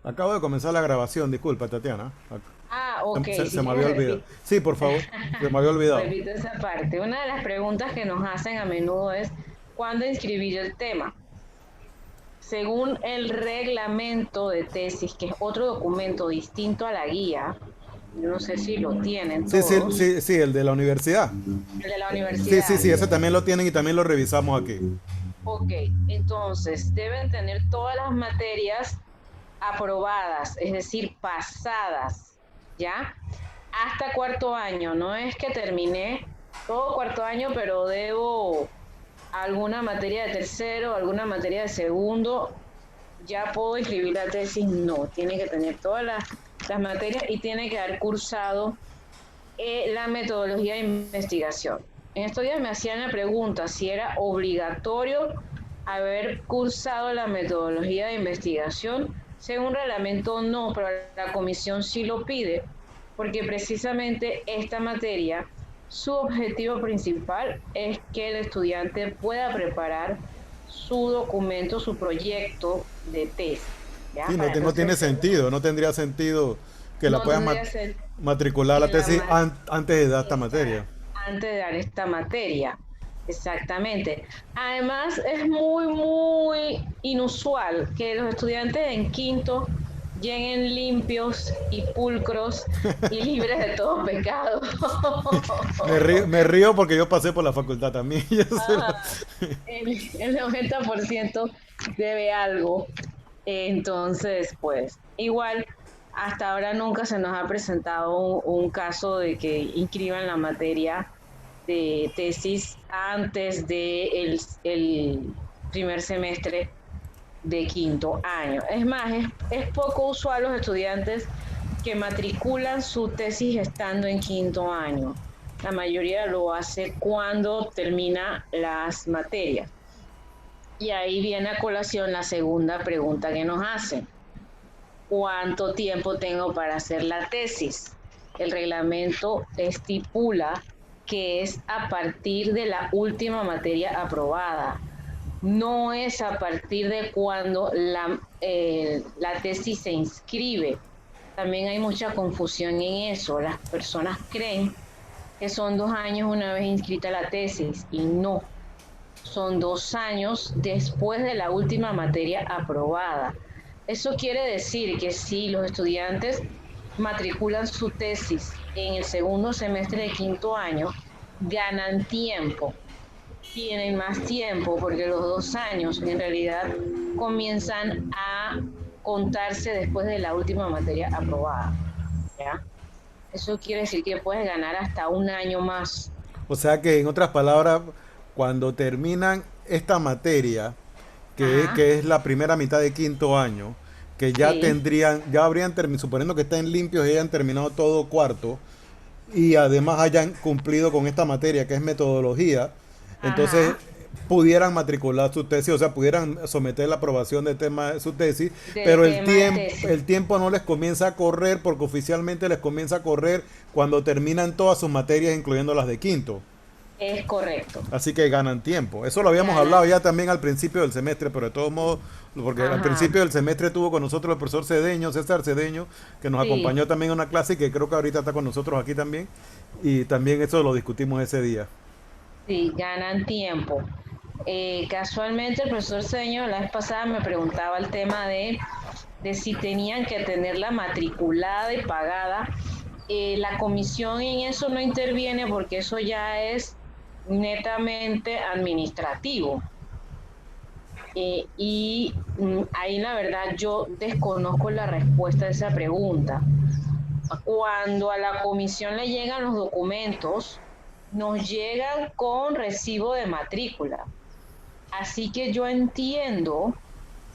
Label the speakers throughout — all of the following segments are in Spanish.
Speaker 1: Acabo de comenzar la grabación, disculpa, Tatiana.
Speaker 2: Ah, ok,
Speaker 1: Se
Speaker 2: si
Speaker 1: me había
Speaker 2: quieres
Speaker 1: olvidado.
Speaker 2: repito,
Speaker 1: Sí, por favor, se me había olvidado.
Speaker 2: repito esa parte. Una de las preguntas que nos hacen a menudo es ¿cuándo inscribir el tema? Según el reglamento de tesis, que es otro documento distinto a la guía, yo no sé si lo tienen
Speaker 1: Sí, sí,
Speaker 2: todos,
Speaker 1: sí, sí, el de la universidad.
Speaker 2: el de la
Speaker 1: Sí, sí,
Speaker 2: universidad.
Speaker 1: sí, ese también lo tienen y también lo revisamos aquí.
Speaker 2: Ok, entonces deben tener todas las materias aprobadas, es decir, pasadas, ¿ya? Hasta cuarto año, no es que terminé todo cuarto año, pero debo alguna materia de tercero, alguna materia de segundo, ya puedo escribir la tesis, no, tiene que tener todas las materias y tiene que haber cursado la metodología de investigación. En estos días me hacían la pregunta si era obligatorio haber cursado la metodología de investigación. Según reglamento no, pero la comisión sí lo pide, porque precisamente esta materia, su objetivo principal es que el estudiante pueda preparar su documento, su proyecto de tesis, ¿ya?
Speaker 1: Sí,
Speaker 2: Para
Speaker 1: no tiene
Speaker 2: entonces,
Speaker 1: sentido, no tendría sentido que la
Speaker 2: no
Speaker 1: puedas
Speaker 2: tendría que ser
Speaker 1: matricular la
Speaker 2: que
Speaker 1: tesis antes de dar esta materia.
Speaker 2: esta, antes de dar esta materia. Exactamente. Además, es muy, muy inusual que los estudiantes en quinto lleguen limpios y pulcros y libres de todo pecado.
Speaker 1: Me río porque yo pasé por la facultad también.
Speaker 2: Ajá. El 90% debe algo. Entonces, pues, igual, hasta ahora nunca se nos ha presentado un caso de que inscriban la materia de tesis antes del primer semestre de quinto año. Es más, es poco usual los estudiantes que matriculan su tesis estando en quinto año. La mayoría lo hace cuando termina las materias. Y ahí viene a colación la segunda pregunta que nos hacen. ¿Cuánto tiempo tengo para hacer la tesis? El reglamento estipula que es a partir de la última materia aprobada. No es a partir de cuando la tesis se inscribe. También hay mucha confusión en eso. Las personas creen que son 2 años una vez inscrita la tesis y no, son 2 años después de la última materia aprobada. Eso quiere decir que si los estudiantes matriculan su tesis en el segundo semestre de quinto año, ganan tiempo, tienen más tiempo porque los 2 años en realidad comienzan a contarse después de la última materia aprobada. ¿Ya? Eso quiere decir que puedes ganar hasta un año más.
Speaker 1: O sea que, en otras palabras, cuando terminan esta materia,
Speaker 2: Ajá,
Speaker 1: que es la primera mitad de quinto año, que ya
Speaker 2: sí,
Speaker 1: tendrían, ya habrían terminado, suponiendo que estén limpios y hayan terminado todo cuarto, y además hayan cumplido con esta materia que es metodología, entonces
Speaker 2: ajá,
Speaker 1: pudieran matricular su tesis, o sea, pudieran someter la aprobación del tema de su tesis,
Speaker 2: del
Speaker 1: pero
Speaker 2: tema de tesis.
Speaker 1: el tiempo no les comienza a correr porque oficialmente les comienza a correr cuando terminan todas sus materias, incluyendo las de quinto.
Speaker 2: Es correcto.
Speaker 1: Así que ganan tiempo. Eso lo habíamos
Speaker 2: Ganan.
Speaker 1: hablado ya también al principio del semestre, pero de todos modos, porque al
Speaker 2: Ajá.
Speaker 1: principio del semestre estuvo con nosotros el profesor Cedeño, César Cedeño, que nos
Speaker 2: Sí,
Speaker 1: acompañó también en una clase y que creo que ahorita está con nosotros aquí también. Y también eso lo discutimos ese día.
Speaker 2: sí, ganan tiempo. Casualmente el profesor Seño la vez pasada me preguntaba el tema de si tenían que tenerla matriculada y pagada. La comisión en eso no interviene porque eso ya es netamente administrativo. Ahí la verdad yo desconozco la respuesta a esa pregunta. Cuando a la comisión le llegan los documentos, nos llegan con recibo de matrícula. Así que yo entiendo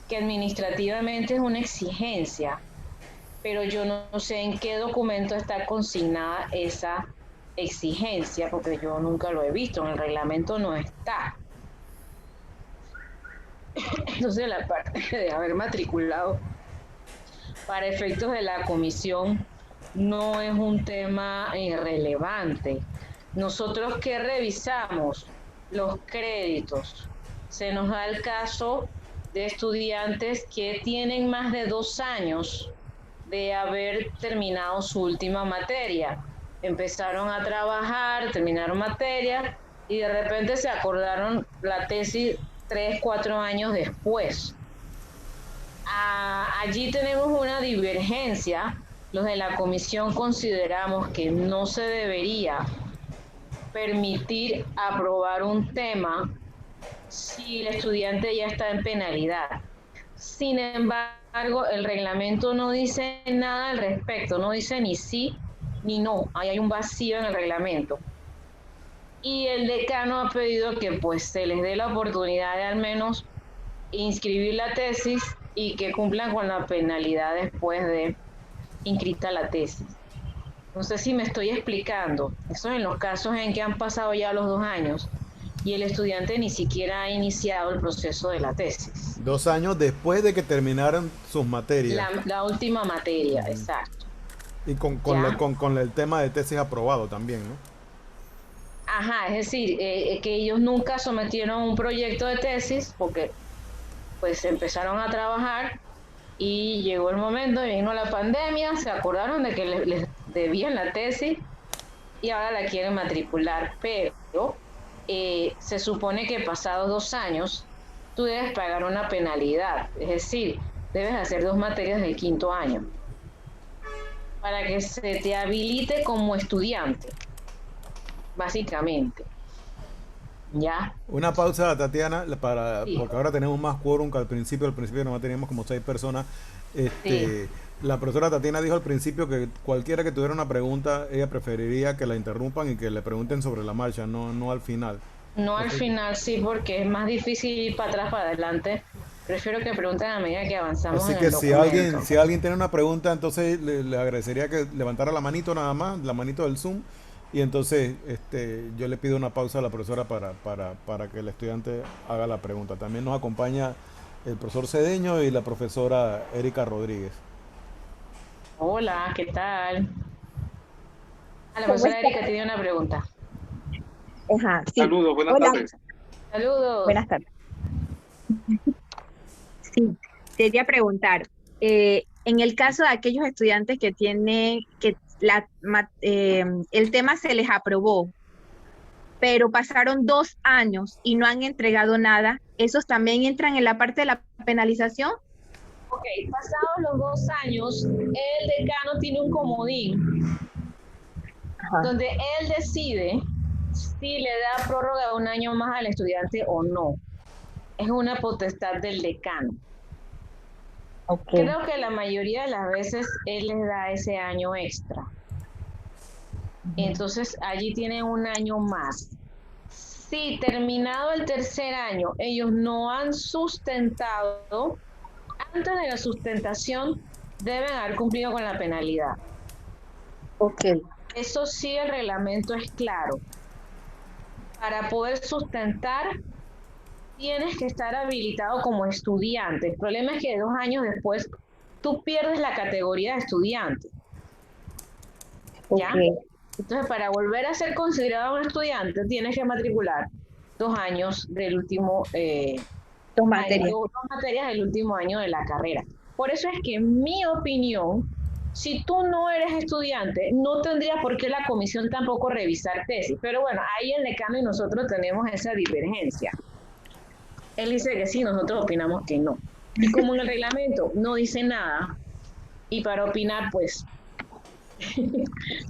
Speaker 2: que administrativamente es una exigencia, pero yo no sé en qué documento está consignada esa exigencia, porque yo nunca lo he visto, en el reglamento no está. Entonces la parte de haber matriculado para efectos de la comisión no es un tema relevante. Nosotros que revisamos los créditos, se nos da el caso de estudiantes que tienen más de 2 años de haber terminado su última materia. Empezaron a trabajar, terminaron materia y de repente se acordaron la tesis 3, 4 años después. Allí tenemos una divergencia. Los de la comisión consideramos que no se debería permitir aprobar un tema si el estudiante ya está en penalidad. Sin embargo, el reglamento no dice nada al respecto, no dice ni sí ni no, ahí hay un vacío en el reglamento. Y el decano ha pedido que pues se les dé la oportunidad de al menos inscribir la tesis y que cumplan con la penalidad después de inscrita la tesis. No sé si me estoy explicando. Eso en los casos en que han pasado ya los 2 años y el estudiante ni siquiera ha iniciado el proceso de la tesis.
Speaker 1: 2 años después de que terminaron sus materias.
Speaker 2: La última materia, exacto.
Speaker 1: Y con el tema de tesis aprobado también, ¿no?
Speaker 2: Ajá, es decir, que ellos nunca sometieron un proyecto de tesis porque pues empezaron a trabajar y llegó el momento, y vino la pandemia, se acordaron de que les debían la tesis y ahora la quieren matricular, pero se supone que pasados 2 años tú debes pagar una penalidad, es decir, debes hacer 2 materias del quinto año para que se te habilite como estudiante, básicamente. ¿Ya?
Speaker 1: Una pausa, Tatiana,
Speaker 2: Sí.
Speaker 1: porque ahora tenemos más quórum que al principio nomás teníamos como 6 personas.
Speaker 2: Sí.
Speaker 1: La profesora Tatiana dijo al principio que cualquiera que tuviera una pregunta, ella preferiría que la interrumpan y que le pregunten sobre la marcha, no al final.
Speaker 2: No al
Speaker 1: Entonces,
Speaker 2: final, sí, porque es más difícil ir para atrás, para adelante. Prefiero que pregunten a medida que avanzamos
Speaker 1: así
Speaker 2: en
Speaker 1: que
Speaker 2: el documento.
Speaker 1: si alguien tiene una pregunta, entonces le agradecería que levantara la manito nada más, la manito del Zoom, y entonces yo le pido una pausa a la profesora para que el estudiante haga la pregunta. También nos acompaña el profesor Cedeño y la profesora Erika Rodríguez.
Speaker 2: Hola, ¿qué tal? La
Speaker 3: ¿Cómo
Speaker 2: profesora
Speaker 3: está?
Speaker 2: Erika tiene una pregunta.
Speaker 3: Ajá, sí.
Speaker 4: Saludos, buenas
Speaker 3: Hola,
Speaker 4: tardes.
Speaker 2: Saludos.
Speaker 3: buenas tardes. Sí, quería preguntar, en el caso de aquellos estudiantes que tienen, que el tema se les aprobó, pero pasaron 2 años y no han entregado nada, ¿esos también entran en la parte de la penalización?
Speaker 2: Ok, pasados los 2 años, el decano tiene un comodín
Speaker 3: Ajá,
Speaker 2: donde él decide si le da prórroga de 1 año más al estudiante o no. Es una potestad del decano.
Speaker 3: ok.
Speaker 2: Creo que la mayoría de las veces él les da ese año extra. Entonces allí tienen 1 año más. Si terminado el tercer año ellos no han sustentado, antes de la sustentación deben haber cumplido con la penalidad.
Speaker 3: Ok,
Speaker 2: Eso sí, el reglamento es claro. Para poder sustentar tienes que estar habilitado como estudiante. El problema es que 2 años después tú pierdes la categoría de estudiante. ¿Ya?
Speaker 3: ok.
Speaker 2: Entonces, para volver a ser considerado un estudiante, tienes que matricular 2 años del último,
Speaker 3: Dos materias.
Speaker 2: dos materias del último año de la carrera. Por eso es que, en mi opinión, si tú no eres estudiante, no tendría por qué la comisión tampoco revisar tesis. Pero bueno, ahí el decano y nosotros tenemos esa divergencia. Él dice que sí, nosotros opinamos que no. Y como en el reglamento no dice nada, y para opinar, pues,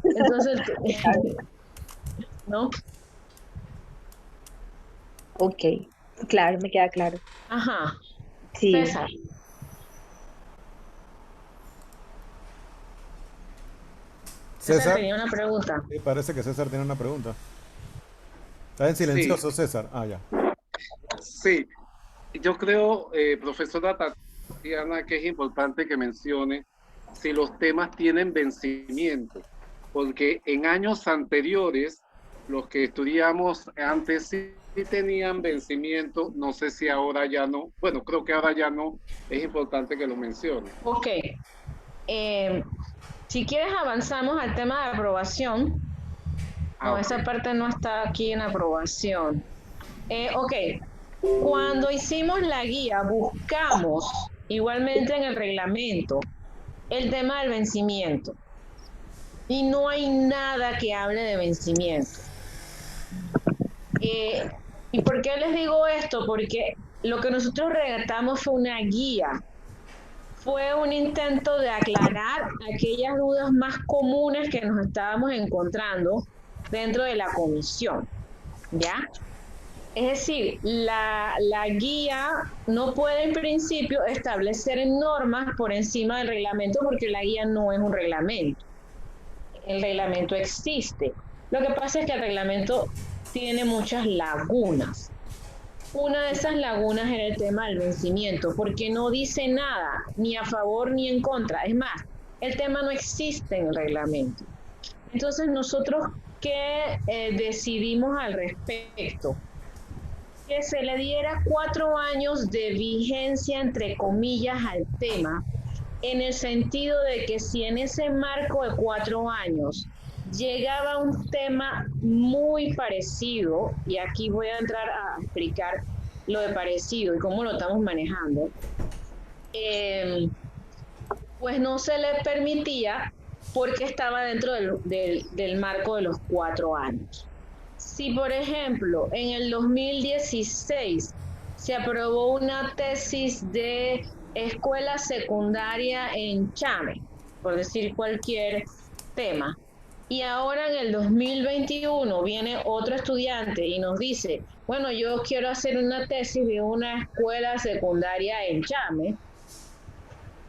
Speaker 2: entonces, ¿no?
Speaker 3: Ok, claro, me queda claro.
Speaker 2: Ajá.
Speaker 3: Sí.
Speaker 2: César. César
Speaker 1: César,
Speaker 2: tenía una pregunta.
Speaker 1: sí, parece que César tiene una pregunta. Está en
Speaker 4: Sí,
Speaker 1: silencioso, César. Ah, ya.
Speaker 4: sí. Yo creo, profesora Tatiana, que es importante que mencione si los temas tienen vencimiento, porque en años anteriores, los que estudiamos antes sí tenían vencimiento, no sé si ahora ya no, bueno, creo que ahora ya no, es importante que lo mencione.
Speaker 2: Ok. Eh, si quieres avanzamos al tema de aprobación.
Speaker 4: Ah,
Speaker 2: No,
Speaker 4: ok.
Speaker 2: esa parte no está aquí en aprobación. Ok. Cuando hicimos la guía, buscamos igualmente en el reglamento el tema del vencimiento. Y no hay nada que hable de vencimiento. ¿Y por qué les digo esto? Porque lo que nosotros redactamos fue una guía, fue un intento de aclarar aquellas dudas más comunes que nos estábamos encontrando dentro de la comisión, ¿ya? Es decir, la guía no puede en principio establecer normas por encima del reglamento porque la guía no es un reglamento. El reglamento existe. Lo que pasa es que el reglamento tiene muchas lagunas. Una de esas lagunas era el tema del vencimiento, porque no dice nada, ni a favor ni en contra. Es más, el tema no existe en el reglamento. Entonces, nosotros, ¿qué decidimos al respecto? Que se le diera 4 años de vigencia, entre comillas, al tema, en el sentido de que si en ese marco de 4 años llegaba un tema muy parecido, y aquí voy a entrar a explicar lo de parecido y cómo lo estamos manejando, pues no se le permitía porque estaba dentro del marco de los 4 años. Si, por ejemplo, en el 2016 se aprobó una tesis de escuela secundaria en Chame, por decir cualquier tema, y ahora en el 2021 viene otro estudiante y nos dice, bueno, yo quiero hacer una tesis de una escuela secundaria en Chame,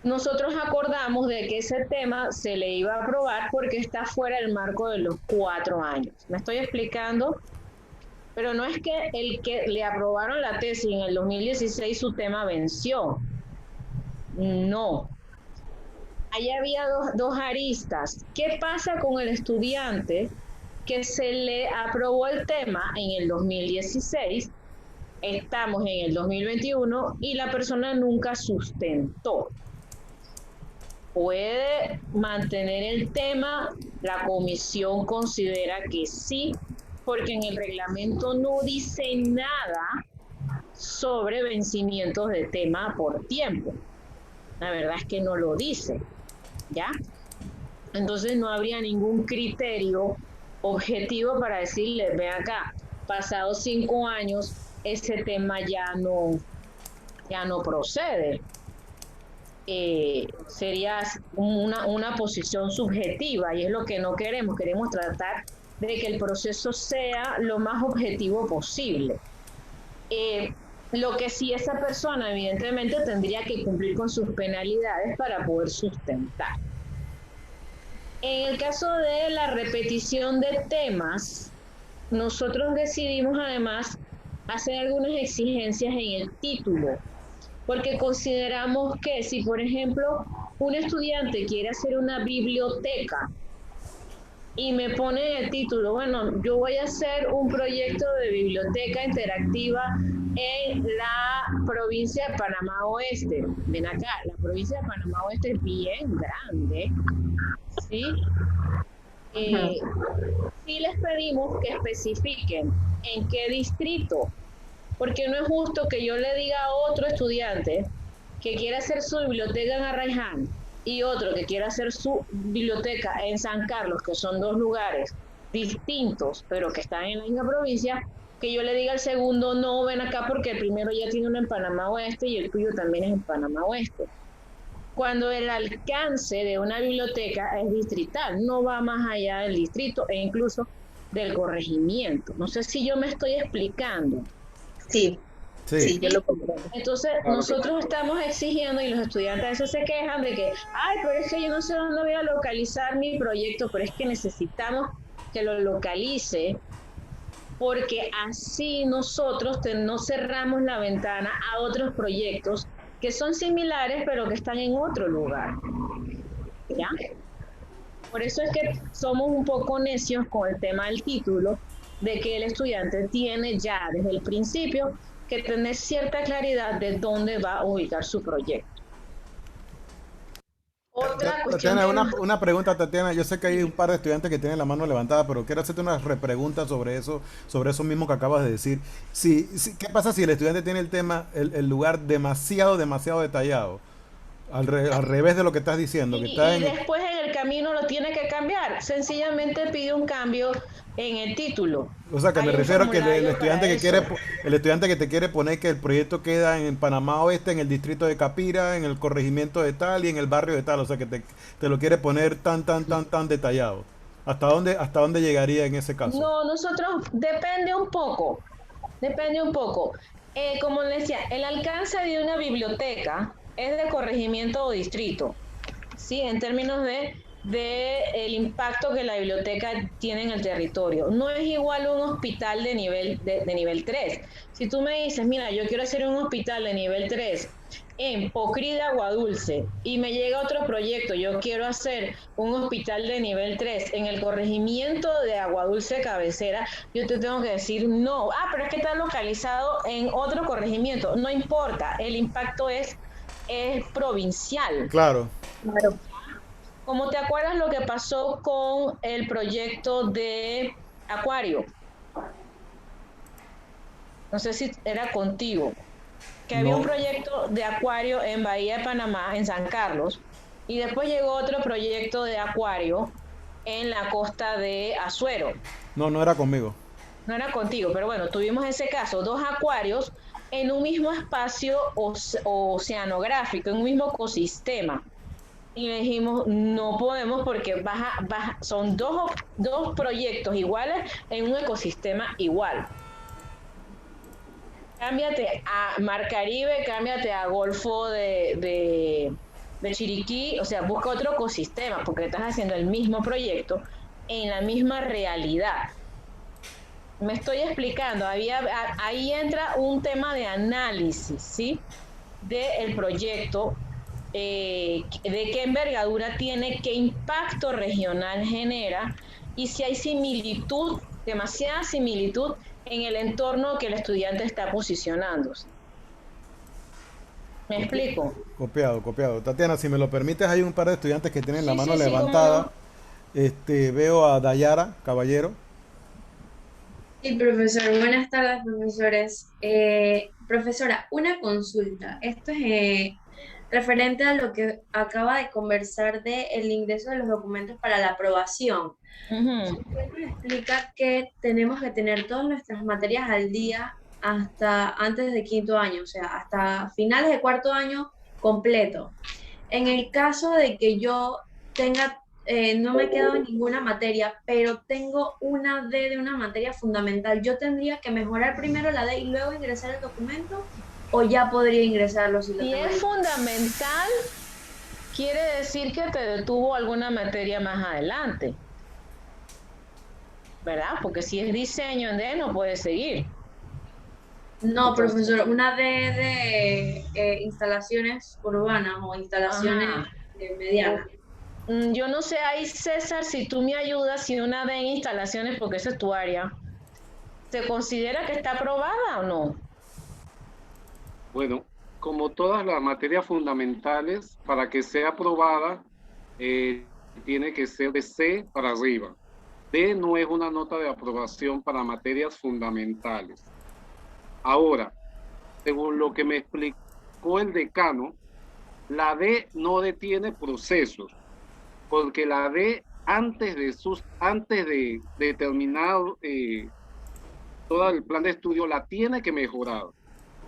Speaker 2: nosotros acordamos de que ese tema se le iba a aprobar porque está fuera del marco de los 4 años. ¿Me estoy explicando? Pero no es que el que le aprobaron la tesis en el 2016 su tema venció. No. Ahí había dos aristas. ¿Qué pasa con el estudiante que se le aprobó el tema en el 2016? Estamos en el 2021 y la persona nunca sustentó. Puede mantener el tema, la comisión considera que sí, porque en el reglamento no dice nada sobre vencimientos de tema por tiempo. La verdad es que no lo dice, ¿ya? Entonces no habría ningún criterio objetivo para decirle, ven acá, pasados 5 años, ese tema ya no procede. Sería una posición subjetiva y es lo que no queremos. Queremos tratar de que el proceso sea lo más objetivo posible. Lo que sí, esa persona evidentemente tendría que cumplir con sus penalidades para poder sustentar. En el caso de la repetición de temas, nosotros decidimos además hacer algunas exigencias en el título, porque consideramos que si, por ejemplo, un estudiante quiere hacer una biblioteca y me pone en el título, bueno, yo voy a hacer un proyecto de biblioteca interactiva en la provincia de Panamá Oeste. Ven acá, la provincia de Panamá Oeste es bien grande, ¿sí? Sí les pedimos que especifiquen en qué distrito, porque no es justo que yo le diga a otro estudiante que quiera hacer su biblioteca en Arraiján y otro que quiera hacer su biblioteca en San Carlos, que son 2 lugares distintos, pero que están en la misma provincia, que yo le diga al segundo, no, ven acá porque el primero ya tiene uno en Panamá Oeste y el tuyo también es en Panamá Oeste. Cuando el alcance de una biblioteca es distrital, no va más allá del distrito e incluso del corregimiento. No sé si yo me estoy explicando.
Speaker 3: Sí,
Speaker 1: Sí.
Speaker 3: yo lo comprendo.
Speaker 2: Entonces, nosotros estamos exigiendo y los estudiantes a veces se quejan de que, ay, pero es que yo no sé dónde voy a localizar mi proyecto, pero es que necesitamos que lo localice porque así nosotros no cerramos la ventana a otros proyectos que son similares pero que están en otro lugar. ¿Ya? Por eso es que somos un poco necios con el tema del título, de que el estudiante tiene ya desde el principio que tener cierta claridad de dónde va a ubicar su proyecto. Otra cuestión
Speaker 1: Tatiana,
Speaker 2: de...
Speaker 1: una pregunta, Tatiana. Yo sé que hay un par de estudiantes que tienen la mano levantada, pero quiero hacerte una repregunta sobre eso mismo que acabas de decir. ¿Qué pasa si el estudiante tiene el tema, el lugar demasiado detallado? Al revés de lo que estás diciendo, que está
Speaker 2: Y
Speaker 1: en...
Speaker 2: después en el camino lo tiene que cambiar. Sencillamente pide un cambio en el título.
Speaker 1: O sea, que me
Speaker 2: Hay un
Speaker 1: refiero a que el
Speaker 2: formulario
Speaker 1: estudiante
Speaker 2: para
Speaker 1: que
Speaker 2: eso.
Speaker 1: el estudiante que te quiere poner que el proyecto queda en Panamá Oeste, en el distrito de Capira, en el corregimiento de tal y en el barrio de tal. O sea, que te lo quiere poner tan detallado. Hasta dónde llegaría en ese caso?
Speaker 2: No, nosotros depende un poco. Depende un poco. Como les decía, el alcance de una biblioteca es de corregimiento o distrito. ¿Sí? En términos de el impacto que la biblioteca tiene en el territorio. No es igual un hospital de nivel 3. Si tú me dices, mira, yo quiero hacer un hospital de nivel 3 en Pocrí de Aguadulce y me llega otro proyecto, yo quiero hacer un hospital de nivel 3 en el corregimiento de Aguadulce Cabecera, yo te tengo que decir no. Pero es que está localizado en otro corregimiento. No importa, el impacto es provincial.
Speaker 1: Claro.
Speaker 3: Claro.
Speaker 2: Como te acuerdas lo que pasó con el proyecto de Acuario, no sé si era contigo, que había un
Speaker 1: No,
Speaker 2: proyecto de Acuario en Bahía de Panamá, en San Carlos, y después llegó otro proyecto de Acuario en la costa de Azuero.
Speaker 1: no era conmigo.
Speaker 2: No era contigo, pero bueno, tuvimos ese caso, dos acuarios en un mismo espacio oceanográfico, en un mismo ecosistema. Y le dijimos, no podemos porque son dos proyectos iguales en un ecosistema igual. Cámbiate a Mar Caribe, cámbiate a Golfo de Chiriquí, o sea, busca otro ecosistema porque estás haciendo el mismo proyecto en la misma realidad. Me estoy explicando, ahí entra un tema de análisis, ¿sí? Del proyecto, de qué envergadura tiene, qué impacto regional genera y si hay similitud, demasiada similitud en el entorno que el estudiante está posicionándose. ¿Me
Speaker 1: Copi-
Speaker 2: explico?
Speaker 1: Copiado. Tatiana, si me lo permites, hay un par de estudiantes que tienen la
Speaker 2: Sí,
Speaker 1: mano
Speaker 2: sí, sí, cómo
Speaker 1: levantada.
Speaker 2: no.
Speaker 1: Veo a Dayara, caballero.
Speaker 5: Sí, profesor. Buenas tardes, profesores. Profesora, una consulta. Esto es referente a lo que acaba de conversar de el ingreso de los documentos para la aprobación.
Speaker 2: Ujú.
Speaker 5: Usted nos explica que tenemos que tener todas nuestras materias al día hasta antes de quinto año, o sea, hasta finales de cuarto año completo. En el caso de que yo tenga, no me he quedado en ninguna materia, pero tengo una D de una materia fundamental, ¿yo tendría que mejorar primero la D y luego ingresar el documento? ¿O ya podría ingresarlo si lo
Speaker 2: Si
Speaker 5: tengo
Speaker 2: es
Speaker 5: ahí?
Speaker 2: fundamental, quiere decir que te detuvo alguna materia más adelante, ¿verdad? Porque si es diseño en D, no puedes seguir.
Speaker 5: No,
Speaker 2: Entonces,
Speaker 5: profesor, una D de instalaciones urbanas o instalaciones
Speaker 2: ajá.
Speaker 5: medianas.
Speaker 2: Yo no sé ahí, César, si tú me ayudas, si una D en instalaciones, porque esa es tu área, ¿se considera que está aprobada o no?
Speaker 4: Bueno, como todas las materias fundamentales, para que sea aprobada, tiene que ser de C para arriba. D no es una nota de aprobación para materias fundamentales. Ahora, según lo que me explicó el decano, la D no detiene procesos, porque la D antes de terminar todo el plan de estudio la tiene que mejorar.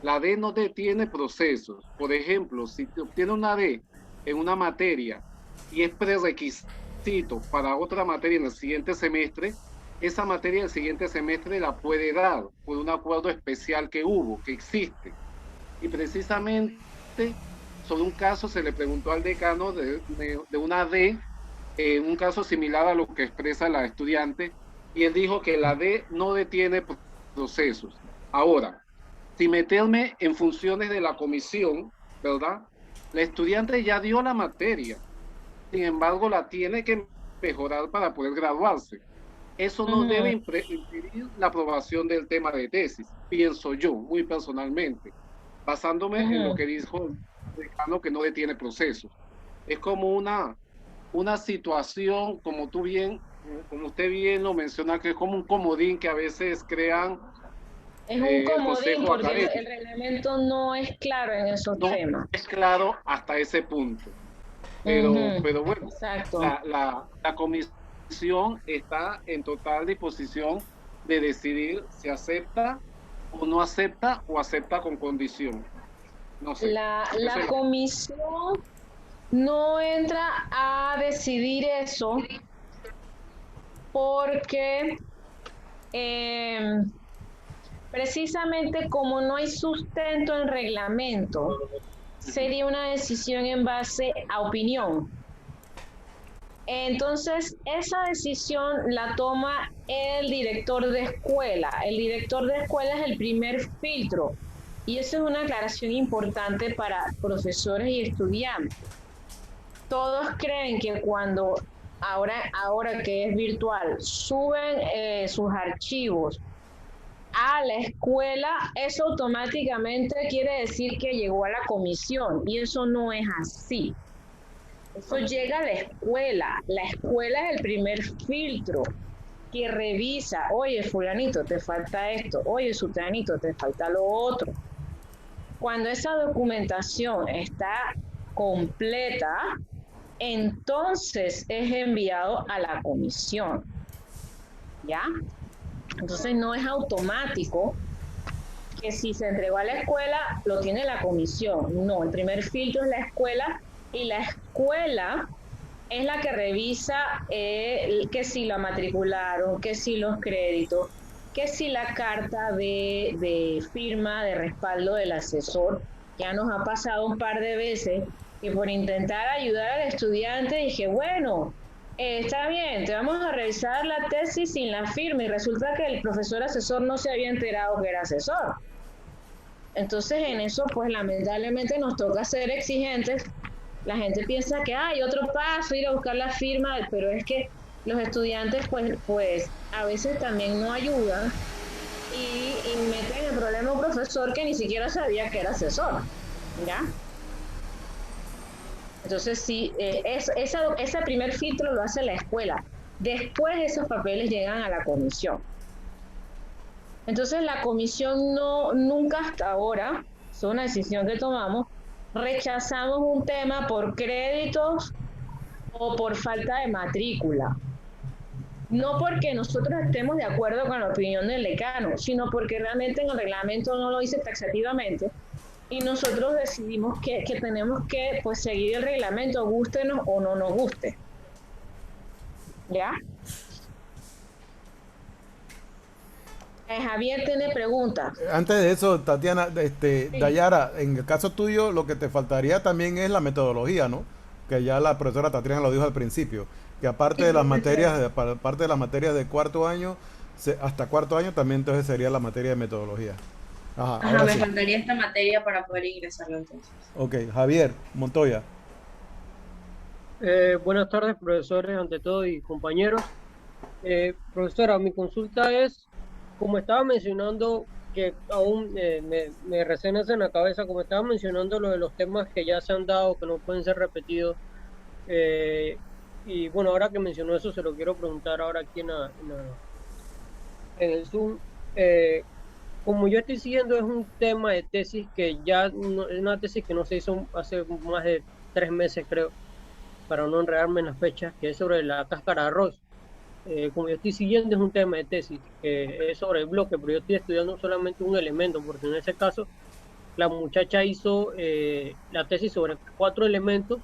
Speaker 4: La D no detiene procesos. Por ejemplo, si te obtiene una D en una materia y es prerequisito para otra materia en el siguiente semestre, esa materia del siguiente semestre la puede dar por un acuerdo especial que hubo, que existe. Y precisamente sobre un caso se le preguntó al decano de una D, un caso similar a lo que expresa la estudiante, y él dijo que la D no detiene procesos. Ahora, sin meterme en funciones de la comisión, ¿verdad? La estudiante ya dio la materia, sin embargo la tiene que mejorar para poder graduarse. Eso no debe
Speaker 2: Ujú.
Speaker 4: impedir la aprobación del tema de tesis, pienso yo, muy personalmente, basándome en lo
Speaker 2: Ujú.
Speaker 4: que dijo el decano que no detiene procesos. Es como una situación, como usted bien lo menciona, que es como un comodín que a veces crean
Speaker 2: Es un
Speaker 4: el
Speaker 2: comodín
Speaker 4: consejo
Speaker 2: porque el
Speaker 4: académico.
Speaker 2: reglamento no es claro en esos
Speaker 4: No
Speaker 2: temas.
Speaker 4: es claro hasta ese punto. Pero bueno,
Speaker 2: Exacto.
Speaker 4: la comisión está en total disposición de decidir si acepta o no acepta o acepta con condición. No sé.
Speaker 2: La comisión no entra a decidir eso porque precisamente como no hay sustento en reglamento, sería una decisión en base a opinión. Entonces, esa decisión la toma el director de escuela. El director de escuela es el primer filtro. Y eso es una aclaración importante para profesores y estudiantes. Todos creen que cuando, ahora que es virtual, suben sus archivos a la escuela, eso automáticamente quiere decir que llegó a la comisión. Y eso no es así. Eso llega a la escuela. La escuela es el primer filtro que revisa, oye, fulanito, te falta esto, oye, sutanito, te falta lo otro. Cuando esa documentación está completa, entonces es enviado a la comisión. ¿Ya? Entonces no es automático que si se entregó a la escuela, lo tiene la comisión. No, el primer filtro es la escuela y la escuela es la que revisa que si la matricularon, que si los créditos, que si la carta de firma, de respaldo del asesor. Ya nos ha pasado un par de veces que por intentar ayudar al estudiante dije, bueno, está bien, te vamos a revisar la tesis sin la firma y resulta que el profesor asesor no se había enterado que era asesor. Entonces en eso pues lamentablemente nos toca ser exigentes. La gente piensa que hay otro paso, ir a buscar la firma, pero es que los estudiantes pues a veces también no ayudan y meten el problema a un profesor que ni siquiera sabía que era asesor, ¿ya? Entonces sí, ese primer filtro lo hace la escuela. Después esos papeles llegan a la comisión. Entonces la comisión nunca hasta ahora, es una decisión que tomamos, rechazamos un tema por créditos o por falta de matrícula. No porque nosotros estemos de acuerdo con la opinión del decano, sino porque realmente en el reglamento no lo dice taxativamente y nosotros decidimos que tenemos que pues, seguir el reglamento, gústenos o no nos guste. ¿Ya? Javier tiene preguntas.
Speaker 1: Antes de eso, Tatiana,
Speaker 2: Sí.
Speaker 1: Dayara, en el caso tuyo, lo que te faltaría también es la metodología, ¿no? Que ya la profesora Tatiana lo dijo al principio, que aparte de las materias, aparte de las materias de cuarto año, hasta cuarto año también entonces sería la materia de metodología. Ajá,
Speaker 5: Ajá,
Speaker 1: ahora
Speaker 5: me
Speaker 1: sí.
Speaker 5: faltaría esta materia para poder ingresarlo entonces.
Speaker 1: Ok, Javier Montoya.
Speaker 6: Buenas tardes, profesores, ante todo, y compañeros. Profesora, mi consulta es, como estaba mencionando, que aún me resuena eso en la cabeza, como estaba mencionando lo de los temas que ya se han dado, que no pueden ser repetidos. Y bueno, ahora que mencionó eso, se lo quiero preguntar ahora aquí en el Zoom. Como yo estoy siguiendo, es un tema de tesis que ya es una tesis que no se hizo hace más de 3 meses, creo, para no enredarme en las fechas, que es sobre la cáscara de arroz. Como yo estoy siguiendo, es un tema de tesis, que es sobre el bloque, pero yo estoy estudiando solamente un elemento, porque en ese caso la muchacha hizo la tesis sobre 4 elementos,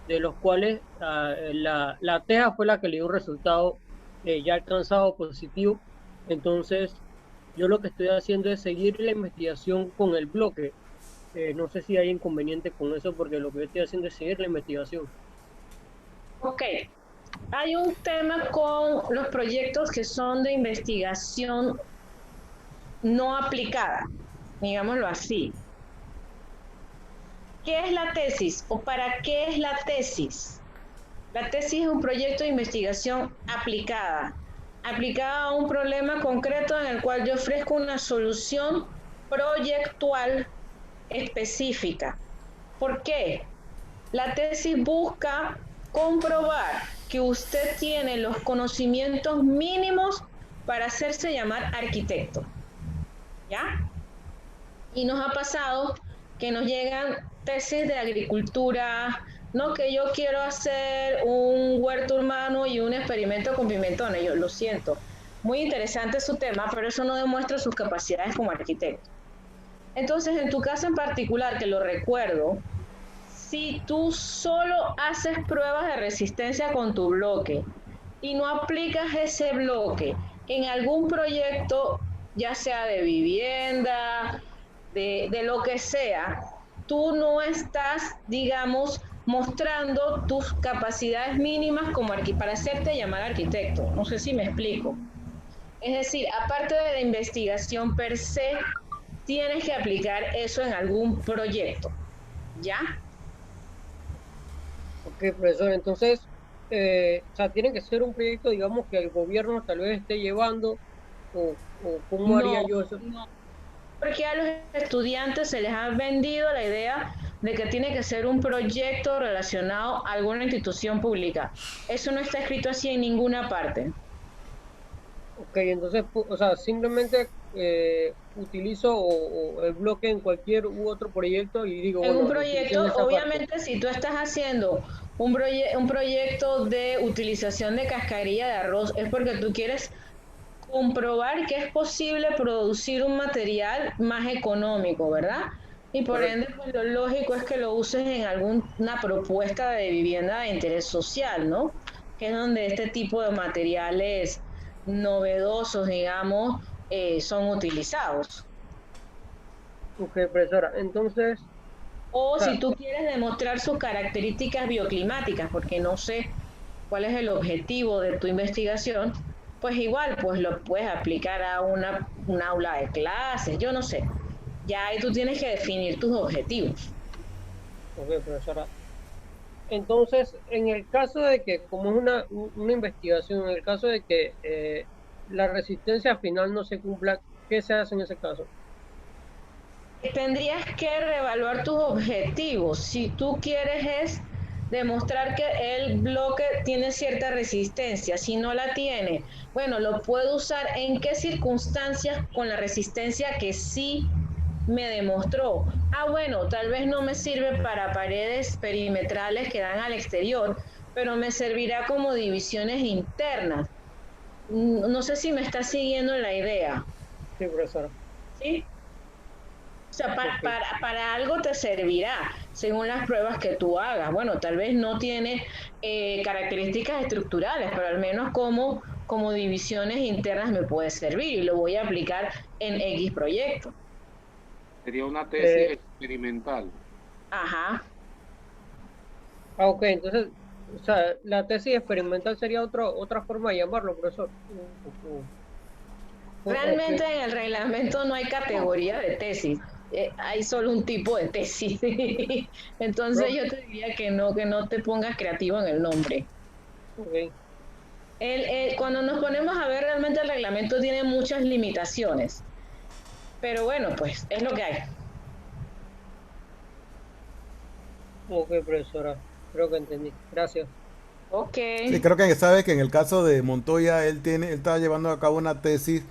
Speaker 6: de los cuales la teja fue la que le dio un resultado ya alcanzado positivo. Entonces, yo lo que estoy haciendo es seguir la investigación con el bloque. No sé si hay inconveniente con eso, porque lo que yo estoy haciendo es seguir la investigación.
Speaker 2: Ok. Hay un tema con los proyectos que son de investigación no aplicada, digámoslo así. ¿Qué es la tesis o para qué es la tesis? La tesis es un proyecto de investigación aplicada a un problema concreto en el cual yo ofrezco una solución proyectual específica. ¿Por qué? La tesis busca comprobar que usted tiene los conocimientos mínimos para hacerse llamar arquitecto. ¿Ya? Y nos ha pasado que nos llegan tesis de agricultura, no que yo quiero hacer un huerto urbano y un experimento con pimentones, yo lo siento. Muy interesante su tema, pero eso no demuestra sus capacidades como arquitecto. Entonces, en tu caso en particular, que lo recuerdo, si tú solo haces pruebas de resistencia con tu bloque y no aplicas ese bloque en algún proyecto, ya sea de vivienda, de lo que sea, tú no estás, digamos, mostrando tus capacidades mínimas como para hacerte llamar arquitecto. No sé si me explico. Es decir, aparte de la investigación per se, tienes que aplicar eso en algún proyecto. ¿Ya?
Speaker 6: Ok, profesor, entonces, o sea, tiene que ser un proyecto, digamos, que el gobierno tal vez esté llevando, o cómo haría yo eso.
Speaker 2: No, porque a los estudiantes se les ha vendido la idea de que tiene que ser un proyecto relacionado a alguna institución pública. Eso no está escrito así en ninguna parte.
Speaker 6: Ok, entonces, o sea, simplemente utilizo o el bloque en cualquier u otro proyecto y digo,
Speaker 2: En
Speaker 6: bueno,
Speaker 2: un
Speaker 6: lo utilicé
Speaker 2: proyecto,
Speaker 6: en esta
Speaker 2: obviamente,
Speaker 6: parte.
Speaker 2: si tú estás haciendo un proyecto de utilización de cascarilla de arroz, es porque tú quieres comprobar que es posible producir un material más económico, ¿verdad? Y por
Speaker 6: Correcto.
Speaker 2: ende, pues lo lógico es que lo uses en alguna propuesta de vivienda de interés social, ¿no? Que es donde este tipo de materiales novedosos, digamos, son utilizados.
Speaker 6: Ok, profesora, entonces, o
Speaker 2: O
Speaker 6: sea,
Speaker 2: si tú quieres demostrar sus características bioclimáticas, porque no sé cuál es el objetivo de tu investigación, pues igual, pues lo puedes aplicar a un aula de clases, yo no sé. Ya ahí tú tienes que definir tus objetivos.
Speaker 6: ok, profesora. Entonces, en el caso de que, como es una investigación, en el caso de que la resistencia final no se cumpla, ¿qué se hace en ese caso?
Speaker 2: Tendrías que reevaluar tus objetivos. Si tú quieres es demostrar que el bloque tiene cierta resistencia, si no la tiene, bueno, lo puedo usar en qué circunstancias con la resistencia que sí me demostró. Ah, bueno, tal vez no me sirve para paredes perimetrales que dan al exterior, pero me servirá como divisiones internas. No sé si me está siguiendo la idea,
Speaker 6: Sí, profesora.
Speaker 2: ¿sí? O sea,
Speaker 6: Ok,
Speaker 2: para algo te servirá, según las pruebas que tú hagas. Bueno, tal vez no tiene características estructurales, pero al menos como divisiones internas me puede servir y lo voy a aplicar en X proyecto.
Speaker 4: Sería una tesis
Speaker 6: eh,
Speaker 4: experimental.
Speaker 2: Ajá.
Speaker 6: ok, entonces, o sea, la tesis experimental sería otra forma de llamarlo, profesor. Ok,
Speaker 2: Realmente en el reglamento no hay categoría de tesis. Hay solo un tipo de tesis. Entonces
Speaker 6: prof,
Speaker 2: yo te diría que no te pongas creativo en el nombre.
Speaker 6: ok,
Speaker 2: Cuando nos ponemos a ver, realmente el reglamento tiene muchas limitaciones. Pero bueno, pues es lo que hay.
Speaker 6: ok, profesora, creo que entendí. Gracias.
Speaker 2: Ok.
Speaker 1: Sí, creo que sabe que en el caso de Montoya, él está llevando a cabo una tesis,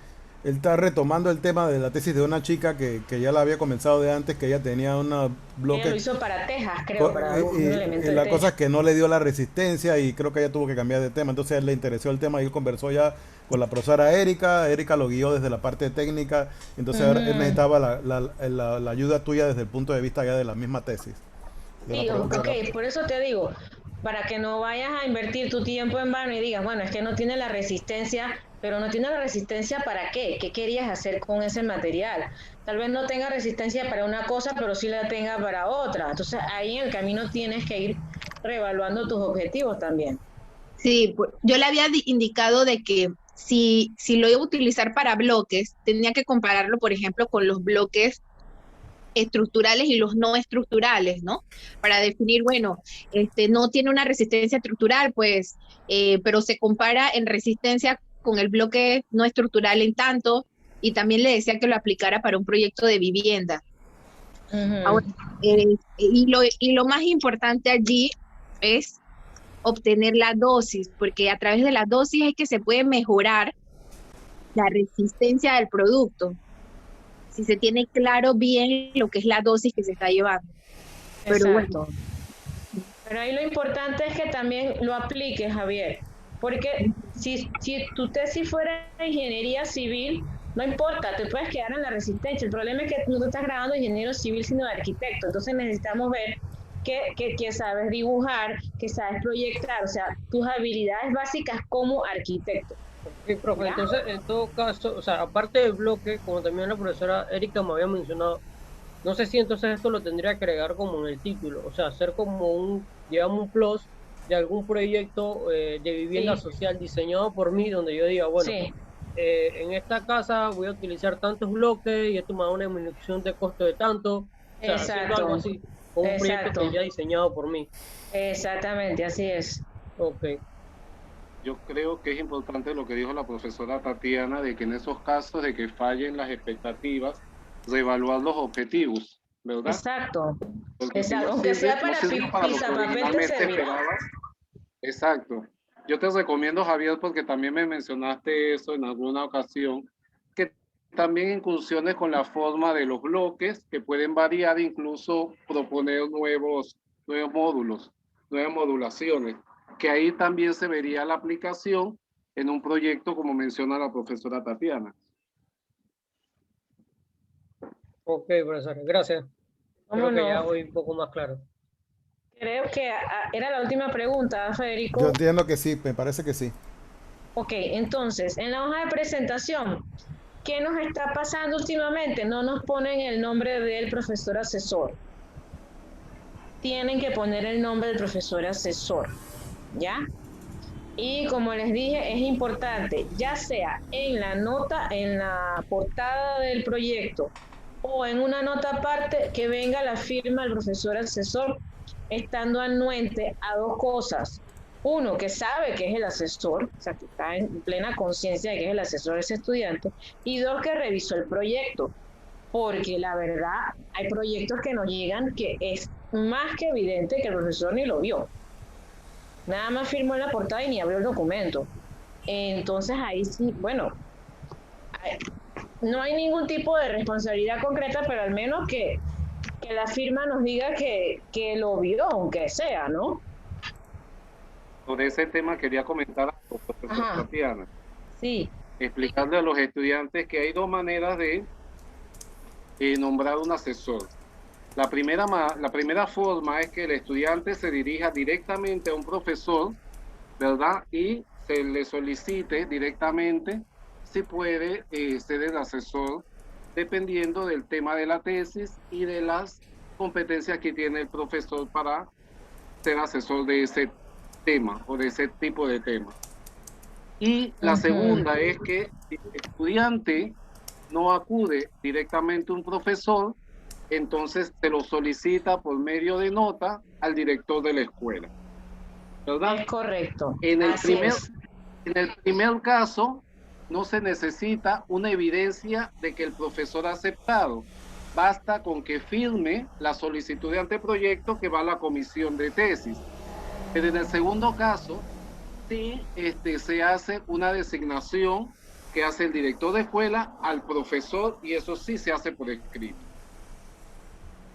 Speaker 1: él está retomando el tema de la tesis de una chica que ya la había comenzado de antes, que ella tenía un
Speaker 2: Ella lo
Speaker 1: bloque,
Speaker 2: hizo para Texas, creo, para un elemento
Speaker 1: y
Speaker 2: de
Speaker 1: la cosa
Speaker 2: techo.
Speaker 1: es que no le dio la resistencia y creo que ella tuvo que cambiar de tema, entonces a él le interesó el tema y él conversó ya con la profesora Erika lo guió desde la parte técnica, entonces ahora él
Speaker 2: Ujú.
Speaker 1: necesitaba la ayuda tuya desde el punto de vista ya de la misma tesis.
Speaker 2: Sí, ok, por eso te digo, para que no vayas a invertir tu tiempo en vano y digas, bueno, es que no tiene la resistencia, pero no tiene la resistencia ¿para qué? ¿Qué querías hacer con ese material? Tal vez no tenga resistencia para una cosa, pero sí la tenga para otra. Entonces ahí en el camino tienes que ir reevaluando tus objetivos también.
Speaker 3: Sí, yo le había indicado de que si lo iba a utilizar para bloques, tenía que compararlo, por ejemplo, con los bloques estructurales y los no estructurales, ¿no? Para definir, bueno, no tiene una resistencia estructural, pues, pero se compara en resistencia con el bloque no estructural en tanto, y también le decía que lo aplicara para un proyecto de vivienda.
Speaker 2: Ujú.
Speaker 3: Ahora, y lo más importante allí es obtener la dosis, porque a través de la dosis es que se puede mejorar la resistencia del producto, si se tiene claro bien lo que es la dosis que se está llevando. Pero
Speaker 2: Exacto.
Speaker 3: bueno,
Speaker 2: Pero ahí lo importante es que también lo apliques, Javier, porque si tu tesis fuera de ingeniería civil, no importa, te puedes quedar en la resistencia. El problema es que no te estás grabando de ingeniero civil, sino de arquitecto. Entonces necesitamos ver que sabes dibujar, que sabes proyectar, o sea, tus habilidades básicas como arquitecto.
Speaker 6: Sí, profe,
Speaker 2: ¿Ya?
Speaker 6: entonces, en todo caso, o sea, aparte del bloque, como también la profesora Erika me había mencionado, no sé si entonces esto lo tendría que agregar como en el título, o sea, hacer como digamos, un plus de algún proyecto de vivienda
Speaker 2: Sí,
Speaker 6: social diseñado por mí, donde yo diga, bueno,
Speaker 2: sí,
Speaker 6: en esta casa voy a utilizar tantos bloques y esto me da una disminución de costo de tanto, o sea, haciendo algo
Speaker 2: exacto,
Speaker 6: así, con un proyecto que
Speaker 2: exacto,
Speaker 6: ya diseñado por mí.
Speaker 2: exactamente, así es.
Speaker 6: Ok,
Speaker 4: Yo creo que es importante lo que dijo la profesora Tatiana, de que en esos casos de que fallen las expectativas, reevaluar los objetivos, ¿verdad?
Speaker 2: Exacto,
Speaker 4: Porque si
Speaker 2: exacto,
Speaker 4: no
Speaker 2: aunque sea
Speaker 4: sirve, no
Speaker 2: para
Speaker 4: sirve para lo que
Speaker 2: pisapapel te
Speaker 4: originalmente
Speaker 2: servirá.
Speaker 4: esperabas. Exacto. Yo te recomiendo, Javier, porque también me mencionaste eso en alguna ocasión, que también incursiones con la forma de los bloques, que pueden variar, incluso proponer nuevos módulos, nuevas modulaciones, que ahí también se vería la aplicación en un proyecto como menciona la profesora Tatiana.
Speaker 6: ok, profesora, gracias.
Speaker 2: ¿Cómo
Speaker 6: Creo que ya
Speaker 2: no?
Speaker 6: voy un poco más claro.
Speaker 2: Creo que era la última pregunta,
Speaker 1: Yo
Speaker 2: Federico.
Speaker 1: entiendo que sí, me parece que sí.
Speaker 2: Ok, entonces, en la hoja de presentación, ¿qué nos está pasando últimamente? No nos ponen el nombre del profesor asesor. Tienen que poner el nombre del profesor asesor, ¿ya? Y como les dije, es importante, ya sea en la nota, en la portada del proyecto o en una nota aparte, que venga la firma del profesor asesor, estando anuente a dos cosas. Uno, que sabe que es el asesor, o sea, que está en plena conciencia de que es el asesor de ese estudiante. Y dos, que revisó el proyecto. Porque la verdad, hay proyectos que nos llegan que es más que evidente que el profesor ni lo vio. Nada más firmó en la portada y ni abrió el documento. Entonces ahí sí, bueno, no hay ningún tipo de responsabilidad concreta, pero al menos que la firma nos diga que lo vio, aunque sea, ¿no?
Speaker 4: Sobre ese tema quería comentar a la profesora
Speaker 2: Ajá,
Speaker 4: Tatiana,
Speaker 2: sí,
Speaker 4: explicarle a los estudiantes que hay dos maneras de nombrar un asesor. La primera forma es que el estudiante se dirija directamente a un profesor, ¿verdad? Y se le solicite directamente si puede ser el asesor, dependiendo del tema de la tesis y de las competencias que tiene el profesor para ser asesor de ese tema o de ese tipo de tema. Y la
Speaker 2: ujú,
Speaker 4: segunda es que si el estudiante no acude directamente a un profesor, entonces se lo solicita por medio de nota al director de la escuela, ¿verdad?
Speaker 2: es correcto,
Speaker 4: En el
Speaker 2: así
Speaker 4: primer,
Speaker 2: es.
Speaker 4: en el primer caso, no se necesita una evidencia de que el profesor ha aceptado. Basta con que firme la solicitud de anteproyecto que va a la comisión de tesis. Pero en el segundo caso, sí se hace una designación que hace el director de escuela al profesor y eso sí se hace por escrito.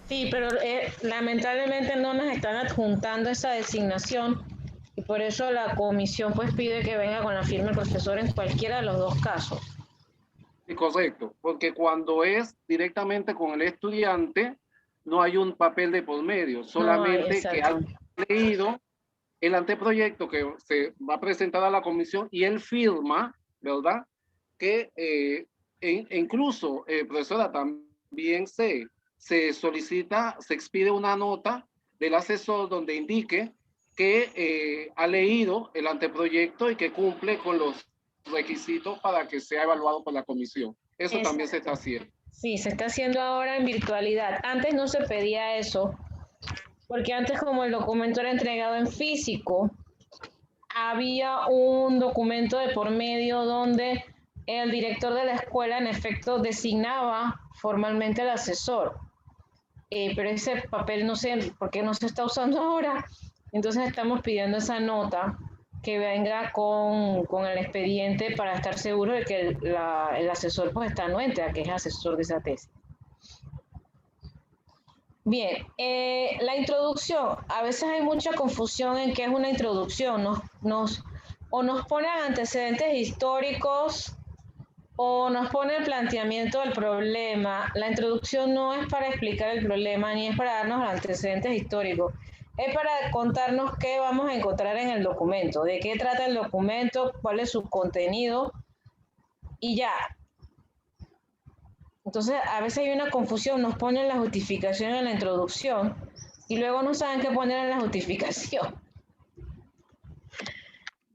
Speaker 2: Sí, pero lamentablemente no nos están adjuntando esa designación y por eso la comisión pues pide que venga con la firma del profesor en cualquiera de los dos casos.
Speaker 4: Sí, correcto, porque cuando es directamente con el estudiante, no hay un papel de por medio,
Speaker 2: No hay,
Speaker 4: solamente que ha
Speaker 2: exacto.
Speaker 4: leído el anteproyecto que se va a presentar a la comisión y él firma, ¿verdad? Que incluso, profesora, también se solicita, se expide una nota del asesor donde indique que ha leído el anteproyecto y que cumple con los requisitos para que sea evaluado por la comisión. Eso también se está
Speaker 2: Exacto.
Speaker 4: haciendo.
Speaker 2: Sí, se está haciendo ahora en virtualidad. Antes no se pedía eso, porque antes como el documento era entregado en físico, había un documento de por medio donde el director de la escuela en efecto designaba formalmente al asesor. Pero ese papel no sé por qué no se está usando ahora, Entonces estamos pidiendo esa nota que venga con el expediente para estar seguro de que el asesor pues está anuente a que es asesor de esa tesis. Bien, la introducción. A veces hay mucha confusión en qué es una introducción. Nos ponen antecedentes históricos o nos pone el planteamiento del problema. La introducción no es para explicar el problema ni es para darnos antecedentes históricos. Es para contarnos qué vamos a encontrar en el documento, de qué trata el documento, cuál es su contenido y ya. Entonces, a veces hay una confusión, nos ponen la justificación en la introducción y luego no saben qué poner en la justificación.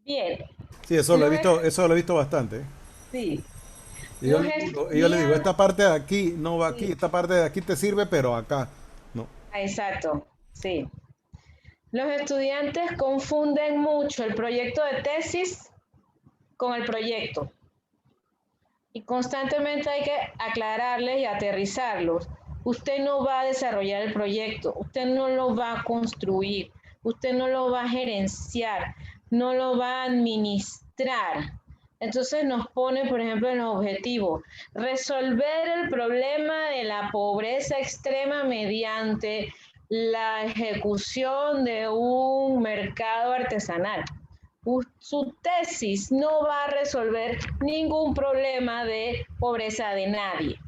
Speaker 2: Bien.
Speaker 1: Sí, eso lo he visto bastante.
Speaker 2: Sí.
Speaker 1: Y yo le digo, esta parte de aquí no va aquí, esta parte de aquí te sirve, pero acá no.
Speaker 2: Exacto, sí. Los estudiantes confunden mucho el proyecto de tesis con el proyecto. Y constantemente hay que aclararles y aterrizarlos. Usted no va a desarrollar el proyecto, usted no lo va a construir, usted no lo va a gerenciar, no lo va a administrar. Entonces nos pone, por ejemplo, en los objetivos, resolver el problema de la pobreza extrema mediante la ejecución de un mercado artesanal. Su tesis no va a resolver ningún problema de pobreza de nadie.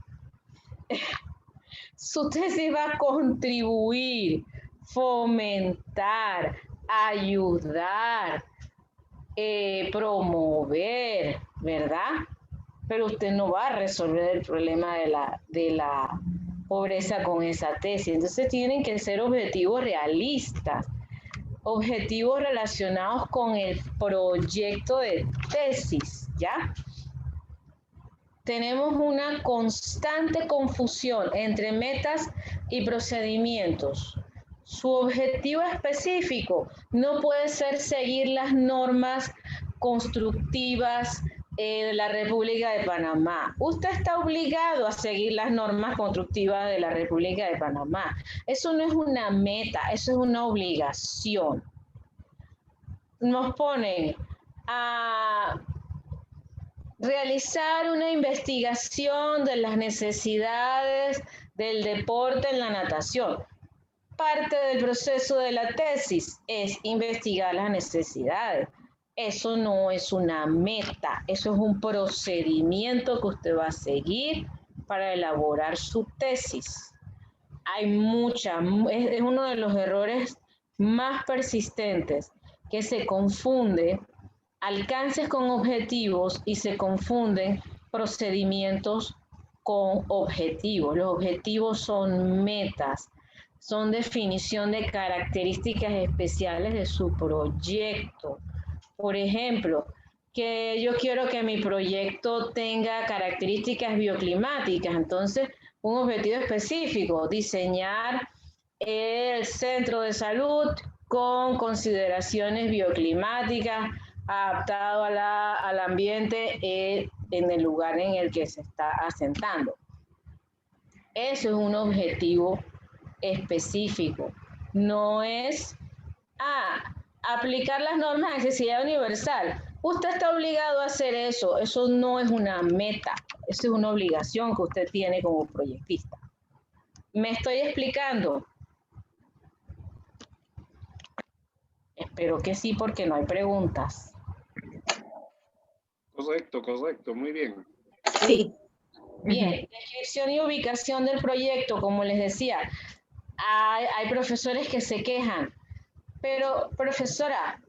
Speaker 2: Su tesis va a contribuir, fomentar, ayudar, promover, ¿verdad? Pero usted no va a resolver el problema de la pobreza con esa tesis. Entonces tienen que ser objetivos realistas, objetivos relacionados con el proyecto de tesis, ¿ya? Tenemos una constante confusión entre metas y procedimientos. Su objetivo específico no puede ser seguir las normas constructivas de la República de Panamá. Usted está obligado a seguir las normas constructivas de la República de Panamá. Eso no es una meta, eso es una obligación. Nos ponen a realizar una investigación de las necesidades del deporte en la natación. Parte del proceso de la tesis es investigar las necesidades. Eso no es una meta, eso es un procedimiento que usted va a seguir para elaborar su tesis. Es uno de los errores más persistentes, que se confunde alcances con objetivos y se confunden procedimientos con objetivos. Los objetivos son metas, son definición de características especiales de su proyecto. Por ejemplo, que yo quiero que mi proyecto tenga características bioclimáticas, entonces un objetivo específico, diseñar el centro de salud con consideraciones bioclimáticas, adaptado al ambiente en el lugar en el que se está asentando. Eso es un objetivo específico. No es aplicar las normas de accesibilidad universal. Usted está obligado a hacer eso. Eso no es una meta. Eso es una obligación que usted tiene como proyectista. ¿Me estoy explicando? Espero que sí, porque no hay preguntas.
Speaker 4: Correcto, muy bien.
Speaker 3: Sí.
Speaker 2: Bien, descripción y ubicación del proyecto, como les decía, hay profesores que se quejan, pero profesora,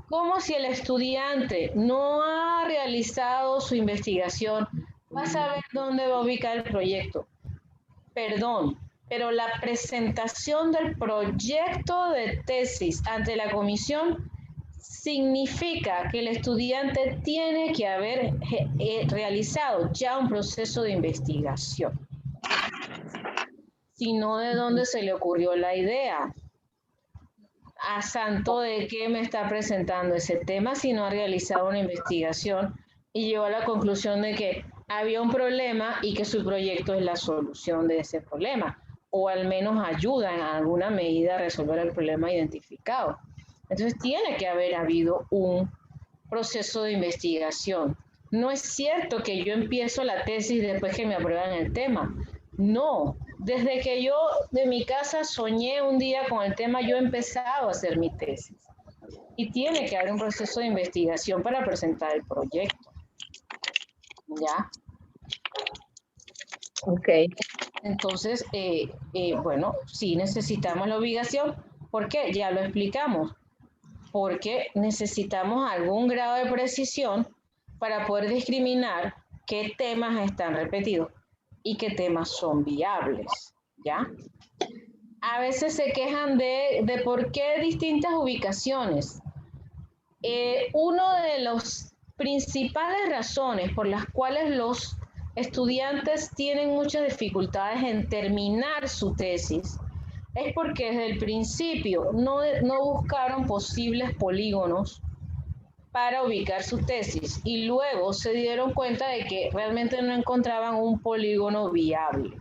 Speaker 2: ¿cómo si el estudiante no ha realizado su investigación va a saber dónde va a ubicar el proyecto? Perdón, pero la presentación del proyecto de tesis ante la comisión significa que el estudiante tiene que haber realizado ya un proceso de investigación. Si no, ¿de dónde se le ocurrió la idea? ¿A santo de qué me está presentando ese tema si no ha realizado una investigación y llegó a la conclusión de que había un problema y que su proyecto es la solución de ese problema, o al menos ayuda en alguna medida a resolver el problema identificado? Entonces tiene que haber habido un proceso de investigación. No es cierto que yo empiezo la tesis después que me aprueban el tema. No, desde que yo de mi casa soñé un día con el tema, yo he empezado a hacer mi tesis. Y tiene que haber un proceso de investigación para presentar el proyecto. ¿Ya?
Speaker 3: Ok.
Speaker 2: Entonces, bueno, sí necesitamos la ubicación. ¿Por qué? Ya lo explicamos. Porque necesitamos algún grado de precisión para poder discriminar qué temas están repetidos y qué temas son viables, ¿ya? A veces se quejan de por qué distintas ubicaciones. Una de las principales razones por las cuales los estudiantes tienen muchas dificultades en terminar su tesis es porque desde el principio no buscaron posibles polígonos para ubicar su tesis y luego se dieron cuenta de que realmente no encontraban un polígono viable.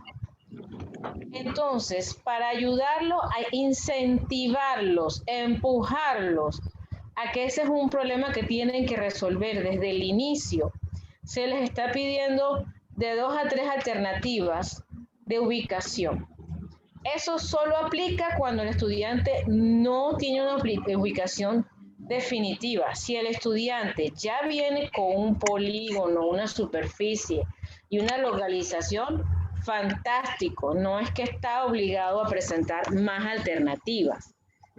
Speaker 2: Entonces, para ayudarlos a incentivarlos, empujarlos a que ese es un problema que tienen que resolver desde el inicio, se les está pidiendo de 2 a 3 alternativas de ubicación. Eso solo aplica cuando el estudiante no tiene una ubicación definitiva. Si el estudiante ya viene con un polígono, una superficie y una localización, fantástico. No es que está obligado a presentar más alternativas.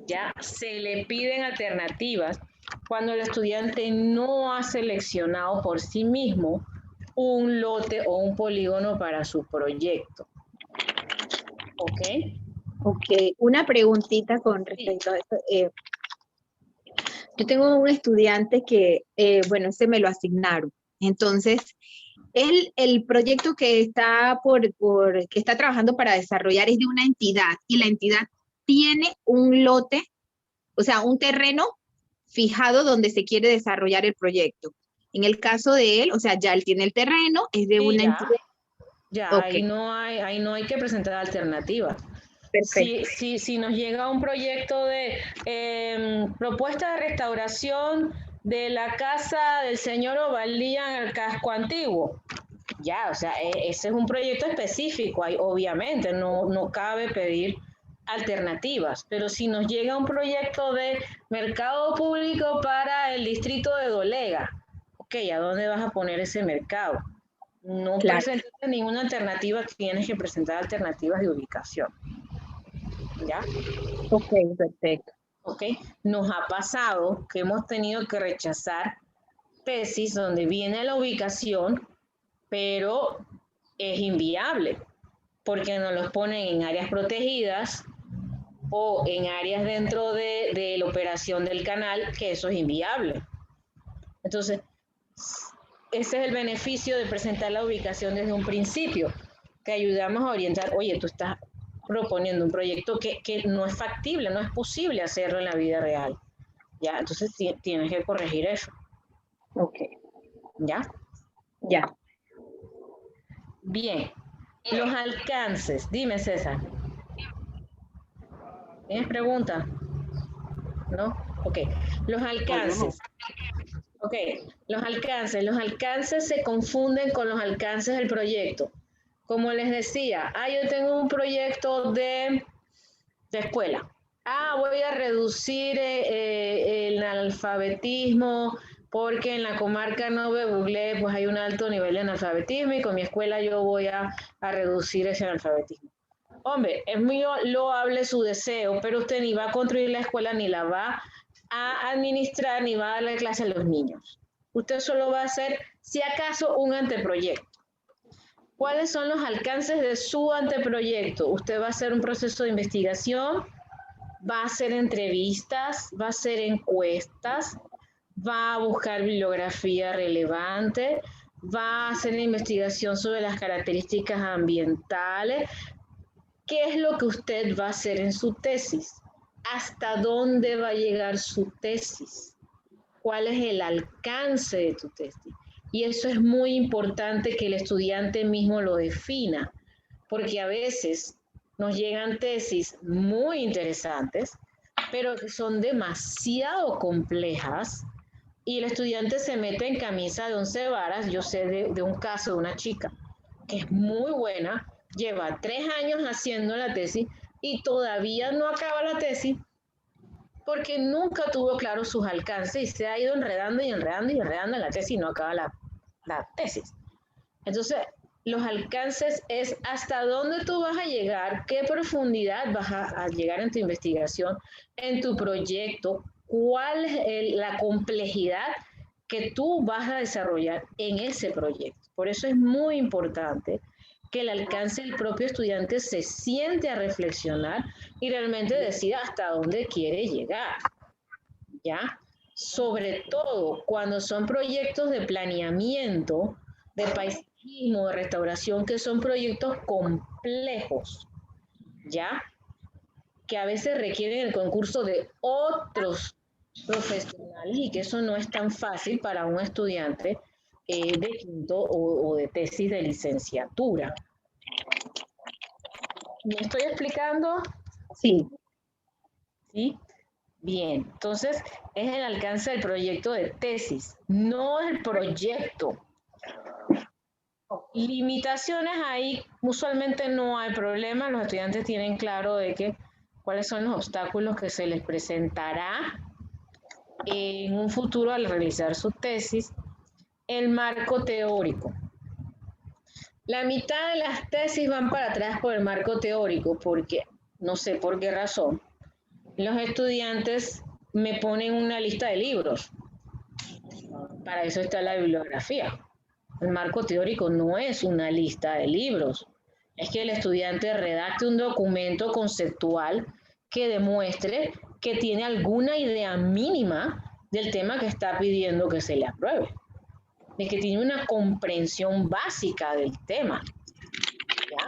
Speaker 2: Ya se le piden alternativas cuando el estudiante no ha seleccionado por sí mismo un lote o un polígono para su proyecto. ¿Ok?
Speaker 3: Ok, una preguntita con respecto a esto. Yo tengo un estudiante que, bueno, ese me lo asignaron. Entonces, el proyecto que está que está trabajando para desarrollar es de una entidad y la entidad tiene un lote, o sea, un terreno fijado donde se quiere desarrollar el proyecto. En el caso de él, o sea, ya él tiene el terreno, es de una entidad.
Speaker 2: Ya,
Speaker 3: Okay.
Speaker 2: ahí no hay que presentar alternativas.
Speaker 3: Perfecto.
Speaker 2: Si nos llega un proyecto de propuesta de restauración de la casa del señor Ovaldía en el casco antiguo, ya, o sea, ese es un proyecto específico, obviamente, no cabe pedir alternativas, pero si nos llega un proyecto de mercado público para el distrito de Dolega, ok, ¿a dónde vas a poner ese mercado? No
Speaker 3: Claro.
Speaker 2: presentaste ninguna alternativa, tienes que presentar alternativas de ubicación. ¿Ya?
Speaker 3: Ok, perfecto.
Speaker 2: Ok, nos ha pasado que hemos tenido que rechazar tesis donde viene la ubicación, pero es inviable, porque nos los ponen en áreas protegidas o en áreas dentro de la operación del canal, que eso es inviable. Entonces, ese es el beneficio de presentar la ubicación desde un principio, que ayudamos a orientar, oye, tú estás proponiendo un proyecto que no es factible, no es posible hacerlo en la vida real. ¿Ya? Entonces tienes que corregir eso.
Speaker 3: Ok.
Speaker 2: ¿Ya?
Speaker 3: Ya.
Speaker 2: Bien. Los alcances. Dime, César. ¿Tienes pregunta? ¿No? Ok. Los alcances. Ok. Los alcances se confunden con los alcances del proyecto. Como les decía, yo tengo un proyecto de escuela. Voy a reducir el analfabetismo porque en la comarca Nove Buglé pues hay un alto nivel de analfabetismo y con mi escuela yo voy a reducir ese analfabetismo. Hombre, es muy loable su deseo, pero usted ni va a construir la escuela, ni la va a administrar, ni va a darle clase a los niños. Usted solo va a hacer, si acaso, un anteproyecto. ¿Cuáles son los alcances de su anteproyecto? Usted va a hacer un proceso de investigación, va a hacer entrevistas, va a hacer encuestas, va a buscar bibliografía relevante, va a hacer investigación sobre las características ambientales. ¿Qué es lo que usted va a hacer en su tesis? ¿Hasta dónde va a llegar su tesis? ¿Cuál es el alcance de tu tesis? Y eso es muy importante que el estudiante mismo lo defina, porque a veces nos llegan tesis muy interesantes, pero que son demasiado complejas y el estudiante se mete en camisa de 11 varas. Yo sé de un caso de una chica que es muy buena, lleva 3 años haciendo la tesis y todavía no acaba la tesis porque nunca tuvo claro sus alcances y se ha ido enredando y enredando y enredando en la tesis y no acaba la tesis. Entonces, los alcances es hasta dónde tú vas a llegar, qué profundidad vas a llegar en tu investigación, en tu proyecto, cuál es la complejidad que tú vas a desarrollar en ese proyecto. Por eso es muy importante que el alcance del propio estudiante se siente a reflexionar y realmente decida hasta dónde quiere llegar, ¿ya? Sobre todo cuando son proyectos de planeamiento, de paisajismo, de restauración, que son proyectos complejos, ¿ya? Que a veces requieren el concurso de otros profesionales y que eso no es tan fácil para un estudiante de quinto o de tesis de licenciatura. ¿Me estoy explicando?
Speaker 3: Sí.
Speaker 2: ¿Sí? Bien, entonces es el alcance del proyecto de tesis, no el proyecto. Limitaciones ahí usualmente no hay problema, los estudiantes tienen claro de que cuáles son los obstáculos que se les presentará en un futuro al realizar su tesis. El marco teórico. La mitad de las tesis van para atrás por el marco teórico, porque no sé por qué razón. Los estudiantes me ponen una lista de libros. Para eso está la bibliografía. El marco teórico no es una lista de libros. Es que el estudiante redacte un documento conceptual que demuestre que tiene alguna idea mínima del tema que está pidiendo que se le apruebe. De que tiene una comprensión básica del tema. ¿Ya?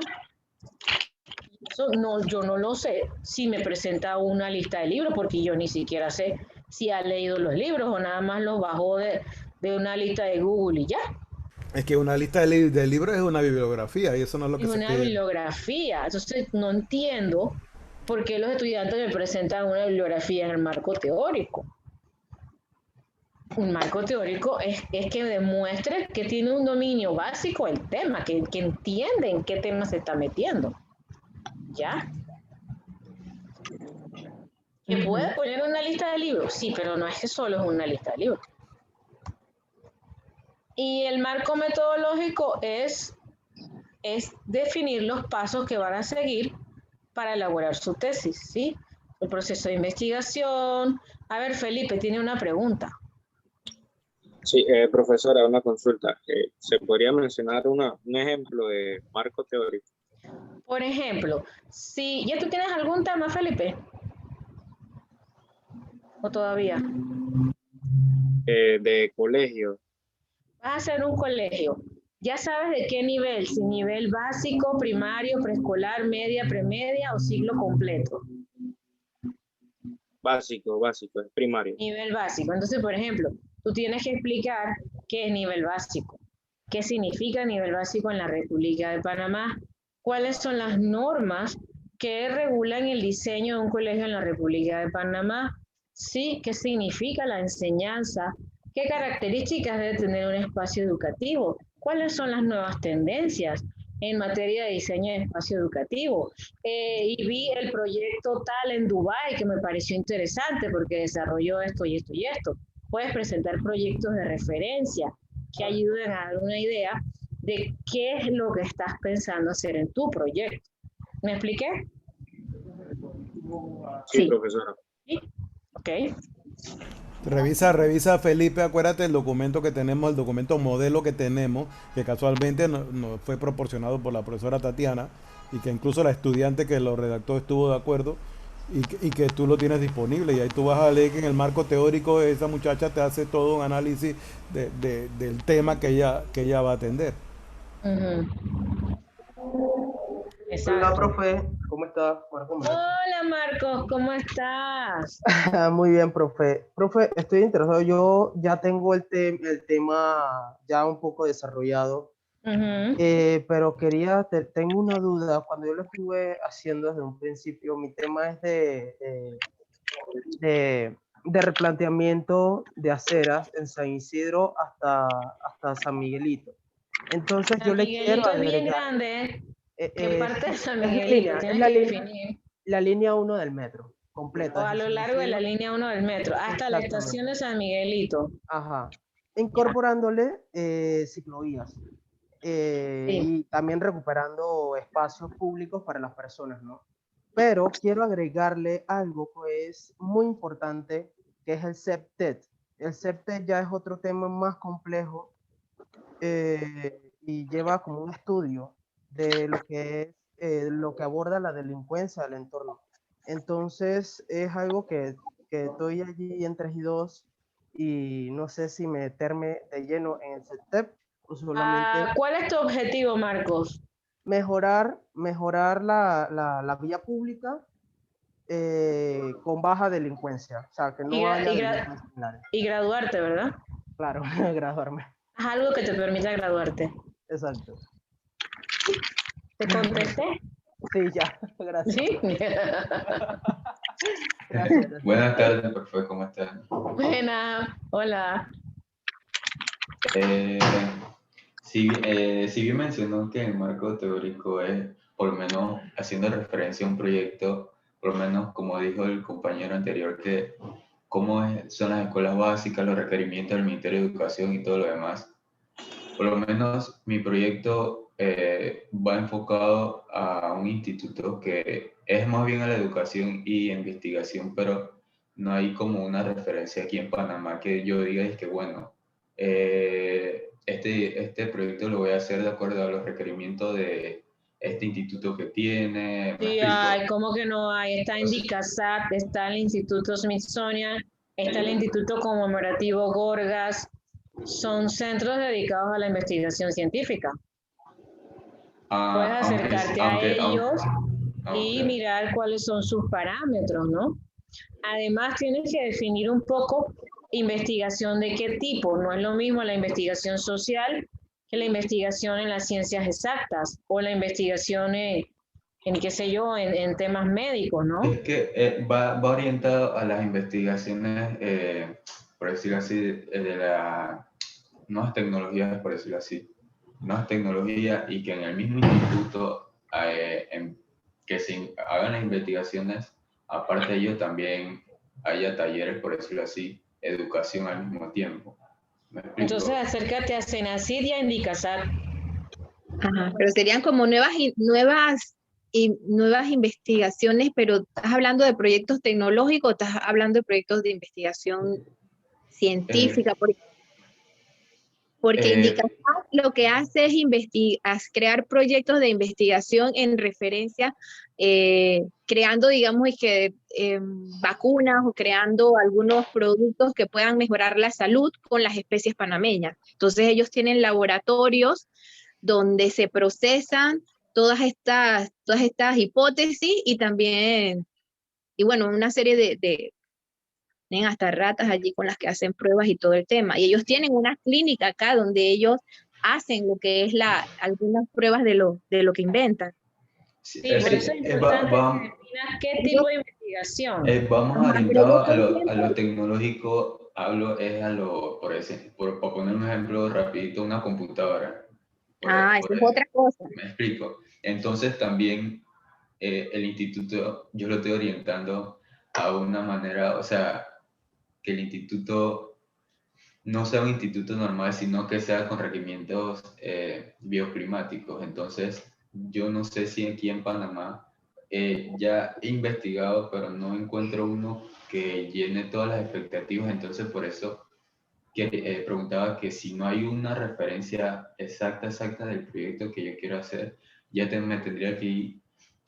Speaker 2: Eso no, yo no lo sé si me presenta una lista de libros, porque yo ni siquiera sé si ha leído los libros o nada más los bajó de una lista de Google y ya.
Speaker 1: Es que una lista de libros es una bibliografía y eso no es lo que
Speaker 2: Es
Speaker 1: se
Speaker 2: una
Speaker 1: pide.
Speaker 2: bibliografía. Entonces no entiendo por qué los estudiantes me presentan una bibliografía en el marco teórico. Un marco teórico es que demuestre que tiene un dominio básico del tema, que entiende en qué tema se está metiendo. ¿Ya? ¿Que puede poner una lista de libros? Sí, pero no es que solo es una lista de libros. Y el marco metodológico es definir los pasos que van a seguir para elaborar su tesis, ¿sí? El proceso de investigación. A ver, Felipe, tiene una pregunta.
Speaker 7: Sí, profesora, una consulta. ¿Se podría mencionar un ejemplo de marco teórico?
Speaker 2: Por ejemplo, si ya tú tienes algún tema, Felipe, o todavía
Speaker 7: De colegio.
Speaker 2: vas a hacer un colegio, ya sabes de qué nivel, si nivel básico, primario, preescolar, media, premedia o ciclo completo.
Speaker 7: Básico, es primario.
Speaker 2: Nivel básico. Entonces, por ejemplo, tú tienes que explicar qué es nivel básico, qué significa nivel básico en la República de Panamá, cuáles son las normas que regulan el diseño de un colegio en la República de Panamá, sí, qué significa la enseñanza, qué características debe tener un espacio educativo, cuáles son las nuevas tendencias en materia de diseño de espacio educativo. Y vi el proyecto tal en Dubái que me pareció interesante porque desarrolló esto y esto y esto. Puedes presentar proyectos de referencia que ayuden a dar una idea de qué es lo que estás pensando hacer en tu proyecto. ¿Me expliqué?
Speaker 7: Sí, profesora.
Speaker 2: ¿Sí? Ok.
Speaker 1: Revisa Felipe, acuérdate el documento que tenemos, el documento modelo que tenemos, que casualmente nos fue proporcionado por la profesora Tatiana y que incluso la estudiante que lo redactó estuvo de acuerdo y que tú lo tienes disponible y ahí tú vas a leer que en el marco teórico esa muchacha te hace todo un análisis del tema que ella va a atender.
Speaker 8: Hola, profe, ¿cómo está?
Speaker 2: Hola, Marcos, ¿cómo estás?
Speaker 8: Muy bien, profe. Profe, estoy interesado. Yo ya tengo el tema ya un poco desarrollado, pero tengo una duda. Cuando yo lo estuve haciendo desde un principio, mi tema es de replanteamiento de aceras en San Isidro hasta San Miguelito. Entonces yo
Speaker 2: San
Speaker 8: le quiero
Speaker 2: Miguelito es bien
Speaker 8: agregar...
Speaker 2: grande. ¿Qué
Speaker 8: es,
Speaker 2: parte de San
Speaker 8: es
Speaker 2: Miguelito? Tienes que definir.
Speaker 8: la línea 1 del metro,
Speaker 2: O
Speaker 8: completa.
Speaker 2: a lo
Speaker 8: desde San
Speaker 2: largo de la
Speaker 8: Isidro.
Speaker 2: línea 1 del metro, hasta la estación de San Miguelito.
Speaker 8: Ajá. Incorporándole ciclovías.
Speaker 2: Sí.
Speaker 8: Y también recuperando espacios públicos para las personas, ¿no? Pero quiero agregarle algo que es muy importante, que es el CEPTED. El CEPTED ya es otro tema más complejo y lleva como un estudio de lo que es lo que aborda la delincuencia del entorno. Entonces es algo que estoy allí en 3 y 2 y no sé si meterme de lleno en el CEPTED o solamente
Speaker 2: ¿Cuál es tu objetivo, Marcos?
Speaker 8: mejorar la vía pública con baja delincuencia, o sea, que no haya delincuencia en el área.
Speaker 2: Y graduarte, ¿verdad?
Speaker 8: Claro, graduarme.
Speaker 2: Es algo que te permita graduarte.
Speaker 8: Exacto.
Speaker 2: ¿Te contesté?
Speaker 8: Sí, ya, gracias.
Speaker 2: ¿Sí?
Speaker 8: Gracias.
Speaker 9: Buenas tardes, profe, ¿cómo están?
Speaker 2: Buena, hola.
Speaker 9: Si bien mencionó que el marco teórico es, por lo menos, haciendo referencia a un proyecto, por lo menos, como dijo el compañero anterior, que cómo son las escuelas básicas, los requerimientos del Ministerio de Educación y todo lo demás. Por lo menos, mi proyecto va enfocado a un instituto que es más bien a la educación y investigación, pero no hay como una referencia aquí en Panamá que yo diga es que, bueno, este proyecto lo voy a hacer de acuerdo a los requerimientos de este instituto que tiene.
Speaker 2: Sí, hay, ¿cómo que no hay? Está INDICASAT, está el Instituto Smithsonian, está el Instituto Conmemorativo Gorgas. Son centros dedicados a la investigación científica. Puedes acercarte a ellos y mirar cuáles son sus parámetros, ¿no? Además, tienes que definir un poco investigación de qué tipo. No es lo mismo la investigación social que la investigación en las ciencias exactas o la investigación en qué sé yo, en temas médicos, ¿no?
Speaker 9: Es que va orientado a las investigaciones, por decirlo así, de las nuevas tecnologías, por decirlo así. Nuevas tecnologías y que en el mismo instituto que se hagan las investigaciones, aparte de ello también haya talleres, por decirlo así, educación al mismo tiempo.
Speaker 2: Entonces acércate a Senacid y a INDICASAT.
Speaker 3: Ajá, pero serían como nuevas investigaciones, pero ¿estás hablando de proyectos tecnológicos o estás hablando de proyectos de investigación científica? Porque INDICASAT lo que hace es crear proyectos de investigación en referencia, creando, digamos, vacunas o creando algunos productos que puedan mejorar la salud con las especies panameñas. Entonces ellos tienen laboratorios donde se procesan todas estas hipótesis y también, y bueno, una serie tienen hasta ratas allí con las que hacen pruebas y todo el tema. Y ellos tienen una clínica acá donde ellos hacen lo que es algunas pruebas de lo que inventan.
Speaker 2: Sí, por eso es importante que definas qué tipo de investigación.
Speaker 9: Vamos orientados a lo tecnológico, por poner un ejemplo rapidito, una computadora.
Speaker 3: Eso es otra cosa.
Speaker 9: Me explico. Entonces también el instituto, yo lo estoy orientando a una manera, o sea, que el instituto no sea un instituto normal, sino que sea con requerimientos bioclimáticos. Entonces, yo no sé si aquí en Panamá ya he investigado, pero no encuentro uno que llene todas las expectativas. Entonces, por eso que preguntaba que si no hay una referencia exacta del proyecto que yo quiero hacer, ya me tendría que ir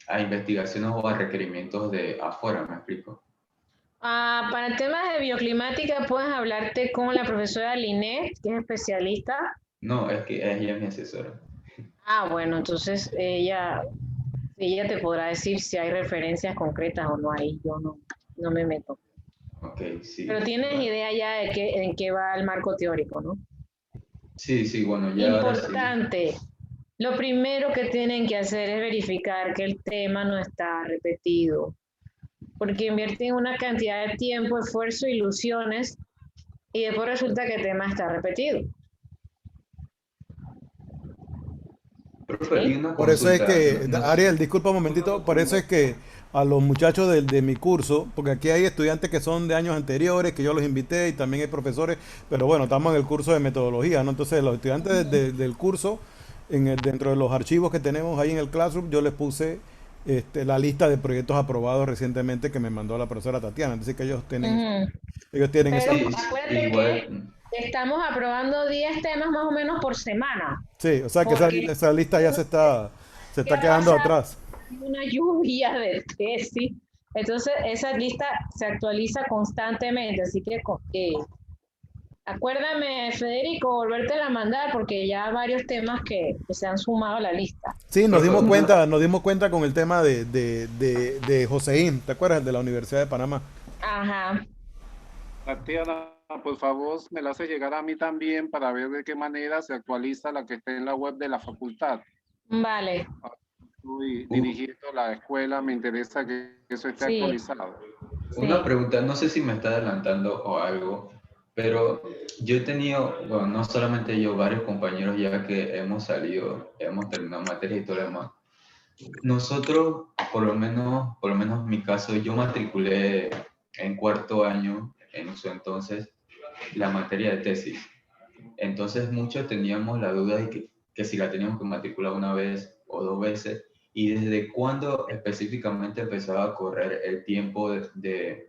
Speaker 9: a investigaciones o a requerimientos de afuera, ¿me explico?
Speaker 2: Para temas de bioclimática, puedes hablarte con la profesora Linet, que es especialista.
Speaker 9: No, es que ella es mi asesora.
Speaker 2: Bueno, entonces ella te podrá decir si hay referencias concretas o no hay. Yo no me meto.
Speaker 9: Ok, sí.
Speaker 2: Pero tienes idea ya de en qué va el marco teórico, ¿no?
Speaker 9: Sí, bueno, ya.
Speaker 2: Importante. Sí. Lo primero que tienen que hacer es verificar que el tema no está repetido. porque invierten una cantidad de tiempo, esfuerzo, ilusiones, y después resulta que el tema está repetido.
Speaker 9: Profe, y una
Speaker 1: Por eso es
Speaker 9: consulta,
Speaker 1: que,
Speaker 9: no
Speaker 1: Ariel, disculpa un momentito, por eso es que a los muchachos de mi curso, porque aquí hay estudiantes que son de años anteriores, que yo los invité, y también hay profesores, pero bueno, estamos en el curso de metodología, ¿no? Entonces, los estudiantes del curso, dentro de los archivos que tenemos ahí en el Classroom, yo les puse la lista de proyectos aprobados recientemente que me mandó la profesora Tatiana. Entonces, que ellos tienen
Speaker 2: Pero
Speaker 1: esa...
Speaker 9: sí,
Speaker 2: acuérdate
Speaker 9: igual,
Speaker 2: que estamos aprobando 10 temas más o menos por semana,
Speaker 1: Sí, o sea que
Speaker 2: porque
Speaker 1: esa lista ya se está
Speaker 2: ¿qué
Speaker 1: quedando
Speaker 2: pasa?
Speaker 1: atrás.
Speaker 2: Una lluvia de tesis, entonces esa lista se actualiza constantemente, así que acuérdame, Federico, volvértela a mandar porque ya hay varios temas que se han sumado a la lista.
Speaker 1: Sí,
Speaker 9: profe,
Speaker 1: nos dimos cuenta con el tema de Joseín, ¿te acuerdas? De la Universidad de Panamá.
Speaker 2: Ajá.
Speaker 4: Tatiana, por favor, me la hace llegar a mí también para ver de qué manera se actualiza la que esté en la web de la facultad.
Speaker 2: Vale.
Speaker 4: Estoy dirigiendo la escuela, me interesa que eso esté
Speaker 2: Sí.
Speaker 4: actualizado.
Speaker 9: una pregunta, no sé si me está adelantando o algo, pero yo he tenido, bueno, no solamente yo, varios compañeros ya que hemos salido, hemos terminado materia y todo lo demás. Nosotros, por lo menos en mi caso, yo matriculé en cuarto año, en su entonces, la materia de tesis. Entonces muchos teníamos la duda de que si la teníamos que matricular una vez o dos veces, y desde cuándo específicamente empezaba a correr el tiempo de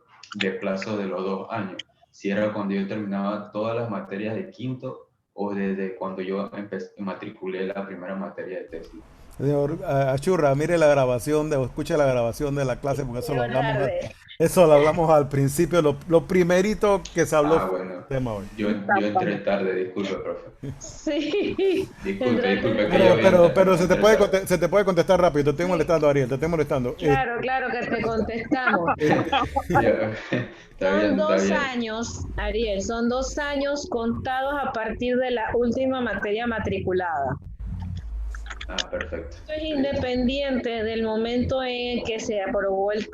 Speaker 9: plazo de los 2 años. Si era cuando yo terminaba todas las materias de quinto o desde cuando yo matriculé la primera materia de tesis.
Speaker 1: Señor Achurra, mire la grabación, escuche la grabación de la clase, porque eso lo hablamos,
Speaker 2: Tarde.
Speaker 1: eso lo hablamos al principio, lo primerito que se habló fue
Speaker 9: Bueno,
Speaker 1: el tema hoy.
Speaker 9: yo entré tarde, disculpe, profe.
Speaker 2: Sí.
Speaker 9: Disculpe que
Speaker 1: Pero se
Speaker 9: entré tarde.
Speaker 1: te puede contestar rápido, te estoy molestando, Ariel, te estoy molestando.
Speaker 2: Claro que te contestamos.
Speaker 9: Ya, está
Speaker 2: Son
Speaker 9: bien, está
Speaker 2: 2
Speaker 9: bien.
Speaker 2: años, Ariel, son 2 años contados a partir de la última materia matriculada.
Speaker 9: Ah, perfecto.
Speaker 2: Esto es independiente del momento en el que se aprobó el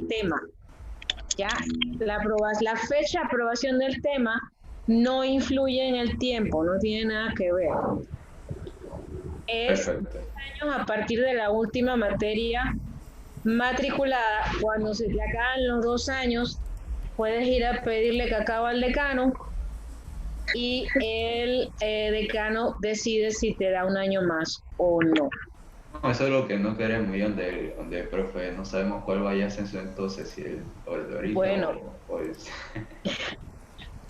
Speaker 2: tema. Ya, la fecha de aprobación del tema no influye en el tiempo, no tiene nada que ver. Es
Speaker 9: Perfecto.
Speaker 2: 2 años a partir de la última materia matriculada. Cuando se te acaban los 2 años, puedes ir a pedirle cacao al decano y el decano decide si te da un año más o no.
Speaker 9: No, eso es lo que no queremos, y donde profe, no sabemos cuál vaya a ser su entonces, si el de ahorita
Speaker 2: Bueno.
Speaker 9: o el...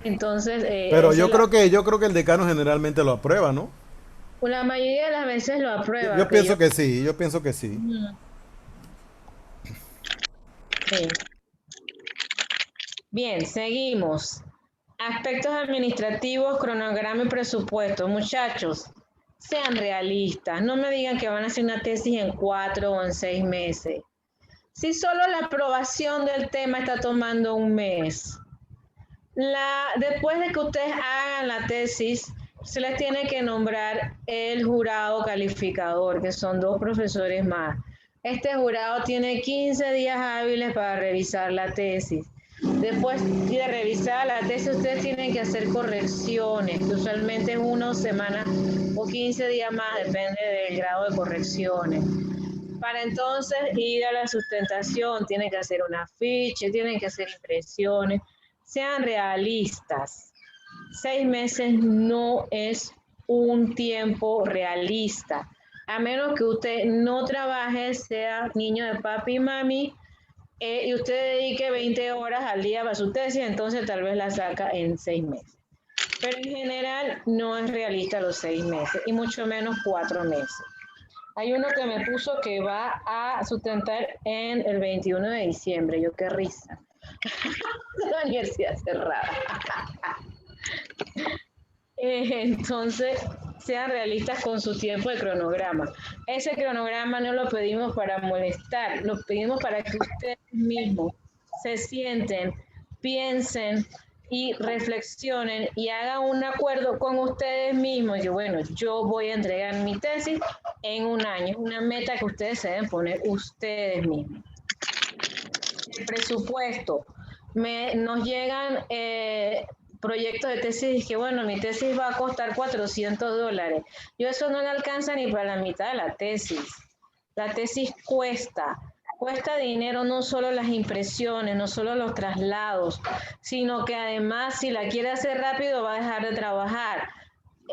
Speaker 2: Entonces,
Speaker 1: Pero yo creo que el decano generalmente lo aprueba, ¿no?
Speaker 2: la mayoría de las veces lo aprueba.
Speaker 1: Yo pienso que sí, yo pienso que sí.
Speaker 2: Sí. Bien, seguimos. Aspectos administrativos, cronograma y presupuesto. Muchachos, sean realistas. No me digan que van a hacer una tesis en 4 o en 6 meses. Si solo la aprobación del tema está tomando un mes. Después de que ustedes hagan la tesis, se les tiene que nombrar el jurado calificador, que son 2 profesores más. Este jurado tiene 15 días hábiles para revisar la tesis. Después de revisar la tesis, ustedes tienen que hacer correcciones, que usualmente es 1 semana o 15 días más, depende del grado de correcciones. Para entonces ir a la sustentación, tienen que hacer una ficha, tienen que hacer impresiones. Sean realistas. 6 meses no es un tiempo realista. A menos que usted no trabaje, sea niño de papi y mami, y usted dedique 20 horas al día para su tesis, entonces tal vez la saca en 6 meses. Pero en general no es realista los 6 meses, y mucho menos 4 meses. Hay uno que me puso que va a sustentar en el 21 de diciembre. Yo qué risa. La universidad cerrada. Entonces, sean realistas con su tiempo de cronograma. Ese cronograma no lo pedimos para molestar, lo pedimos para que ustedes mismos se sienten, piensen y reflexionen y hagan un acuerdo con ustedes mismos. Y bueno, yo voy a entregar mi tesis en un año. Es una meta que ustedes se deben poner ustedes mismos. el presupuesto. Nos llegan proyectos de tesis que, bueno, mi tesis va a costar $400. Yo eso no le alcanza ni para la mitad de la tesis. La tesis cuesta dinero, no solo las impresiones, no solo los traslados, sino que además si la quiere hacer rápido va a dejar de trabajar.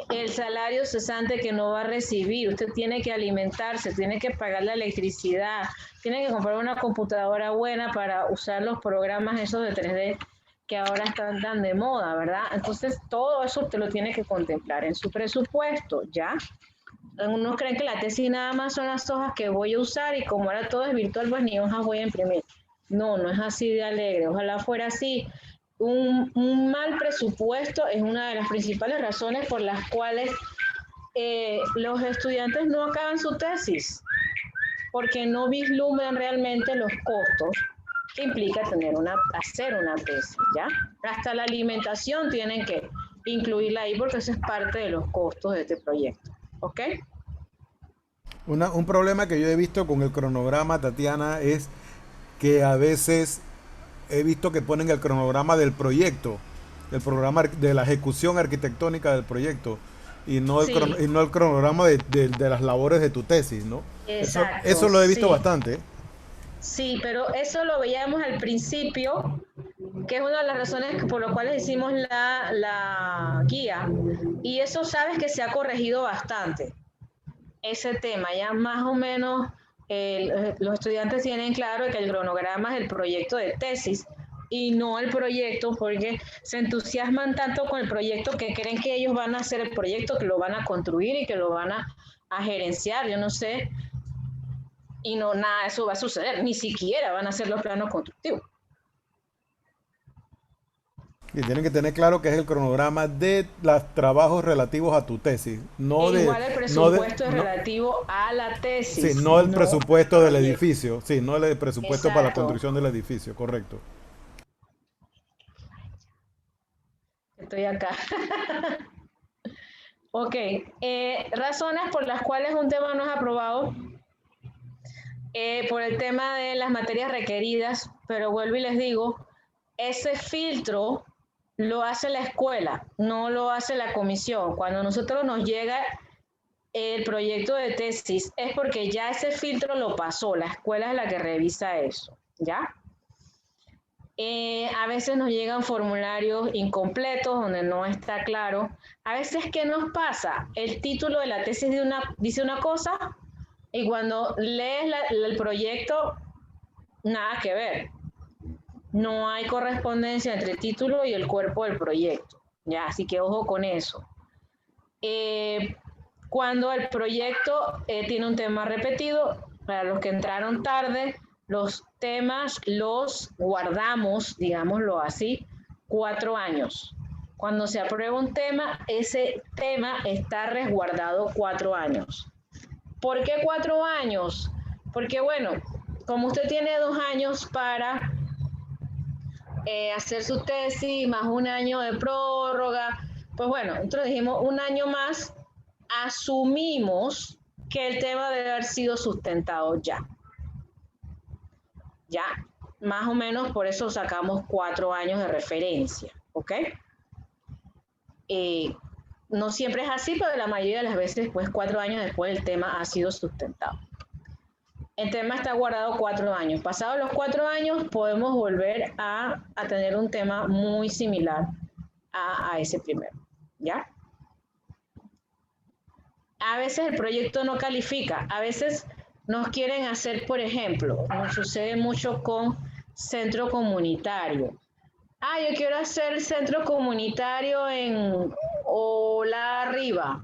Speaker 2: El salario cesante que no va a recibir, usted tiene que alimentarse, tiene que pagar la electricidad, tiene que comprar una computadora buena para usar los programas esos de 3D que ahora están tan de moda, ¿verdad? Entonces todo eso usted lo tiene que contemplar en su presupuesto, ¿ya? Algunos creen que la tesis nada más son las hojas que voy a usar y como ahora todo es virtual, pues ni hojas voy a imprimir. No, no es así de alegre, ojalá fuera así. Un mal presupuesto es una de las principales razones por las cuales los estudiantes no acaban su tesis, porque no vislumbran realmente los costos que implica hacer una tesis, ¿ya? Hasta la alimentación tienen que incluirla ahí porque eso es parte de los costos de este proyecto, ¿ok?
Speaker 1: Un problema que yo he visto con el cronograma, Tatiana, es que a veces he visto que ponen el cronograma del proyecto, el programa de la ejecución arquitectónica del proyecto, y no el cronograma de las labores de tu tesis, ¿no?
Speaker 2: Exacto.
Speaker 1: Eso lo he visto bastante.
Speaker 2: Sí, pero eso lo veíamos al principio, que es una de las razones por las cuales hicimos la guía, y eso sabes que se ha corregido bastante, ese tema, ya más o menos los estudiantes tienen claro que el cronograma es el proyecto de tesis y no el proyecto, porque se entusiasman tanto con el proyecto que creen que ellos van a hacer el proyecto, que lo van a construir y que lo van a gerenciar, yo no sé, y no, nada de eso va a suceder, ni siquiera van a hacer los planos constructivos.
Speaker 1: Y tienen que tener claro que es el cronograma de los trabajos relativos a tu tesis. No
Speaker 2: igual el presupuesto es relativo a la tesis.
Speaker 1: Sí, no el presupuesto del edificio. Sí, no el presupuesto para la construcción del edificio, correcto.
Speaker 2: Estoy acá. Ok, razones por las cuales un tema no es aprobado. Por el tema de las materias requeridas, pero vuelvo y les digo, ese filtro lo hace la escuela, no lo hace la comisión. Cuando a nosotros nos llega el proyecto de tesis es porque ya ese filtro lo pasó, la escuela es la que revisa eso, ¿ya? A veces nos llegan formularios incompletos donde no está claro. A veces, ¿qué nos pasa? El título de la tesis dice una cosa y cuando lees el proyecto, nada que ver. No hay correspondencia entre el título y el cuerpo del proyecto, ¿ya? Así que ojo con eso. Cuando el proyecto tiene un tema repetido, para los que entraron tarde, los temas los guardamos, digámoslo así, 4 años. Cuando se aprueba un tema, ese tema está resguardado 4 años. ¿Por qué 4 años? Porque, bueno, como usted tiene 2 años para hacer su tesis, más 1 año de prórroga, pues bueno, nosotros dijimos 1 año más, asumimos que el tema debe haber sido sustentado ya. Ya, más o menos por eso sacamos 4 años de referencia, ¿ok? No siempre es así, pero la mayoría de las veces, pues 4 años después el tema ha sido sustentado. El tema está guardado 4 años. Pasados los 4 años, podemos volver a tener un tema muy similar a ese primero, ¿ya? A veces el proyecto no califica, a veces nos quieren hacer, por ejemplo, nos sucede mucho con centro comunitario. Yo quiero hacer centro comunitario en Ola-Arriba.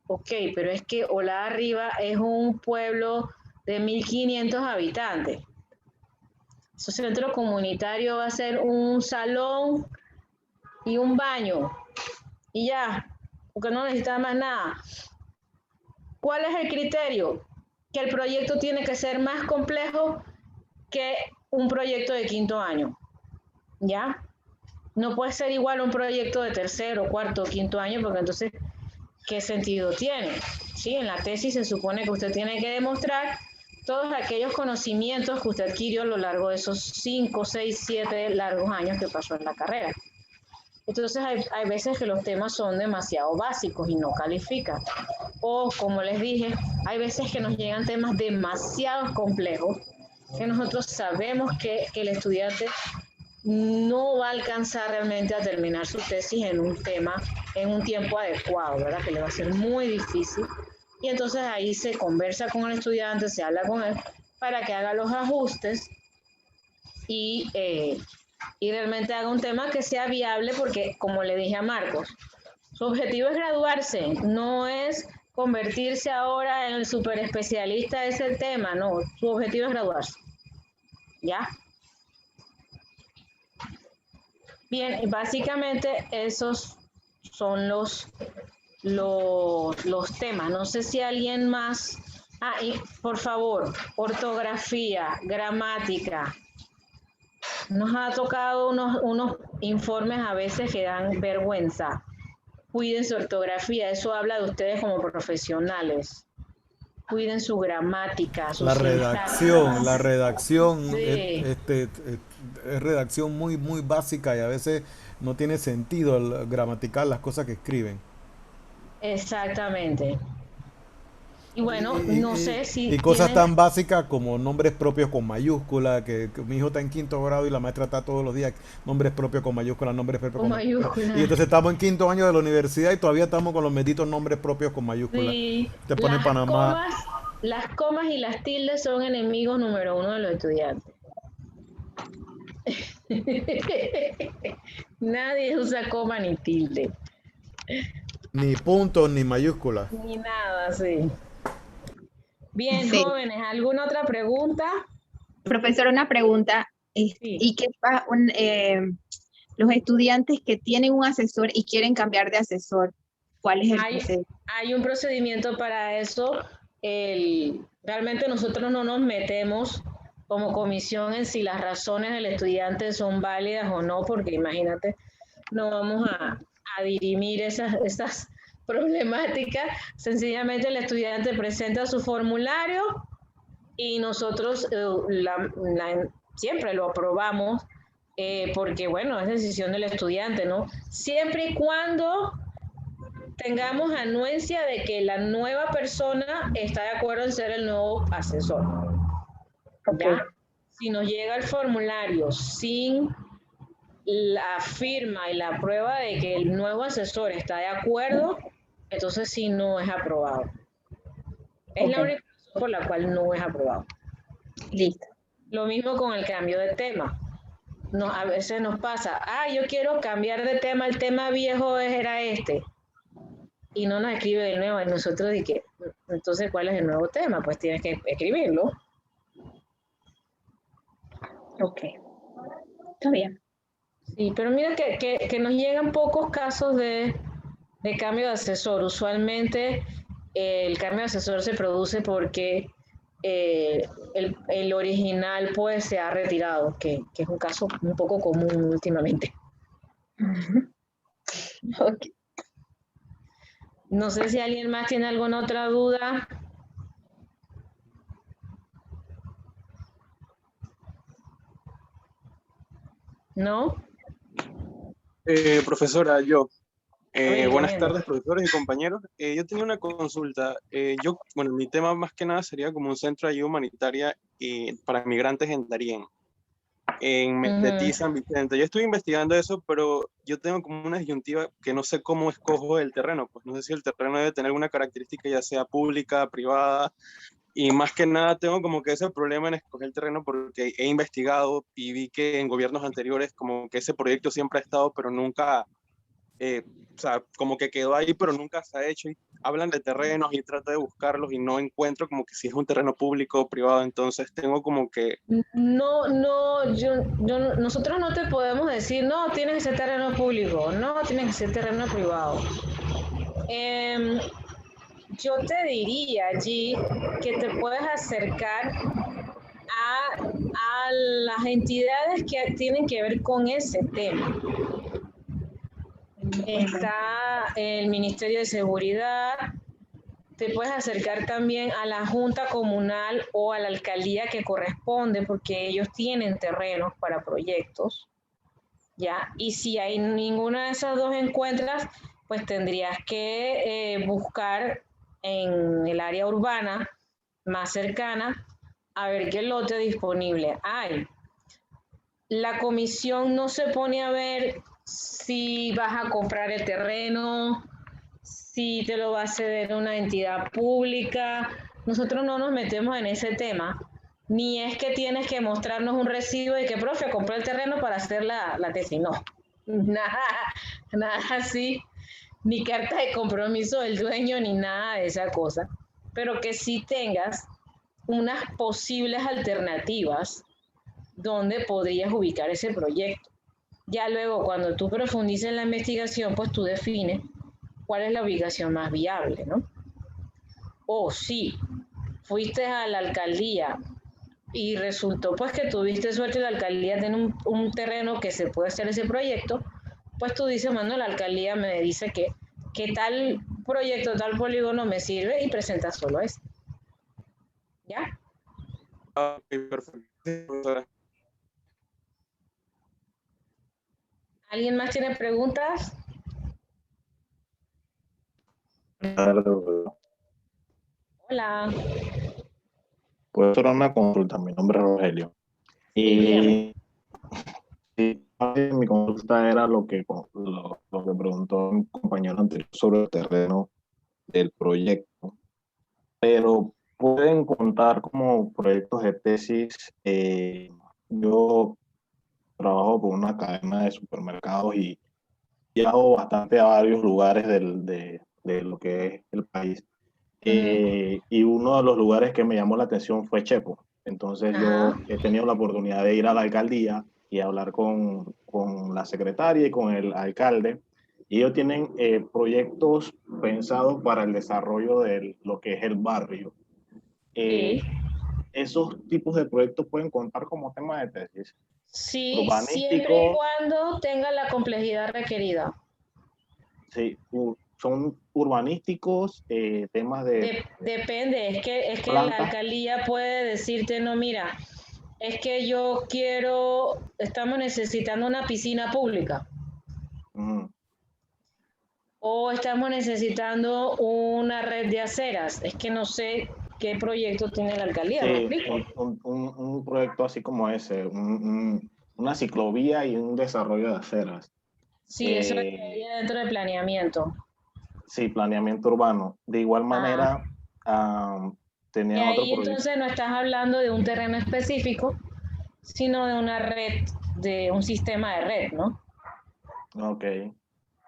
Speaker 2: Ok, pero es que Ola-Arriba es un pueblo de 1.500 habitantes. Su centro comunitario va a ser un salón y un baño. Y ya, porque no necesita más nada. ¿Cuál es el criterio? Que el proyecto tiene que ser más complejo que un proyecto de 5º año. ¿Ya? No puede ser igual un proyecto de 3º, 4º, 5º año, porque entonces, ¿qué sentido tiene? ¿Sí? En la tesis se supone que usted tiene que demostrar todos aquellos conocimientos que usted adquirió a lo largo de esos 5, 6, 7 largos años que pasó en la carrera. Entonces hay veces que los temas son demasiado básicos y no califican. O, como les dije, hay veces que nos llegan temas demasiado complejos que nosotros sabemos que el estudiante no va a alcanzar realmente a terminar su tesis en un tema, en un tiempo adecuado, ¿verdad? Que le va a ser muy difícil. Y entonces ahí se conversa con el estudiante, se habla con él para que haga los ajustes y realmente haga un tema que sea viable, porque, como le dije a Marcos, su objetivo es graduarse, no es convertirse ahora en el super especialista de ese tema, no, su objetivo es graduarse. ¿Ya? Bien, básicamente esos son los temas. No sé si alguien más... y por favor, ortografía, gramática. Nos ha tocado unos informes a veces que dan vergüenza. Cuiden su ortografía, eso habla de ustedes como profesionales. Cuiden su gramática, su sintaxis.
Speaker 1: La redacción
Speaker 2: Sí.
Speaker 1: es redacción muy, muy básica, y a veces no tiene sentido gramatical las cosas que escriben.
Speaker 2: Exactamente. Y bueno, no sé si
Speaker 1: Y cosas
Speaker 2: tienen...
Speaker 1: tan básicas como nombres propios con mayúscula, que mi hijo está en 5º grado y la maestra está todos los días, nombres propios con mayúscula, nombres propios
Speaker 2: Con
Speaker 1: con
Speaker 2: mayúscula.
Speaker 1: Y entonces estamos en 5º año de la universidad y todavía estamos con los benditos nombres propios con mayúscula.
Speaker 2: Sí,
Speaker 1: Te ponen Panamá.
Speaker 2: las comas y las tildes son enemigos número 1 de los estudiantes. Nadie usa coma ni tilde.
Speaker 1: Ni puntos ni mayúsculas.
Speaker 2: Ni nada, sí. Bien,
Speaker 3: Sí.
Speaker 2: jóvenes, ¿alguna otra pregunta?
Speaker 3: Profesor, una pregunta.
Speaker 2: Sí.
Speaker 3: ¿Y qué pasa los estudiantes que tienen un asesor y quieren cambiar de asesor? ¿Cuál es el procedimiento?
Speaker 2: Hay un procedimiento para eso. Realmente nosotros no nos metemos como comisión en si las razones del estudiante son válidas o no, porque imagínate, no vamos a dirimir esas problemáticas. Sencillamente el estudiante presenta su formulario y nosotros siempre lo aprobamos, porque bueno, es decisión del estudiante, ¿no? Siempre y cuando tengamos anuencia de que la nueva persona está de acuerdo en ser el nuevo asesor. ¿Ya? Si nos llega el formulario sin la firma y la prueba de que el nuevo asesor está de acuerdo, entonces sí no es aprobado. Es la única razón por la cual no es aprobado.
Speaker 3: Listo.
Speaker 2: Lo mismo con el cambio de tema. A veces nos pasa, yo quiero cambiar de tema, el tema viejo era este. Y no nos escribe de nuevo, y nosotros dije, entonces, ¿cuál es el nuevo tema? Pues tienes que escribirlo.
Speaker 3: Ok. Está bien.
Speaker 2: Sí, pero mira que nos llegan pocos casos de cambio de asesor. Usualmente el cambio de asesor se produce porque el original pues se ha retirado, que es un caso un poco común últimamente.
Speaker 3: Okay.
Speaker 2: No sé si alguien más tiene alguna otra duda. ¿No?
Speaker 10: Profesora,
Speaker 2: Oye,
Speaker 10: buenas
Speaker 2: tremendo.
Speaker 10: tardes, profesores y compañeros. Yo tenía una consulta. Bueno, mi tema más que nada sería como un centro de ayuda humanitaria para migrantes en Darién, de TI San Vicente. Yo estoy investigando eso, pero yo tengo como una disyuntiva que no sé cómo escojo el terreno. Pues no sé si el terreno debe tener alguna característica, ya sea pública, privada. Y más que nada tengo como que ese problema en escoger el terreno, porque he investigado y vi que en gobiernos anteriores como que ese proyecto siempre ha estado, pero nunca, o sea, como que quedó ahí, pero nunca se ha hecho. Y hablan de terrenos y trato de buscarlos y no encuentro como que si es un terreno público o privado. Entonces tengo como que...
Speaker 2: Nosotros no te podemos decir, no, tiene que ser terreno público, no, tiene que ser terreno privado. Yo te diría allí que te puedes acercar a las entidades que tienen que ver con ese tema. Está el Ministerio de Seguridad, te puedes acercar también a la junta comunal o a la alcaldía que corresponde, porque ellos tienen terrenos para proyectos, ¿ya? Y si hay ninguna de esas dos encuentras, pues tendrías que buscar en el área urbana más cercana a ver qué lote disponible hay. La comisión no se pone a ver si vas a comprar el terreno, si te lo va a ceder una entidad pública. Nosotros no nos metemos en ese tema, ni es que tienes que mostrarnos un recibo de que, profe, compré el terreno para hacer la tesis. No, nada así, ni carta de compromiso del dueño, ni nada de esa cosa. Pero que sí tengas unas posibles alternativas donde podrías ubicar ese proyecto. Ya luego, cuando tú profundices en la investigación, pues tú defines cuál es la ubicación más viable, ¿no? O si fuiste a la alcaldía y resultó pues que tuviste suerte, la alcaldía tiene un terreno que se puede hacer ese proyecto, pues tú dices, bueno, la alcaldía me dice que tal proyecto, tal polígono me sirve y presentas solo ese. ¿Ya?
Speaker 10: Ok, perfecto.
Speaker 2: ¿Alguien más tiene preguntas? Hola.
Speaker 11: Puedo hacer una consulta. Mi nombre es Rogelio. Y mi consulta era lo que preguntó mi compañero anterior sobre el terreno del proyecto. Pero pueden contar como proyectos de tesis. Yo trabajo por una cadena de supermercados y viajo bastante a varios lugares de lo que es el país. Y uno de los lugares que me llamó la atención fue Chepo. Entonces yo he tenido la oportunidad de ir a la alcaldía y hablar con la secretaria y con el alcalde. Y ellos tienen proyectos pensados para el desarrollo de lo que es el barrio. Esos tipos de proyectos pueden contar como tema de tesis.
Speaker 2: Sí, siempre y cuando tenga la complejidad requerida.
Speaker 11: Sí, son urbanísticos, temas de...
Speaker 2: Depende, es que la alcaldía puede decirte, no, mira, es que estamos necesitando una piscina pública. O estamos necesitando una red de aceras. Es que no sé qué proyecto tiene la alcaldía. ¿Me explico?
Speaker 11: Un proyecto así como ese, una ciclovía y un desarrollo de aceras.
Speaker 2: Sí, eso estaría dentro del planeamiento.
Speaker 11: Sí, planeamiento urbano. De igual manera, tenía otro proyecto.
Speaker 2: Entonces no estás hablando de un terreno específico, sino de una red, de un sistema de red, ¿no?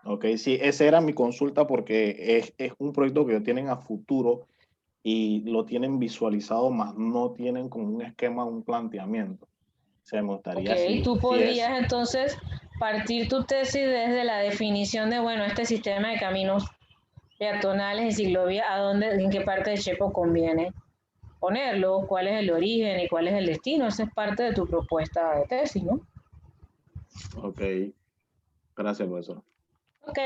Speaker 11: Ok, sí, esa era mi consulta porque es un proyecto que tienen a futuro y lo tienen visualizado, más no tienen como un esquema, un planteamiento. Se me gustaría
Speaker 2: tú podrías entonces partir tu tesis desde la definición de, bueno, este sistema de caminos peatonales y ciclovías, en qué parte de Chepo conviene ponerlo, cuál es el origen y cuál es el destino. Esa es parte de tu propuesta de tesis, ¿no?
Speaker 11: Ok, gracias, profesor.
Speaker 2: Ok.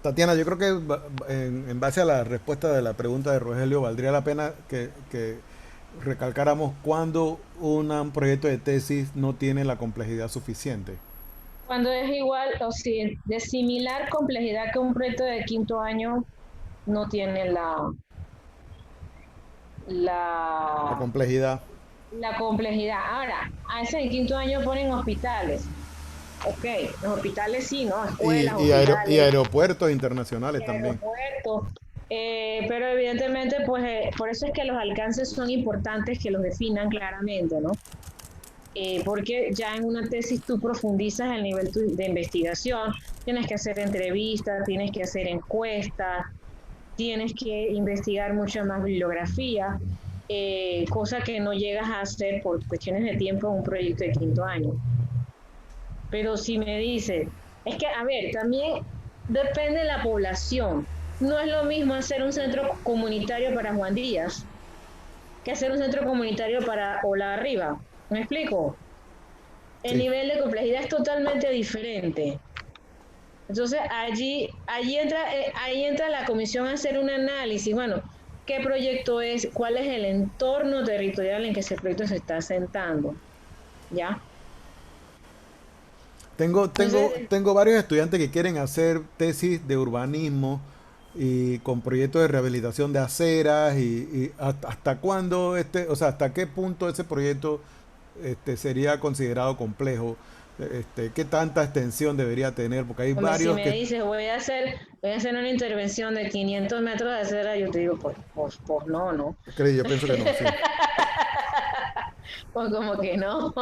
Speaker 1: Tatiana, yo creo que en base a la respuesta de la pregunta de Rogelio, valdría la pena que recalcáramos cuando un proyecto de tesis no tiene la complejidad suficiente.
Speaker 2: Cuando es igual, o si de similar complejidad que un proyecto de quinto año no tiene la
Speaker 1: complejidad.
Speaker 2: La complejidad. Ahora, a ese de quinto año ponen hospitales. Ok, los hospitales sí, ¿no? Escuelas,
Speaker 1: y aeropuertos internacionales también.
Speaker 2: Pero evidentemente, pues por eso es que los alcances son importantes que los definan claramente, ¿no? Porque ya en una tesis tú profundizas el nivel de investigación, tienes que hacer entrevistas, tienes que hacer encuestas, tienes que investigar mucha más bibliografía, cosa que no llegas a hacer por cuestiones de tiempo en un proyecto de quinto año. Pero si me dices, es que, a ver, también depende de la población. No es lo mismo hacer un centro comunitario para Juan Díaz que hacer un centro comunitario para Olavarriba. ¿Me explico? El nivel de complejidad es totalmente diferente. Entonces ahí entra la comisión a hacer un análisis, bueno, qué proyecto es, cuál es el entorno territorial en que ese proyecto se está asentando, ¿ya? Entonces,
Speaker 1: Tengo varios estudiantes que quieren hacer tesis de urbanismo y con proyectos de rehabilitación de aceras y hasta cuándo o sea, hasta qué punto ese proyecto sería considerado complejo, qué tanta extensión debería tener, porque hay
Speaker 2: hombre, si
Speaker 1: varios
Speaker 2: me
Speaker 1: que,
Speaker 2: dices, voy a hacer una intervención de 500 metros de acera, yo te digo, pues no, no.
Speaker 1: yo pienso que no, sí.
Speaker 2: Pues como que no.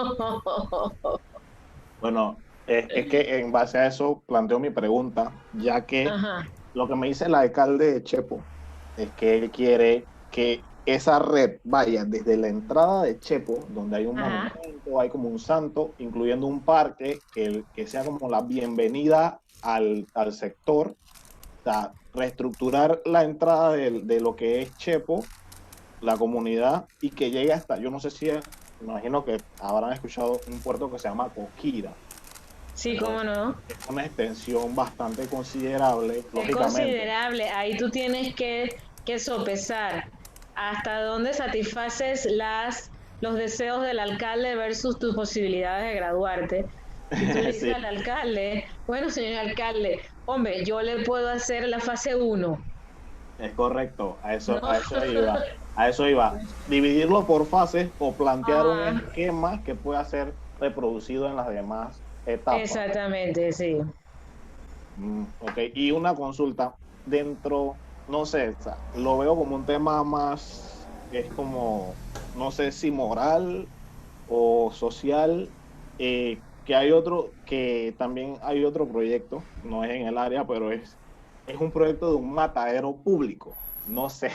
Speaker 11: Bueno, es que en base a eso planteo mi pregunta, ya que
Speaker 2: Ajá,
Speaker 11: lo que me dice el alcalde de Chepo es que él quiere que esa red vaya desde la entrada de Chepo, donde hay un
Speaker 2: ajá.
Speaker 11: monumento, hay como un santo, incluyendo un parque, que sea como la bienvenida al sector, o sea, reestructurar la entrada de lo que es Chepo, la comunidad, y que llegue hasta, yo no sé si, me imagino que habrán escuchado un puerto que se llama Coquira.
Speaker 2: Sí, cómo
Speaker 11: Entonces,
Speaker 2: no.
Speaker 11: es una extensión bastante considerable,
Speaker 2: Es
Speaker 11: lógicamente.
Speaker 2: considerable. Ahí tú tienes que sopesar hasta dónde satisfaces los deseos del alcalde versus tus posibilidades de graduarte. Y tú le dices
Speaker 11: Sí,
Speaker 2: al alcalde, bueno, señor alcalde, hombre, yo le puedo hacer la fase 1,
Speaker 11: es correcto,
Speaker 2: ¿no?
Speaker 11: a eso iba, a eso iba. Dividirlo por fases o plantear un
Speaker 2: Ajá,
Speaker 11: esquema que pueda ser reproducido en las demás etapas.
Speaker 2: exactamente, sí.
Speaker 11: Ok, y una consulta dentro, no sé, o sea, lo veo como un tema más, es como, no sé si moral o social, que hay otro, que también hay otro proyecto, no es en el área, pero es un proyecto de un matadero público. No sé,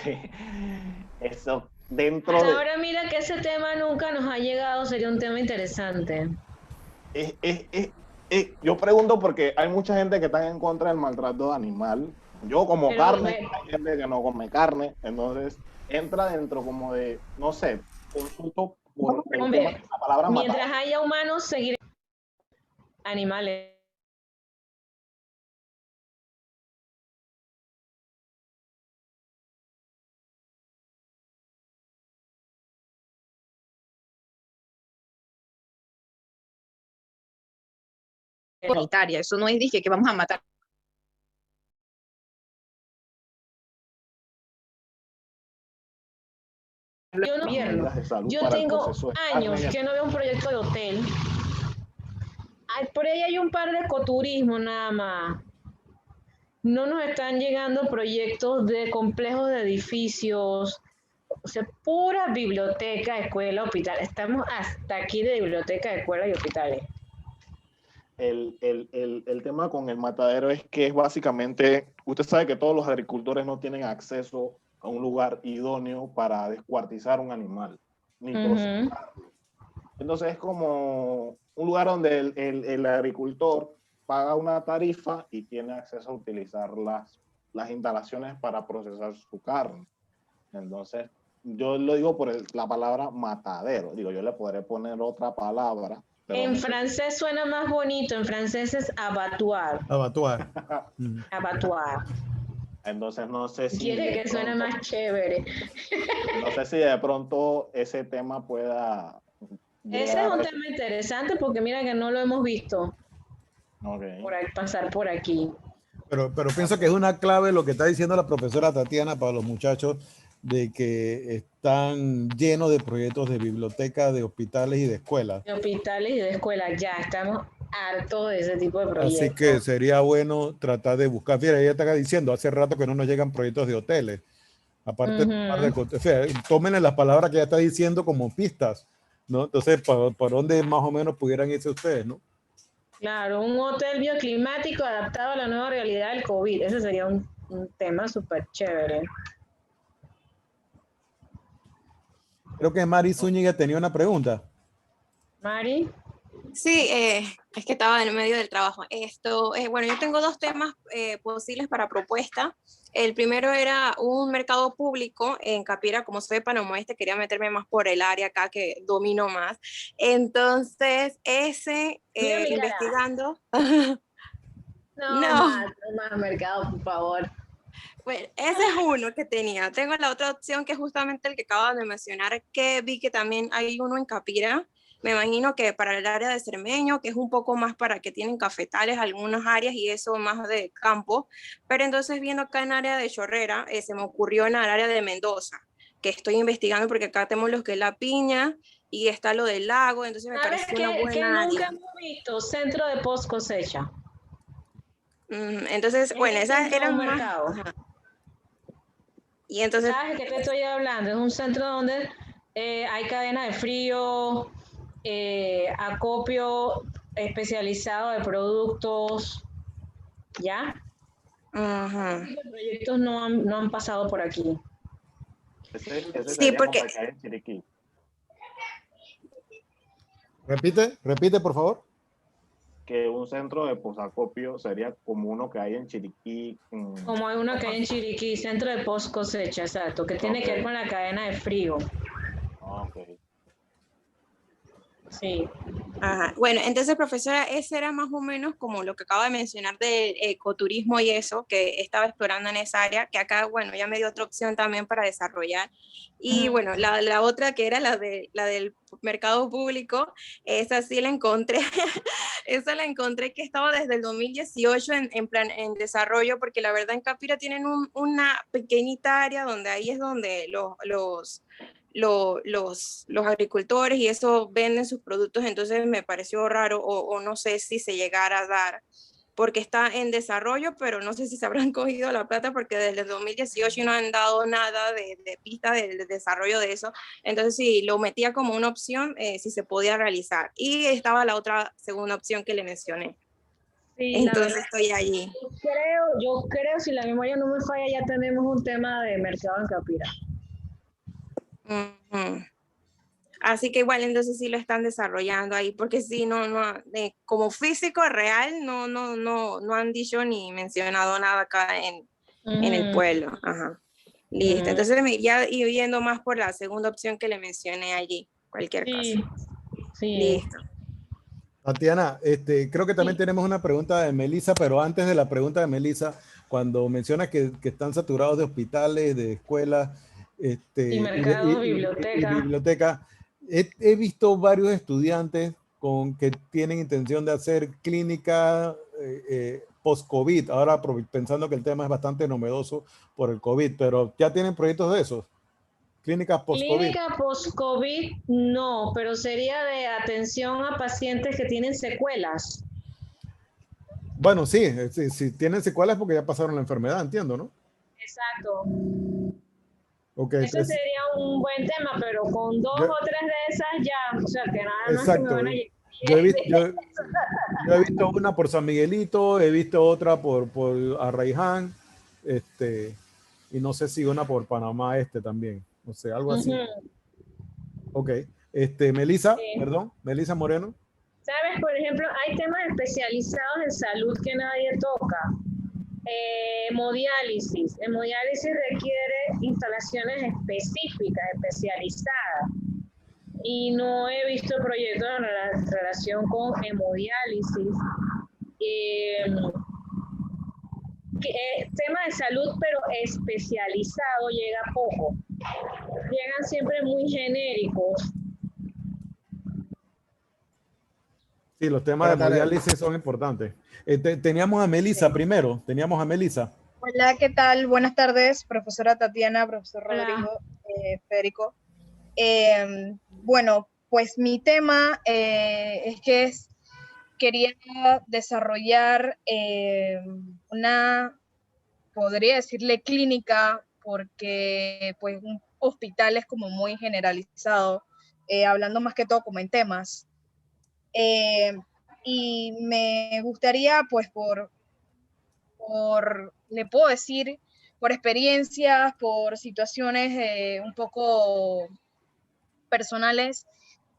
Speaker 11: eso dentro
Speaker 2: Hasta
Speaker 11: de,
Speaker 2: ahora mira que ese tema nunca nos ha llegado, sería un tema interesante.
Speaker 11: es, es, es, yo pregunto porque hay mucha gente que está en contra del maltrato animal. Yo como
Speaker 2: Pero
Speaker 11: carne, hay gente que no come carne, entonces entra dentro como de, no sé, consulto por el tema,
Speaker 2: hombre,
Speaker 11: la palabra
Speaker 2: mientras
Speaker 11: matadero.
Speaker 2: haya humanos, seguiremos animales.
Speaker 3: Comunitaria, eso no es dije que vamos a matar.
Speaker 2: Yo no
Speaker 11: Las
Speaker 2: gobierno.
Speaker 11: medidas de salud
Speaker 2: Yo
Speaker 11: para el
Speaker 2: tengo
Speaker 11: proceso de
Speaker 2: años
Speaker 11: carne.
Speaker 2: que no veo un proyecto de hotel. Ay, por ahí hay un par de ecoturismo nada más. No nos están llegando proyectos de complejos de edificios, o sea, pura biblioteca, escuela, hospital. Estamos hasta aquí de biblioteca, escuela y hospitales.
Speaker 11: El tema con el matadero es que es básicamente, usted sabe que todos los agricultores no tienen acceso a un lugar idóneo para descuartizar un animal, ni
Speaker 2: Ujú.
Speaker 11: procesarlo. Entonces es como un lugar donde el agricultor paga una tarifa y tiene acceso a utilizar las instalaciones para procesar su carne. Entonces, yo lo digo por la palabra matadero. Digo, yo le podré poner otra palabra, pero
Speaker 2: En
Speaker 11: no sé si...
Speaker 2: francés suena más bonito, en francés es abattoir.
Speaker 1: Abattoir.
Speaker 2: Abattoir.
Speaker 11: Entonces, no sé si
Speaker 2: Quiere
Speaker 11: de
Speaker 2: que suene
Speaker 11: pronto,
Speaker 2: más chévere.
Speaker 11: no sé si de pronto ese tema pueda
Speaker 2: Ese es
Speaker 11: llegar a
Speaker 2: un
Speaker 11: eso.
Speaker 2: tema interesante porque mira que no lo hemos visto
Speaker 11: Ok,
Speaker 2: pasar por aquí.
Speaker 1: Pero pienso que es
Speaker 11: ok.
Speaker 1: una clave lo que está diciendo la profesora Tatiana para los muchachos de que están llenos de proyectos de bibliotecas, de hospitales y de escuelas.
Speaker 2: De hospitales y de escuelas, ya estamos hartos de ese tipo de
Speaker 1: Así que
Speaker 2: proyectos.
Speaker 1: sería bueno tratar de buscar. Fíjate, ella está diciendo hace rato que no nos llegan proyectos de hoteles. Aparte,
Speaker 2: Ujú.
Speaker 1: o sea, tómenle las palabras que ella está diciendo como pistas, ¿no? Entonces, ¿por dónde más o menos pudieran irse ustedes, no?
Speaker 2: Claro, un hotel bioclimático adaptado a la nueva realidad del COVID. Ese sería un tema súper chévere.
Speaker 1: Creo que Mari Zúñiga tenía una pregunta.
Speaker 2: Mari,
Speaker 12: Sí, es que estaba en medio del trabajo. Bueno, yo tengo dos temas posibles para propuesta. El primero era un mercado público en Capira, como soy de Panamá Este, quería meterme más por el área acá que domino más. Entonces,
Speaker 2: mira mi cara.
Speaker 12: investigando,
Speaker 2: No,
Speaker 12: No.
Speaker 2: más mercado, por favor.
Speaker 12: Bueno, ese es uno que tenía. Tengo la otra opción que es justamente el que acabo de mencionar, que vi que también hay uno en Capira. Me imagino que para el área de Cermeño, que es un poco más para que tienen cafetales algunas áreas y eso más de campo. Pero entonces viendo acá en área de Chorrera, se me ocurrió en el área de Mendoza, que estoy investigando porque acá tenemos lo que es la piña y está lo del lago, entonces me
Speaker 2: ¿Sabes
Speaker 12: pareció una
Speaker 2: qué
Speaker 12: buena
Speaker 2: nunca
Speaker 12: área.
Speaker 2: hemos visto? Centro de post cosecha.
Speaker 12: Entonces, bueno, esas
Speaker 2: Es un
Speaker 12: eran más...
Speaker 2: mercado.
Speaker 12: Ajá. Y entonces...
Speaker 2: ¿Sabes de qué te estoy hablando? Es un centro donde hay cadena de frío, acopio especializado de productos, ¿ya?
Speaker 12: Ajá.
Speaker 2: Los proyectos no han pasado por aquí.
Speaker 11: Ese
Speaker 12: Sí,
Speaker 11: sería
Speaker 12: porque...
Speaker 11: como acá en Chiriquí.
Speaker 1: Repite, por favor.
Speaker 11: Que un centro de posacopio sería como uno que hay en Chiriquí.
Speaker 2: Como hay uno que hay en Chiriquí, centro de post cosecha, exacto, que tiene que ver con la cadena de frío.
Speaker 11: Ok.
Speaker 2: Sí.
Speaker 12: Ajá. Bueno, entonces, profesora, ese era más o menos como lo que acabo de mencionar del ecoturismo y eso, que estaba explorando en esa área, que acá, bueno, ya me dio otra opción también para desarrollar. Y bueno, la otra que era la del mercado público, esa sí la encontré, esa la encontré que estaba desde el 2018 en desarrollo, porque la verdad en Capira tienen una pequeñita área donde ahí es donde los agricultores y eso venden sus productos, entonces me pareció raro o no sé si se llegara a dar, porque está en desarrollo, pero no sé si se habrán cogido la plata porque desde el 2018 no han dado nada de pista del desarrollo de eso, entonces sí, lo metía como una opción si se podía realizar. Y estaba la otra segunda opción que le mencioné.
Speaker 2: Sí,
Speaker 12: Entonces
Speaker 2: la
Speaker 12: estoy allí.
Speaker 2: Yo creo, si la memoria no me falla, ya tenemos un tema de mercado en Capira.
Speaker 12: Ujú. Así que igual entonces sí lo están desarrollando ahí, porque sí, como físico real no han dicho ni mencionado nada acá en el pueblo. Ajá. Listo, entonces me iría viendo más por la segunda opción que le mencioné allí, cualquier cosa.
Speaker 2: Sí.
Speaker 12: Listo.
Speaker 1: Tatiana, creo que también tenemos una pregunta de Melissa, pero antes de la pregunta de Melissa, cuando menciona que están saturados de hospitales, de escuelas,
Speaker 2: Y mercados, biblioteca.
Speaker 1: biblioteca, he visto varios estudiantes que tienen intención de hacer clínica post-COVID, ahora pensando que el tema es bastante novedoso por el COVID, pero ¿ya tienen proyectos de esos? Clínicas post-COVID.
Speaker 2: Clínica post-COVID no, pero sería de atención a pacientes que tienen secuelas.
Speaker 1: Bueno, sí, si tienen secuelas porque ya pasaron la enfermedad, entiendo, ¿no?
Speaker 2: Exacto.
Speaker 1: Okay,
Speaker 2: Ese sería un buen tema, pero con dos o tres de esas ya, o sea, que nada más que me van a llegar.
Speaker 1: Yo he visto una por San Miguelito, he visto otra por Arraiján, y no sé si una por Panamá también, no sé, algo así. Ok, Melissa, perdón, Melissa Moreno.
Speaker 2: Sabes, por ejemplo, hay temas especializados en salud que nadie toca. Hemodiálisis. Hemodiálisis requiere instalaciones específicas, especializadas. Y no he visto proyectos en relación con hemodiálisis. Tema de salud, pero especializado, llega poco. Llegan siempre muy genéricos.
Speaker 1: Sí, los temas de hemodiálisis son importantes. Teníamos a Melissa primero,
Speaker 13: Hola, ¿qué tal? Buenas tardes, profesora Tatiana, profesor Rodrigo Federico. Bueno, pues mi tema es que quería desarrollar podría decirle clínica, porque pues un hospital es como muy generalizado, hablando más que todo como en temas. Y me gustaría, pues le puedo decir, por experiencias, por situaciones un poco personales,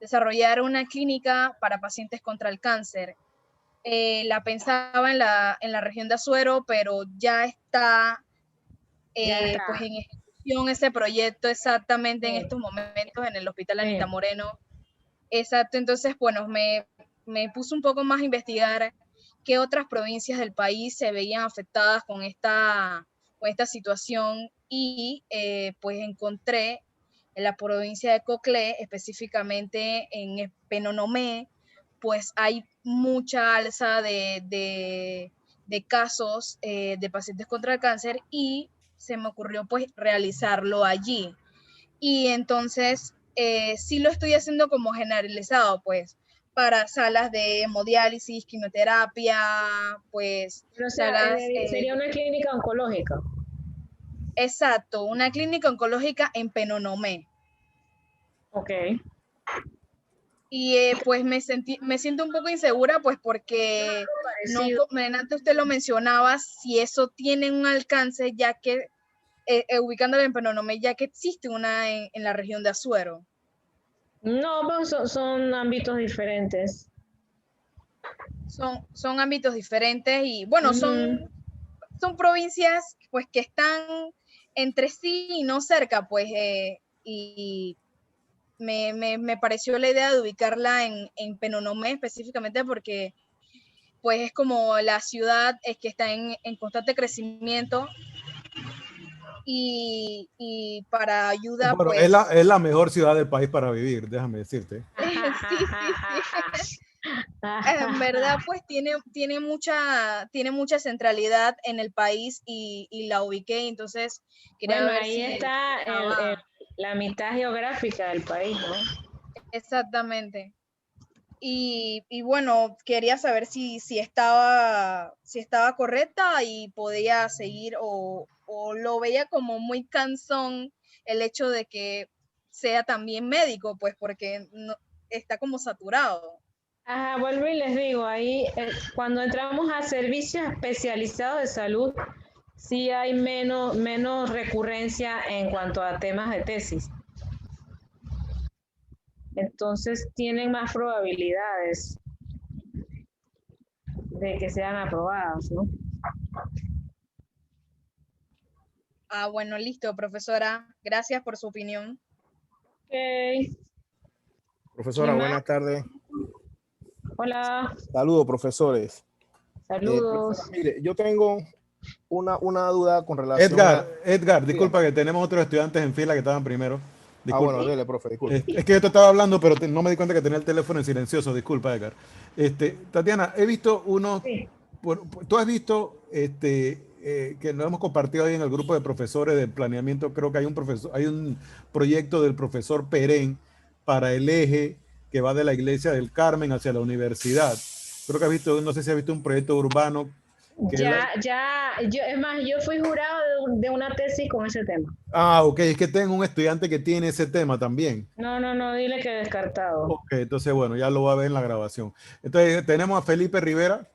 Speaker 13: desarrollar una clínica para pacientes contra el cáncer. La pensaba en la región de Azuero, pero ya está, pues en ejecución ese proyecto exactamente en estos momentos en el Hospital Anita Moreno. Exacto, entonces, bueno, me puse un poco más a investigar qué otras provincias del país se veían afectadas con esta situación y pues encontré en la provincia de Coclé, específicamente en Penonomé, pues hay mucha alza de casos de pacientes contra el cáncer y se me ocurrió pues realizarlo allí. Y entonces sí lo estoy haciendo como generalizado, pues para salas de hemodiálisis, quimioterapia, pues
Speaker 2: O sea,
Speaker 13: salas...
Speaker 2: sería una clínica oncológica.
Speaker 13: Exacto, una clínica oncológica en Penonomé.
Speaker 2: Ok.
Speaker 13: Y pues me siento un poco insegura, pues porque no, antes usted lo mencionaba, si eso tiene un alcance, ya que ubicándola en Penonomé, ya que existe una en la región de Azuero.
Speaker 2: No, pues son ámbitos diferentes.
Speaker 13: Son ámbitos diferentes y bueno, son provincias pues que están entre sí y no cerca, pues, y me pareció la idea de ubicarla en Penonomé específicamente porque pues es como la ciudad que está en constante crecimiento y para ayuda
Speaker 1: Bueno,
Speaker 13: pues...
Speaker 1: es la mejor ciudad del país para vivir, déjame decirte.
Speaker 13: Sí. En verdad, pues tiene mucha centralidad en el país y la ubiqué, entonces quería ver
Speaker 2: ahí
Speaker 13: si
Speaker 2: está la mitad geográfica del país, ¿no?
Speaker 13: Exactamente. Y bueno, quería saber si estaba correcta y podía seguir o lo veía como muy cansón el hecho de que sea también médico, pues porque no, está como saturado.
Speaker 2: Ajá, vuelvo y les digo, ahí cuando entramos a servicios especializados de salud, sí hay menos recurrencia en cuanto a temas de tesis. Entonces tienen más probabilidades de que sean aprobados, ¿no?
Speaker 13: Ah, bueno, listo, profesora. Gracias por su opinión.
Speaker 2: Ok.
Speaker 11: Profesora, buenas tardes.
Speaker 2: Hola.
Speaker 11: Saludos, profesores.
Speaker 2: Saludos.
Speaker 11: Profesora, mire, yo tengo una duda con relación a...
Speaker 1: Edgar, disculpa que tenemos otros estudiantes en fila que estaban primero. Disculpa.
Speaker 11: Bueno, dele, profe, disculpe.
Speaker 1: Es que yo te estaba hablando, pero no me di cuenta que tenía el teléfono en silencioso. Disculpa, Edgar. Tatiana, he visto unos...
Speaker 2: Sí.
Speaker 1: Tú has visto que lo hemos compartido ahí en el grupo de profesores de planeamiento. Creo que hay un proyecto del profesor Perén para el eje que va de la iglesia del Carmen hacia la universidad. Creo que has visto, no sé si has visto un proyecto urbano.
Speaker 2: Es más, yo fui jurado de una tesis con ese tema.
Speaker 1: Ah, ok, es que tengo un estudiante que tiene ese tema también.
Speaker 2: No, dile que descartado.
Speaker 1: Ok, entonces bueno, ya lo va a ver en la grabación. Entonces tenemos a Felipe Rivera.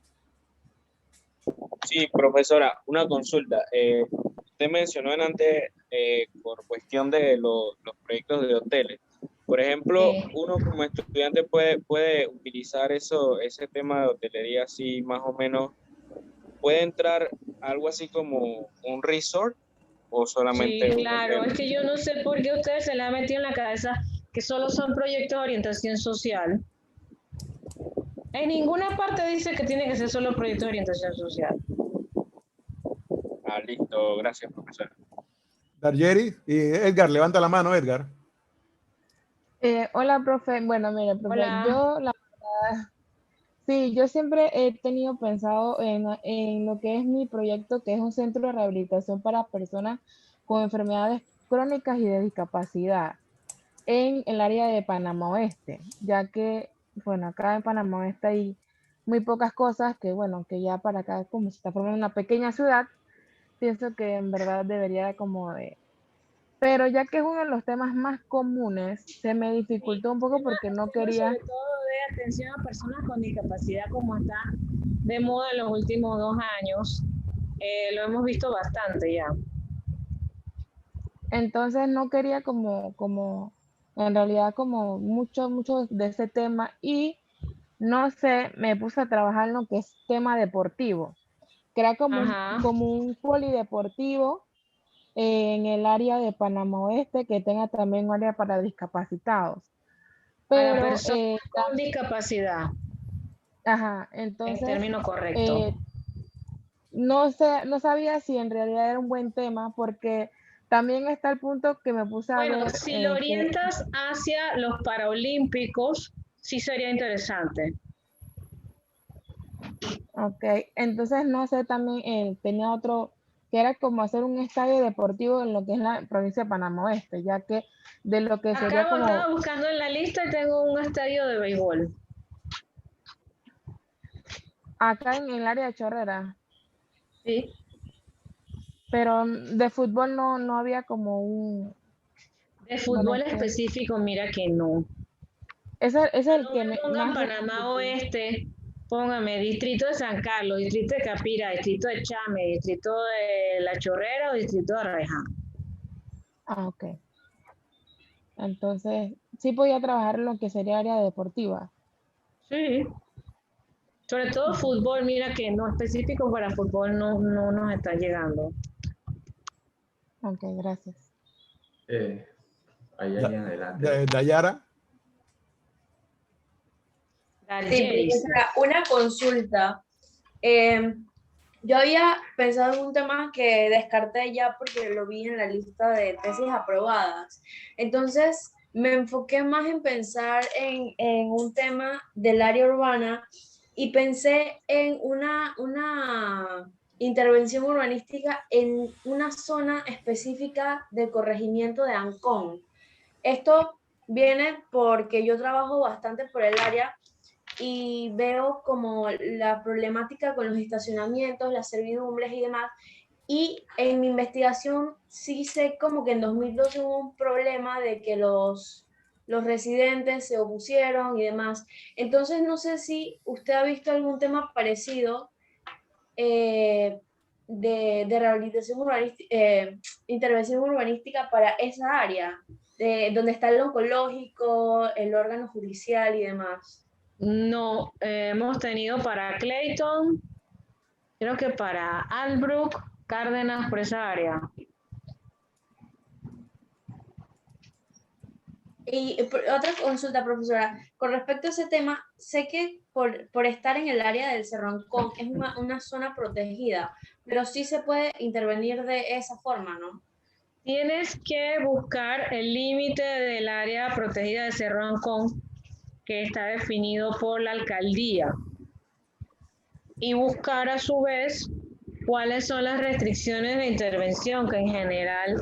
Speaker 7: Sí, profesora, una consulta. Usted mencionó antes por cuestión de los proyectos de hoteles. Por ejemplo, uno como estudiante puede utilizar ese tema de hotelería así más o menos. ¿Puede entrar algo así como un resort o solamente
Speaker 2: Sí,
Speaker 7: un
Speaker 2: claro,
Speaker 7: hotel?
Speaker 2: es que yo no sé por qué ustedes se le ha metido en la cabeza que solo son proyectos de orientación social. En ninguna parte dice que tiene que ser solo proyectos de orientación social.
Speaker 7: Ah, listo, gracias, profesor.
Speaker 1: Dargeri y Edgar, levanta la mano, Edgar.
Speaker 14: Hola, profe. Bueno, mire, profe,
Speaker 2: Hola.
Speaker 14: yo la verdad, sí, yo siempre he tenido pensado en lo que es mi proyecto, que es un centro de rehabilitación para personas con enfermedades crónicas y de discapacidad en el área de Panamá Oeste, ya que, bueno, acá en Panamá Oeste hay muy pocas cosas que, bueno, que ya para acá, como se está formando una pequeña ciudad, pienso que en verdad debería como de... Pero ya que es uno de los temas más comunes, se me dificultó un poco porque no quería...
Speaker 2: Sobre todo de atención a personas con discapacidad, como está de moda en los últimos 2 años, lo hemos visto bastante ya.
Speaker 14: Entonces no quería en realidad como mucho de ese tema y no sé, me puse a trabajar en lo que es tema deportivo. Crea como un polideportivo en el área de Panamá Oeste que tenga también un área para discapacitados.
Speaker 2: Para
Speaker 14: Pero
Speaker 2: personas con discapacidad.
Speaker 14: Ajá,
Speaker 2: El
Speaker 14: entonces
Speaker 2: término correcto.
Speaker 14: no sé, no sabía si en realidad era un buen tema, porque también está el punto que me puse a
Speaker 2: Bueno,
Speaker 14: ver
Speaker 2: si lo
Speaker 14: que,
Speaker 2: orientas hacia los Paralímpicos, sí sería interesante.
Speaker 14: ok, entonces no sé, también tenía otro, que era como hacer un estadio deportivo en lo que es la provincia de Panamá Oeste, ya que de lo que sería
Speaker 2: Acabo, estaba
Speaker 14: como
Speaker 2: buscando en la lista y tengo un estadio de béisbol.
Speaker 14: acá en el área de Chorrera,
Speaker 2: Sí.
Speaker 14: pero de fútbol no había como un,
Speaker 2: De
Speaker 14: bueno,
Speaker 2: fútbol específico, mira que no.
Speaker 14: ese es el
Speaker 2: No
Speaker 14: que
Speaker 2: me pongan
Speaker 14: más
Speaker 2: Panamá Oeste, póngame Distrito de San Carlos, Distrito de Capira, Distrito de Chame, Distrito de La Chorrera o Distrito de Arreján.
Speaker 14: Ah, ok. Entonces, sí podía trabajar en lo que sería área deportiva.
Speaker 2: Sí. Sobre todo fútbol, mira que no específico para fútbol no nos está llegando.
Speaker 14: Ok, gracias.
Speaker 9: Ahí adelante.
Speaker 1: Dayara.
Speaker 5: Sí, profesora, una consulta. Yo había pensado en un tema que descarté ya porque lo vi en la lista de tesis aprobadas. Entonces, me enfoqué más en pensar en un tema del área urbana y pensé en una intervención urbanística en una zona específica del corregimiento de Ancón. Esto viene porque yo trabajo bastante por el área y veo como la problemática con los estacionamientos, las servidumbres y demás. Y en mi investigación sí sé como que en 2012 hubo un problema de que los residentes se opusieron y demás. Entonces no sé si usted ha visto algún tema parecido de rehabilitación urbanística, intervención urbanística para esa área, donde está el oncológico, el órgano judicial y demás.
Speaker 2: No, hemos tenido para Clayton, creo que para Albrook, Cárdenas, por esa área.
Speaker 5: Y otra consulta, profesora, con respecto a ese tema, sé que por estar en el área del Cerroncón es una zona protegida, pero sí se puede intervenir de esa forma, ¿no?
Speaker 2: Tienes que buscar el límite del área protegida de Cerro Ancón, que está definido por la alcaldía, y buscar a su vez cuáles son las restricciones de intervención, que en general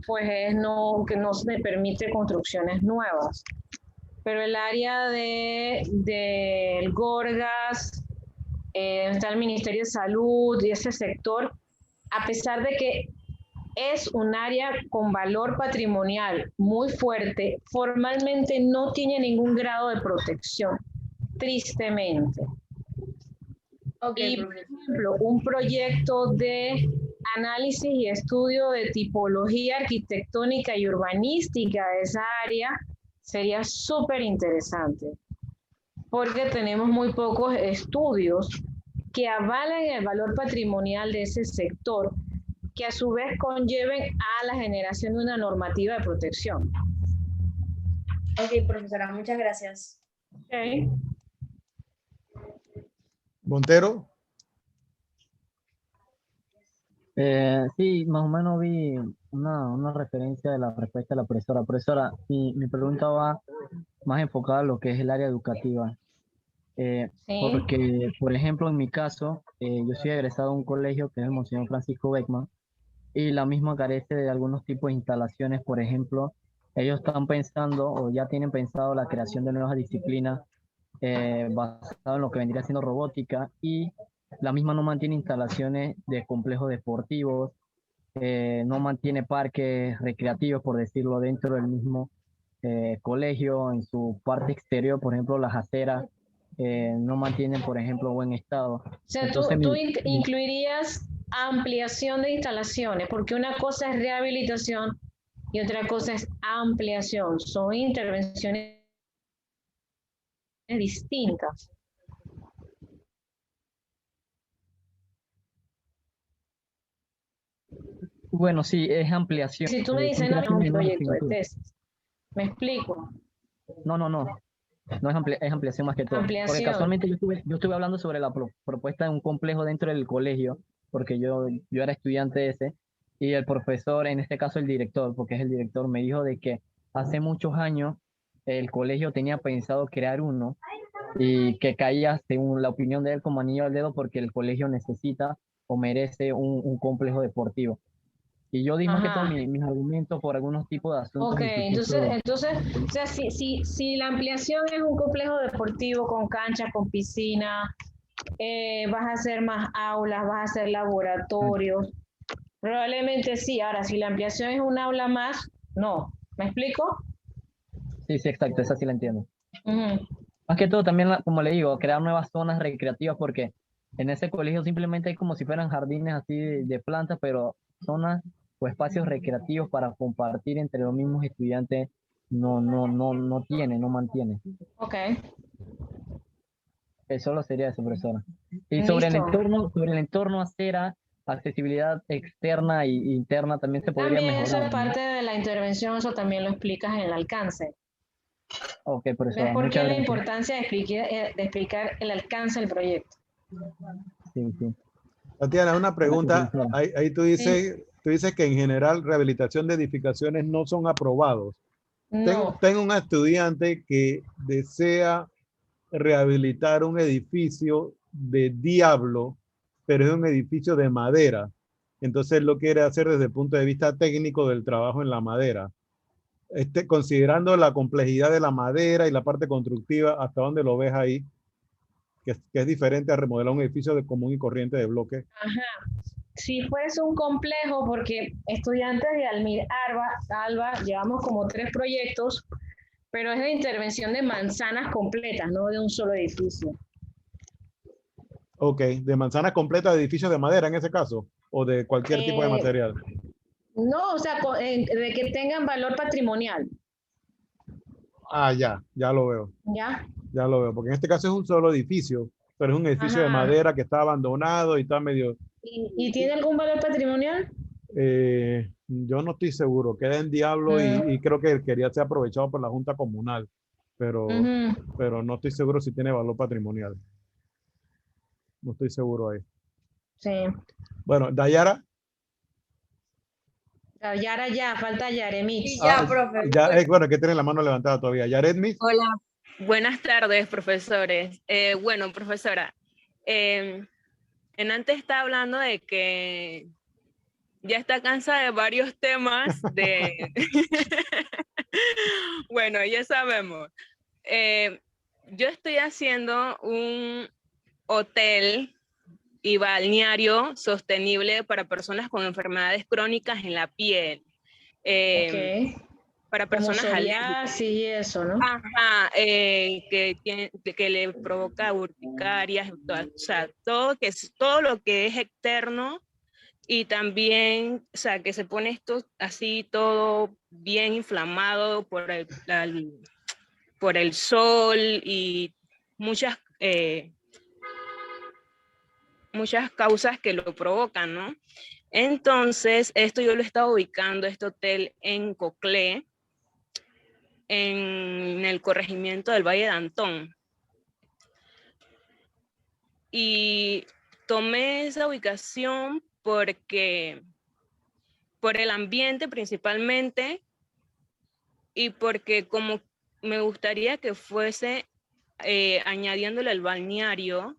Speaker 2: pues que no se permite construcciones nuevas. Pero el área del Gorgas, está el Ministerio de Salud y ese sector, a pesar de que es un área con valor patrimonial muy fuerte, formalmente no tiene ningún grado de protección, tristemente.
Speaker 5: Okay,
Speaker 2: y, por ejemplo, un proyecto de análisis y estudio de tipología arquitectónica y urbanística de esa área sería súper interesante, porque tenemos muy pocos estudios que avalen el valor patrimonial de ese sector, que a su vez conlleven a la generación de una normativa de protección.
Speaker 5: Ok, profesora, muchas gracias.
Speaker 2: Okay.
Speaker 1: Montero.
Speaker 15: Sí, más o menos vi una referencia de la respuesta de la profesora. Profesora, mi pregunta va más enfocada a lo que es el área educativa.
Speaker 2: Sí.
Speaker 15: Porque, por ejemplo, en mi caso, yo soy egresado de un colegio que es el Monseñor Francisco Beckman, y la misma carece de algunos tipos de instalaciones. Por ejemplo, ellos están pensando o ya tienen pensado la creación de nuevas disciplinas basado en lo que vendría siendo robótica, y la misma no mantiene instalaciones de complejos deportivos, no mantiene parques recreativos, por decirlo, dentro del mismo colegio. En su parte exterior, por ejemplo, las aceras no mantienen, por ejemplo, buen estado.
Speaker 2: O sea,
Speaker 15: Entonces,
Speaker 2: tú incluirías ampliación de instalaciones, porque una cosa es rehabilitación y otra cosa es ampliación. Son intervenciones distintas.
Speaker 15: bueno, sí, es ampliación.
Speaker 2: Si tú me dices, no, es un proyecto de tesis. ¿Me explico?
Speaker 15: No. No es, es ampliación más que todo. Porque
Speaker 2: Ampliación.
Speaker 15: casualmente yo estuve hablando sobre la propuesta de un complejo dentro del colegio, porque yo era estudiante ese, y el profesor, en este caso el director, porque es el director, me dijo de que hace muchos años el colegio tenía pensado crear uno y que caía, según la opinión de él, como anillo al dedo porque el colegio necesita o merece un complejo deportivo. Y yo di más que todo
Speaker 2: Ajá.
Speaker 15: mis argumentos por algunos tipos de asuntos.
Speaker 2: Ok,
Speaker 15: y
Speaker 2: entonces, o sea, si la ampliación es un complejo deportivo con canchas, con piscina, vas a hacer más aulas, vas a hacer laboratorios, probablemente sí. Ahora, si la ampliación es un aula más, no. ¿Me explico?
Speaker 15: Sí, sí, exacto, esa sí la entiendo.
Speaker 2: Ujú.
Speaker 15: Más que todo también, como le digo, crear nuevas zonas recreativas porque en ese colegio simplemente hay como si fueran jardines así de plantas, pero zonas o espacios recreativos para compartir entre los mismos estudiantes no tiene, no mantiene.
Speaker 2: Ok.
Speaker 15: Solo sería eso, profesora. Y sobre
Speaker 2: Listo.
Speaker 15: sobre el entorno acera, accesibilidad externa e interna también se podría
Speaker 2: También eso
Speaker 15: mejorar,
Speaker 2: es
Speaker 15: ¿no?
Speaker 2: parte de la intervención, eso también lo explicas en el alcance.
Speaker 15: Ok,
Speaker 2: ¿Ves
Speaker 15: profesora,
Speaker 2: por qué
Speaker 15: muchas
Speaker 2: la
Speaker 15: gracias.
Speaker 2: importancia de explicar el alcance del proyecto?
Speaker 15: Sí, sí.
Speaker 1: Tatiana, una pregunta.
Speaker 15: profesora.
Speaker 1: Ahí tú dices que en general rehabilitación de edificaciones no son aprobados.
Speaker 2: No.
Speaker 1: Tengo un estudiante que desea rehabilitar un edificio de diablo, pero es un edificio de madera. Entonces lo quiere hacer desde el punto de vista técnico del trabajo en la madera. Considerando la complejidad de la madera y la parte constructiva, ¿hasta dónde lo ves ahí? Que es diferente a remodelar un edificio de común y corriente de bloque.
Speaker 2: Ajá. Si fuese un complejo, porque estudiantes de Almir Alba llevamos como 3 proyectos, pero es de intervención de manzanas completas, no de un solo edificio.
Speaker 1: Ok, de manzana completa de edificios de madera en ese caso, o de cualquier tipo de material.
Speaker 2: No, o sea, de que tengan valor patrimonial.
Speaker 1: Ah, ya lo veo.
Speaker 2: ¿Ya?
Speaker 1: Ya lo veo, porque en este caso es un solo edificio, pero es un edificio de
Speaker 2: Ajá.
Speaker 1: madera que está abandonado y está medio...
Speaker 2: ¿Y tiene algún valor patrimonial?
Speaker 1: Yo no estoy seguro, queda en Diablo y creo que quería ser aprovechado por la Junta Comunal, pero no estoy seguro si tiene valor patrimonial. No estoy seguro ahí.
Speaker 2: Sí.
Speaker 1: Bueno, Dayara.
Speaker 2: Dayara ya, falta Yaremich.
Speaker 5: profe.
Speaker 1: Ya, bueno, que tiene la mano levantada todavía. Yaretmis.
Speaker 16: Hola, buenas tardes, profesores. Bueno, profesora, en antes estaba hablando de que ya está cansada de varios temas de... Bueno, ya sabemos. Yo estoy haciendo un hotel y balneario sostenible para personas con enfermedades crónicas en la piel. Para personas
Speaker 2: alérgicas y eso, ¿no?
Speaker 16: Ajá, que le provoca urticarias, o sea, todo lo que es externo y también, o sea, que se pone esto así todo bien inflamado por el sol y muchas causas que lo provocan, ¿no? Entonces, esto yo lo estaba ubicando, este hotel en Coclé, en el corregimiento del Valle de Antón. Y tomé esa ubicación porque, por el ambiente principalmente, y porque como me gustaría que fuese añadiéndole el balneario,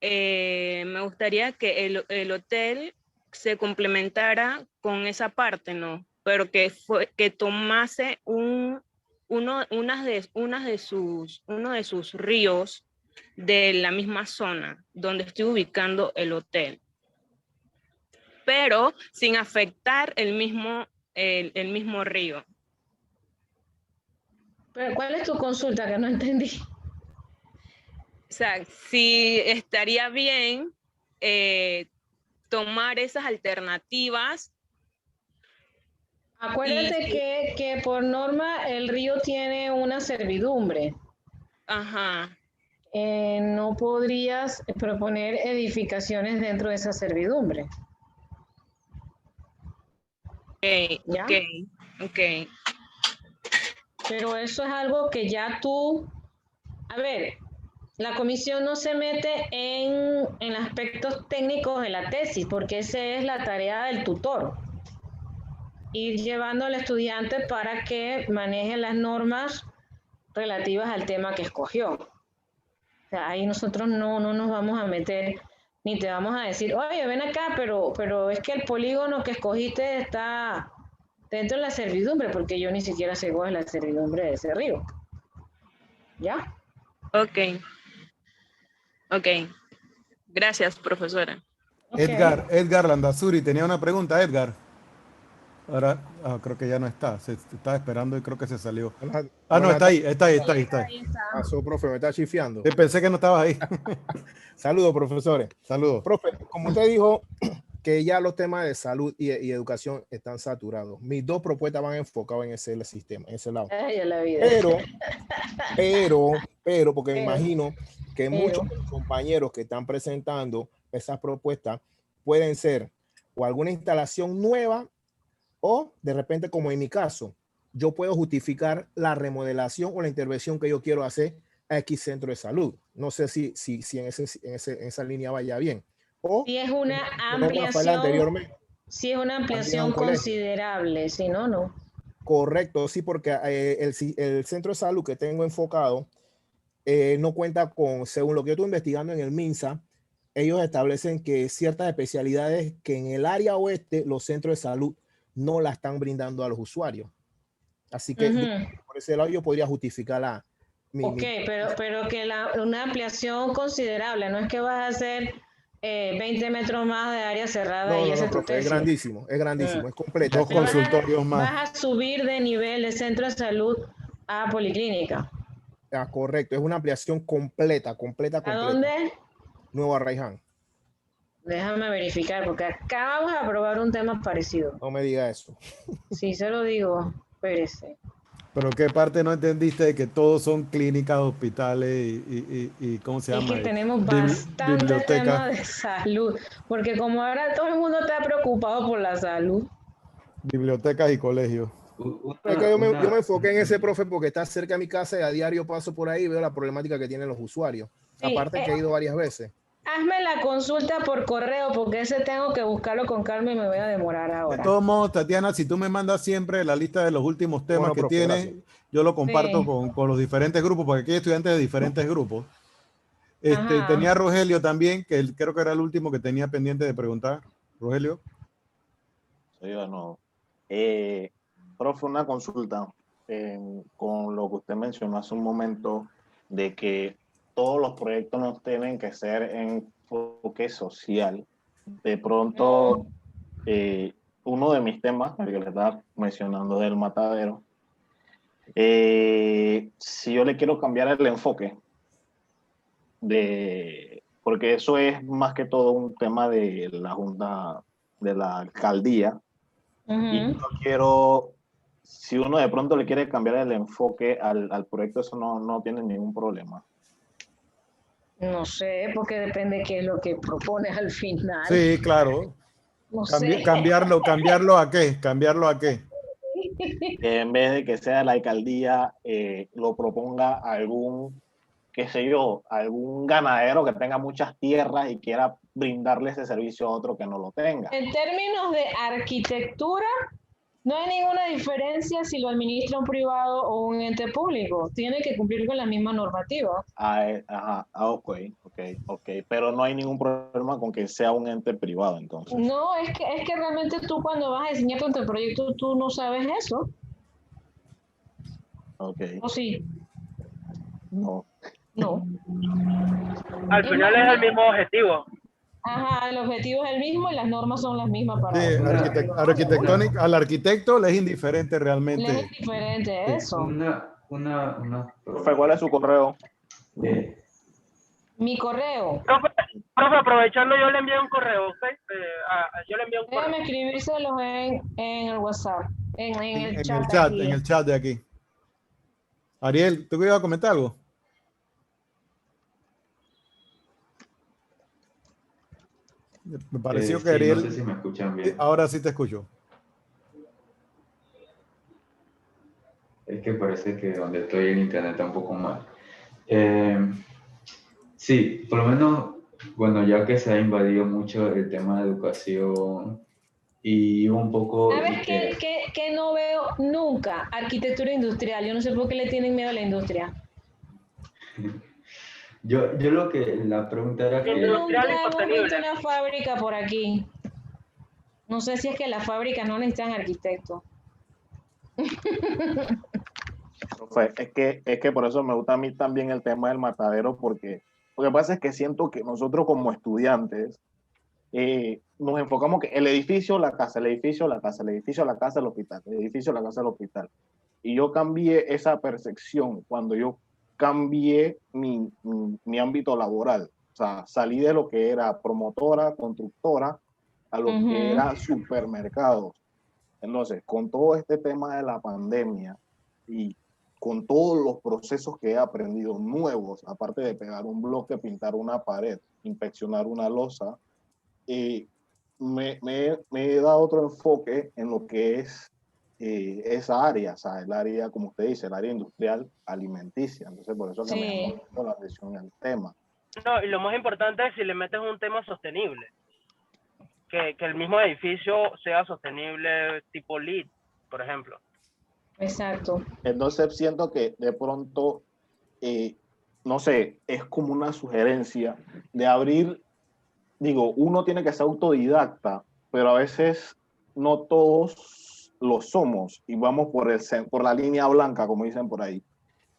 Speaker 16: me gustaría que el hotel se complementara con esa parte, ¿no? Pero que tomase uno de sus ríos de la misma zona donde estoy ubicando el hotel, pero sin afectar el mismo río.
Speaker 2: ¿Pero cuál es tu consulta? Que no entendí.
Speaker 16: O sea, si estaría bien tomar esas alternativas.
Speaker 2: Acuérdate que por norma el río tiene una servidumbre.
Speaker 16: Ajá.
Speaker 2: No podrías proponer edificaciones dentro de esa servidumbre.
Speaker 16: Ok.
Speaker 2: Pero eso es algo que ya tú, a ver, la comisión no se mete en aspectos técnicos de la tesis, porque esa es la tarea del tutor. Ir llevando al estudiante para que maneje las normas relativas al tema que escogió. O sea, ahí nosotros no nos vamos a meter, ni te vamos a decir, oye, ven acá, pero es que el polígono que escogiste está dentro de la servidumbre, porque yo ni siquiera sé cuál es la servidumbre de ese río. ¿Ya?
Speaker 16: Ok. Ok. Gracias, profesora.
Speaker 2: Okay.
Speaker 1: Edgar Landazuri tenía una pregunta, Edgar. Ahora creo que ya no está, se estaba esperando y creo que se salió. No, está ahí.
Speaker 17: Pasó, profe, me está chifiando.
Speaker 1: Pensé que no estabas ahí.
Speaker 17: Saludos, profesores.
Speaker 1: Saludos.
Speaker 17: Profe, como usted dijo que ya los temas de salud y educación están saturados, mis dos propuestas van enfocadas en ese sistema, en ese lado.
Speaker 2: Ay, la vida.
Speaker 17: Pero, porque me imagino que muchos de los compañeros que están presentando esas propuestas pueden ser o alguna instalación nueva o de repente, como en mi caso, yo puedo justificar la remodelación o la intervención que yo quiero hacer a X centro de salud. No sé si en esa línea vaya bien. O
Speaker 2: si es una ampliación, si es una ampliación considerable, si no, no.
Speaker 17: Correcto, sí, porque el centro de salud que tengo enfocado no cuenta con, según lo que yo estoy investigando en el MINSA, ellos establecen que ciertas especialidades que en el área oeste los centros de salud no la están brindando a los usuarios. Así que por ese lado yo podría justificar
Speaker 2: pero que una ampliación considerable, no es que vas a hacer 20 metros más de área cerrada y ese
Speaker 17: profe, es grandísimo, es completo.
Speaker 1: Dos consultorios más.
Speaker 2: Vas a subir de nivel de centro de salud a policlínica.
Speaker 17: Correcto, es una ampliación completa.
Speaker 2: ¿A dónde?
Speaker 17: Nuevo Arraiján.
Speaker 2: Déjame verificar, porque acá vamos a probar un tema parecido.
Speaker 17: No me diga eso.
Speaker 2: Sí, se lo digo, espérese.
Speaker 1: Pero ¿qué parte no entendiste de que todos son clínicas, hospitales y ¿cómo se llama?
Speaker 2: Es que tenemos bastante temas de salud, porque como ahora todo el mundo está preocupado por la salud.
Speaker 1: Bibliotecas y colegios.
Speaker 17: Es que yo me enfoqué en ese, profe, porque está cerca de mi casa y a diario paso por ahí y veo la problemática que tienen los usuarios. Sí, aparte que he ido varias veces.
Speaker 2: Hazme la consulta por correo, porque ese tengo que buscarlo con calma y me voy a demorar ahora.
Speaker 1: De todos modos, Tatiana, si tú me mandas siempre la lista de los últimos temas que tienes, yo lo comparto con los diferentes grupos, porque aquí hay estudiantes de diferentes grupos. Tenía Rogelio también, que creo que era el último que tenía pendiente de preguntar. Rogelio.
Speaker 11: Soy yo de nuevo. Profe, una consulta con lo que usted mencionó hace un momento de que todos los proyectos no tienen que ser en enfoque social. De pronto, uno de mis temas, el que le estaba mencionando del matadero, si yo le quiero cambiar el enfoque, porque eso es más que todo un tema de la Junta, de la alcaldía, y yo quiero, si uno de pronto le quiere cambiar el enfoque al proyecto, eso no tiene ningún problema.
Speaker 2: No sé, porque depende de qué es lo que propones al final.
Speaker 1: Sí, claro.
Speaker 2: No sé.
Speaker 1: ¿Cambiarlo a qué? ¿Cambiarlo a qué?
Speaker 11: Que en vez de que sea la alcaldía, lo proponga algún, qué sé yo, algún ganadero que tenga muchas tierras y quiera brindarle ese servicio a otro que no lo tenga.
Speaker 2: En términos de arquitectura, no hay ninguna diferencia si lo administra un privado o un ente público. Tiene que cumplir con la misma normativa.
Speaker 11: Ok. Pero no hay ningún problema con que sea un ente privado, entonces.
Speaker 2: No, es que realmente tú cuando vas a diseñar tu proyecto, tú no sabes eso.
Speaker 11: Ok.
Speaker 2: ¿O sí?
Speaker 11: No.
Speaker 2: No.
Speaker 18: Al final es el mismo objetivo.
Speaker 2: Ajá, el objetivo es el mismo y las normas son las mismas para...
Speaker 1: Sí, al arquitecto le es indiferente realmente.
Speaker 2: Le es indiferente eso.
Speaker 11: Profe, ¿cuál es su correo?
Speaker 2: Mi correo.
Speaker 18: Profe, aprovechando, yo le envié un correo, ¿ok? Yo le envié un correo.
Speaker 2: Déjame escribírselos en el WhatsApp, en el chat.
Speaker 1: En el chat de aquí. Ariel, ¿tú ibas a comentar algo? Me pareció que Ariel...
Speaker 9: No sé si me escuchan bien.
Speaker 1: Ahora sí te escucho.
Speaker 9: Es que parece que donde estoy el internet está un poco mal. Sí, por lo menos, bueno, ya que se ha invadido mucho el tema de educación y un poco...
Speaker 2: ¿Sabes qué no veo nunca? Arquitectura industrial. Yo no sé por qué le tienen miedo a la industria.
Speaker 9: Yo lo que, la pregunta era que...
Speaker 2: Nunca hemos visto una fábrica por aquí. No sé si es que las fábricas no necesitan arquitectos.
Speaker 17: Es que por eso me gusta a mí también el tema del matadero, porque lo que pasa es que siento que nosotros como estudiantes nos enfocamos que el edificio, la casa, el edificio, la casa, el edificio, la casa, el hospital, el edificio, la casa, el hospital. Y yo cambié esa percepción cuando yo cambié mi ámbito laboral. O sea, salí de lo que era promotora, constructora, a lo que era supermercados. Entonces, con todo este tema de la pandemia y con todos los procesos que he aprendido nuevos, aparte de pegar un bloque, pintar una pared, inspeccionar una losa, me he dado otro enfoque en lo que es esa área, o sea, el área, como usted dice, el área industrial alimenticia. Entonces, por eso que me llamó mucho la atención el tema.
Speaker 18: No, y lo más importante es si le metes un tema sostenible. Que el mismo edificio sea sostenible tipo LEED, por ejemplo.
Speaker 2: Exacto.
Speaker 17: Entonces siento que de pronto, no sé, es como una sugerencia de abrir, digo, uno tiene que ser autodidacta, pero a veces no todos lo somos y vamos por la línea blanca, como dicen por ahí.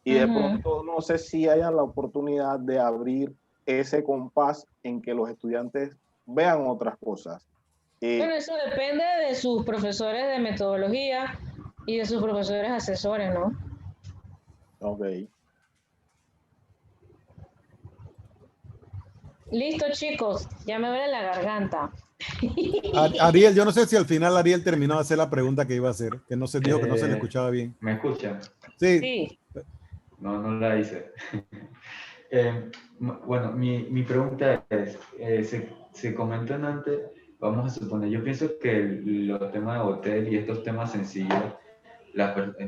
Speaker 17: Y de pronto no sé si haya la oportunidad de abrir ese compás en que los estudiantes vean otras cosas.
Speaker 2: Bueno, eso depende de sus profesores de metodología y de sus profesores asesores, ¿no?
Speaker 17: Ok.
Speaker 2: Listo, chicos, ya me duele la garganta.
Speaker 1: Ariel, yo no sé si al final Ariel terminó de hacer la pregunta que iba a hacer, que no se dijo que no se le escuchaba bien.
Speaker 9: ¿Me escuchan?
Speaker 2: Sí.
Speaker 9: No la hice. Bueno, mi pregunta es, se comentó antes, vamos a suponer, yo pienso que los temas de hotel y estos temas sencillos,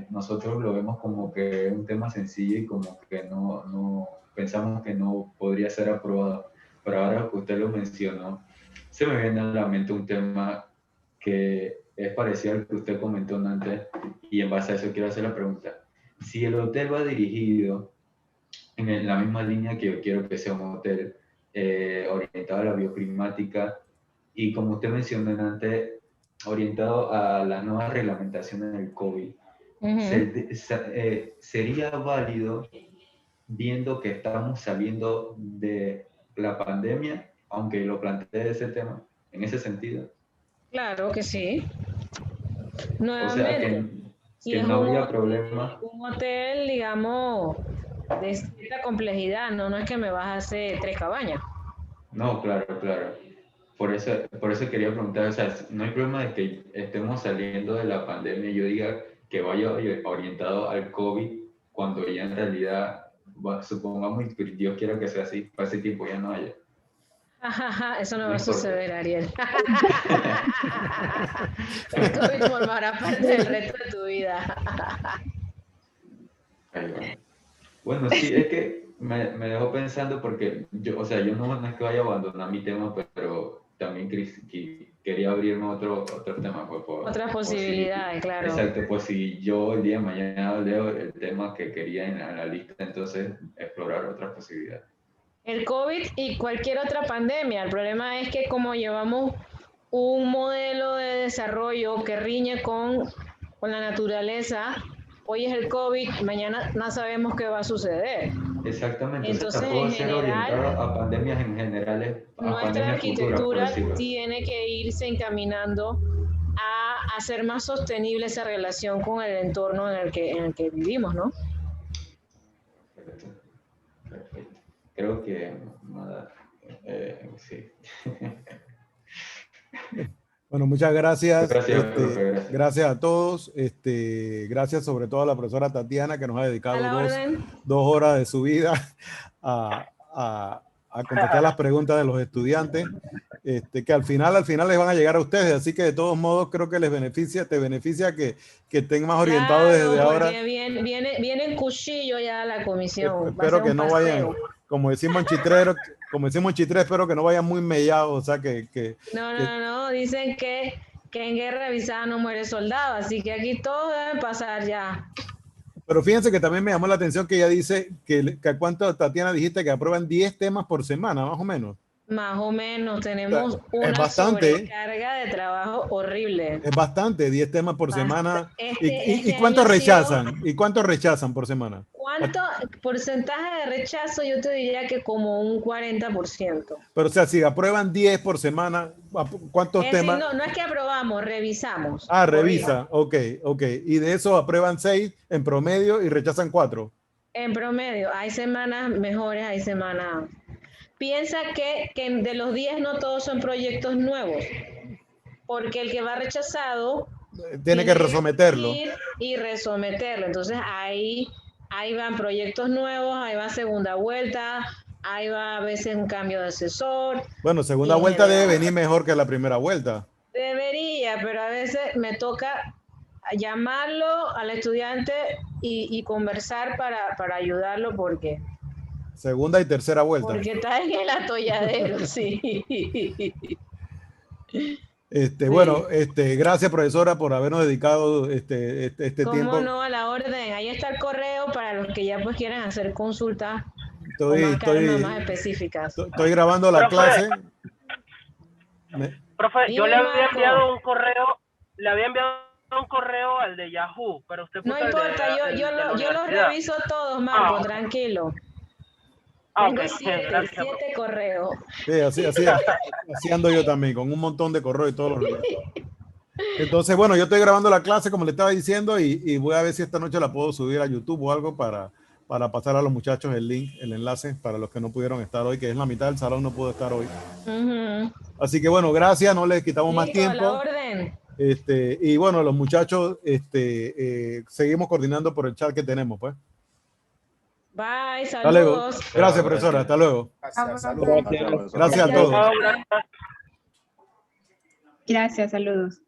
Speaker 9: nosotros lo vemos como que es un tema sencillo y como que no pensamos que no podría ser aprobado. Pero ahora que usted lo mencionó, se me viene a la mente un tema que es parecido al que usted comentó antes y en base a eso quiero hacer la pregunta. Si el hotel va dirigido en la misma línea que yo quiero que sea un hotel orientado a la bioclimática y como usted mencionó antes, orientado a las nuevas reglamentaciones del COVID, ¿sería válido viendo que estamos saliendo de la pandemia, aunque lo plantee ese tema, en ese sentido?
Speaker 2: Claro que sí.
Speaker 9: Nuevamente, o sea, que no habría problema.
Speaker 2: Un hotel, digamos, de cierta complejidad, no es que me vas a hacer 3 cabañas.
Speaker 9: No, claro. Por eso quería preguntar, o sea, no hay problema de que estemos saliendo de la pandemia y yo diga que vaya orientado al COVID, cuando ya en realidad, supongamos, y Dios quiera que sea así, para ese tiempo ya no haya.
Speaker 2: Eso no va a suceder, Ariel. El COVID formará parte del resto de tu vida.
Speaker 9: Bueno, sí, es que me dejó pensando porque yo, o sea, yo no es que vaya a abandonar mi tema, pero también quería abrirme otro tema.
Speaker 2: Otras posibilidades, claro.
Speaker 9: Exacto, pues si yo el día de mañana leo el tema que quería en la lista, entonces explorar otras posibilidades.
Speaker 2: El COVID y cualquier otra pandemia. El problema es que como llevamos un modelo de desarrollo que riñe con la naturaleza, hoy es el COVID, mañana no sabemos qué va a suceder.
Speaker 9: Exactamente,
Speaker 2: entonces
Speaker 9: puede ser orientado a pandemias en generales.
Speaker 2: Nuestra arquitectura tiene que irse encaminando a hacer más sostenible esa relación con el entorno en el que vivimos, ¿no?
Speaker 9: Perfecto. Creo que sí.
Speaker 1: Bueno, muchas gracias.
Speaker 9: Gracias.
Speaker 1: Gracias a todos. Gracias sobre todo a la profesora Tatiana, que nos ha dedicado 2 horas de su vida a contestar las preguntas de los estudiantes. que al final les van a llegar a ustedes, así que de todos modos creo que te beneficia que estén más orientados desde ahora.
Speaker 2: Viene en cuchillo ya la comisión.
Speaker 1: Espero que no vayan, como decimos en Chitré, espero que no vayan muy mellados, o sea
Speaker 2: No, dicen que en guerra avisada no muere soldado, así que aquí todos deben pasar ya.
Speaker 1: Pero fíjense que también me llamó la atención que ella dice que ¿cuánto, Tatiana, dijiste que aprueban 10 temas por semana, más o menos?
Speaker 2: Más o menos, tenemos
Speaker 1: una
Speaker 2: sobrecarga de trabajo horrible.
Speaker 1: Es bastante, 10 temas por semana. ¿Y cuántos rechazan? ¿Y cuántos rechazan por semana?
Speaker 2: ¿Cuánto porcentaje de rechazo? Yo te diría que como un 40%.
Speaker 1: Pero o sea, si aprueban 10 por semana, ¿cuántos temas?
Speaker 2: No es que aprobamos, revisamos.
Speaker 1: Revisa, ok. Y de eso aprueban 6 en promedio y rechazan 4.
Speaker 2: En promedio, hay semanas mejores, hay semanas... Piensa que de los 10 no todos son proyectos nuevos, porque el que va rechazado
Speaker 1: tiene que resometerlo.
Speaker 2: Y resometerlo. Entonces ahí van proyectos nuevos, ahí va segunda vuelta, ahí va a veces un cambio de asesor.
Speaker 1: Bueno, segunda vuelta debe venir mejor que la primera vuelta.
Speaker 2: Debería, pero a veces me toca llamarlo al estudiante y conversar para ayudarlo porque...
Speaker 1: Segunda y tercera vuelta.
Speaker 2: Porque está en el atolladero, sí.
Speaker 1: Bueno, gracias, profesora, por habernos dedicado este
Speaker 2: ¿Cómo
Speaker 1: tiempo.
Speaker 2: ¿Cómo no? A la orden. Ahí está el correo para los que ya pues quieran hacer consultas más específicas.
Speaker 1: Estoy grabando la clase.
Speaker 18: Profe, yo le había enviado un correo al de Yahoo, pero usted puso
Speaker 2: no importa, yo los reviso todos, Marco, tranquilo. Tengo 7 correos.
Speaker 1: Sí, así ando yo también, con un montón de correos y todos los días. Entonces, bueno, yo estoy grabando la clase, como le estaba diciendo, y voy a ver si esta noche la puedo subir a YouTube o algo para pasar a los muchachos el link, el enlace, para los que no pudieron estar hoy, que es la mitad del salón no pudo estar hoy. Así que, bueno, gracias, no les quitamos más tiempo.
Speaker 2: A la orden.
Speaker 1: Y bueno, los muchachos seguimos coordinando por el chat que tenemos, pues.
Speaker 2: Bye, saludos.
Speaker 1: Gracias, profesora. Hasta luego.
Speaker 3: Gracias,
Speaker 1: Gracias a todos.
Speaker 3: Gracias, saludos.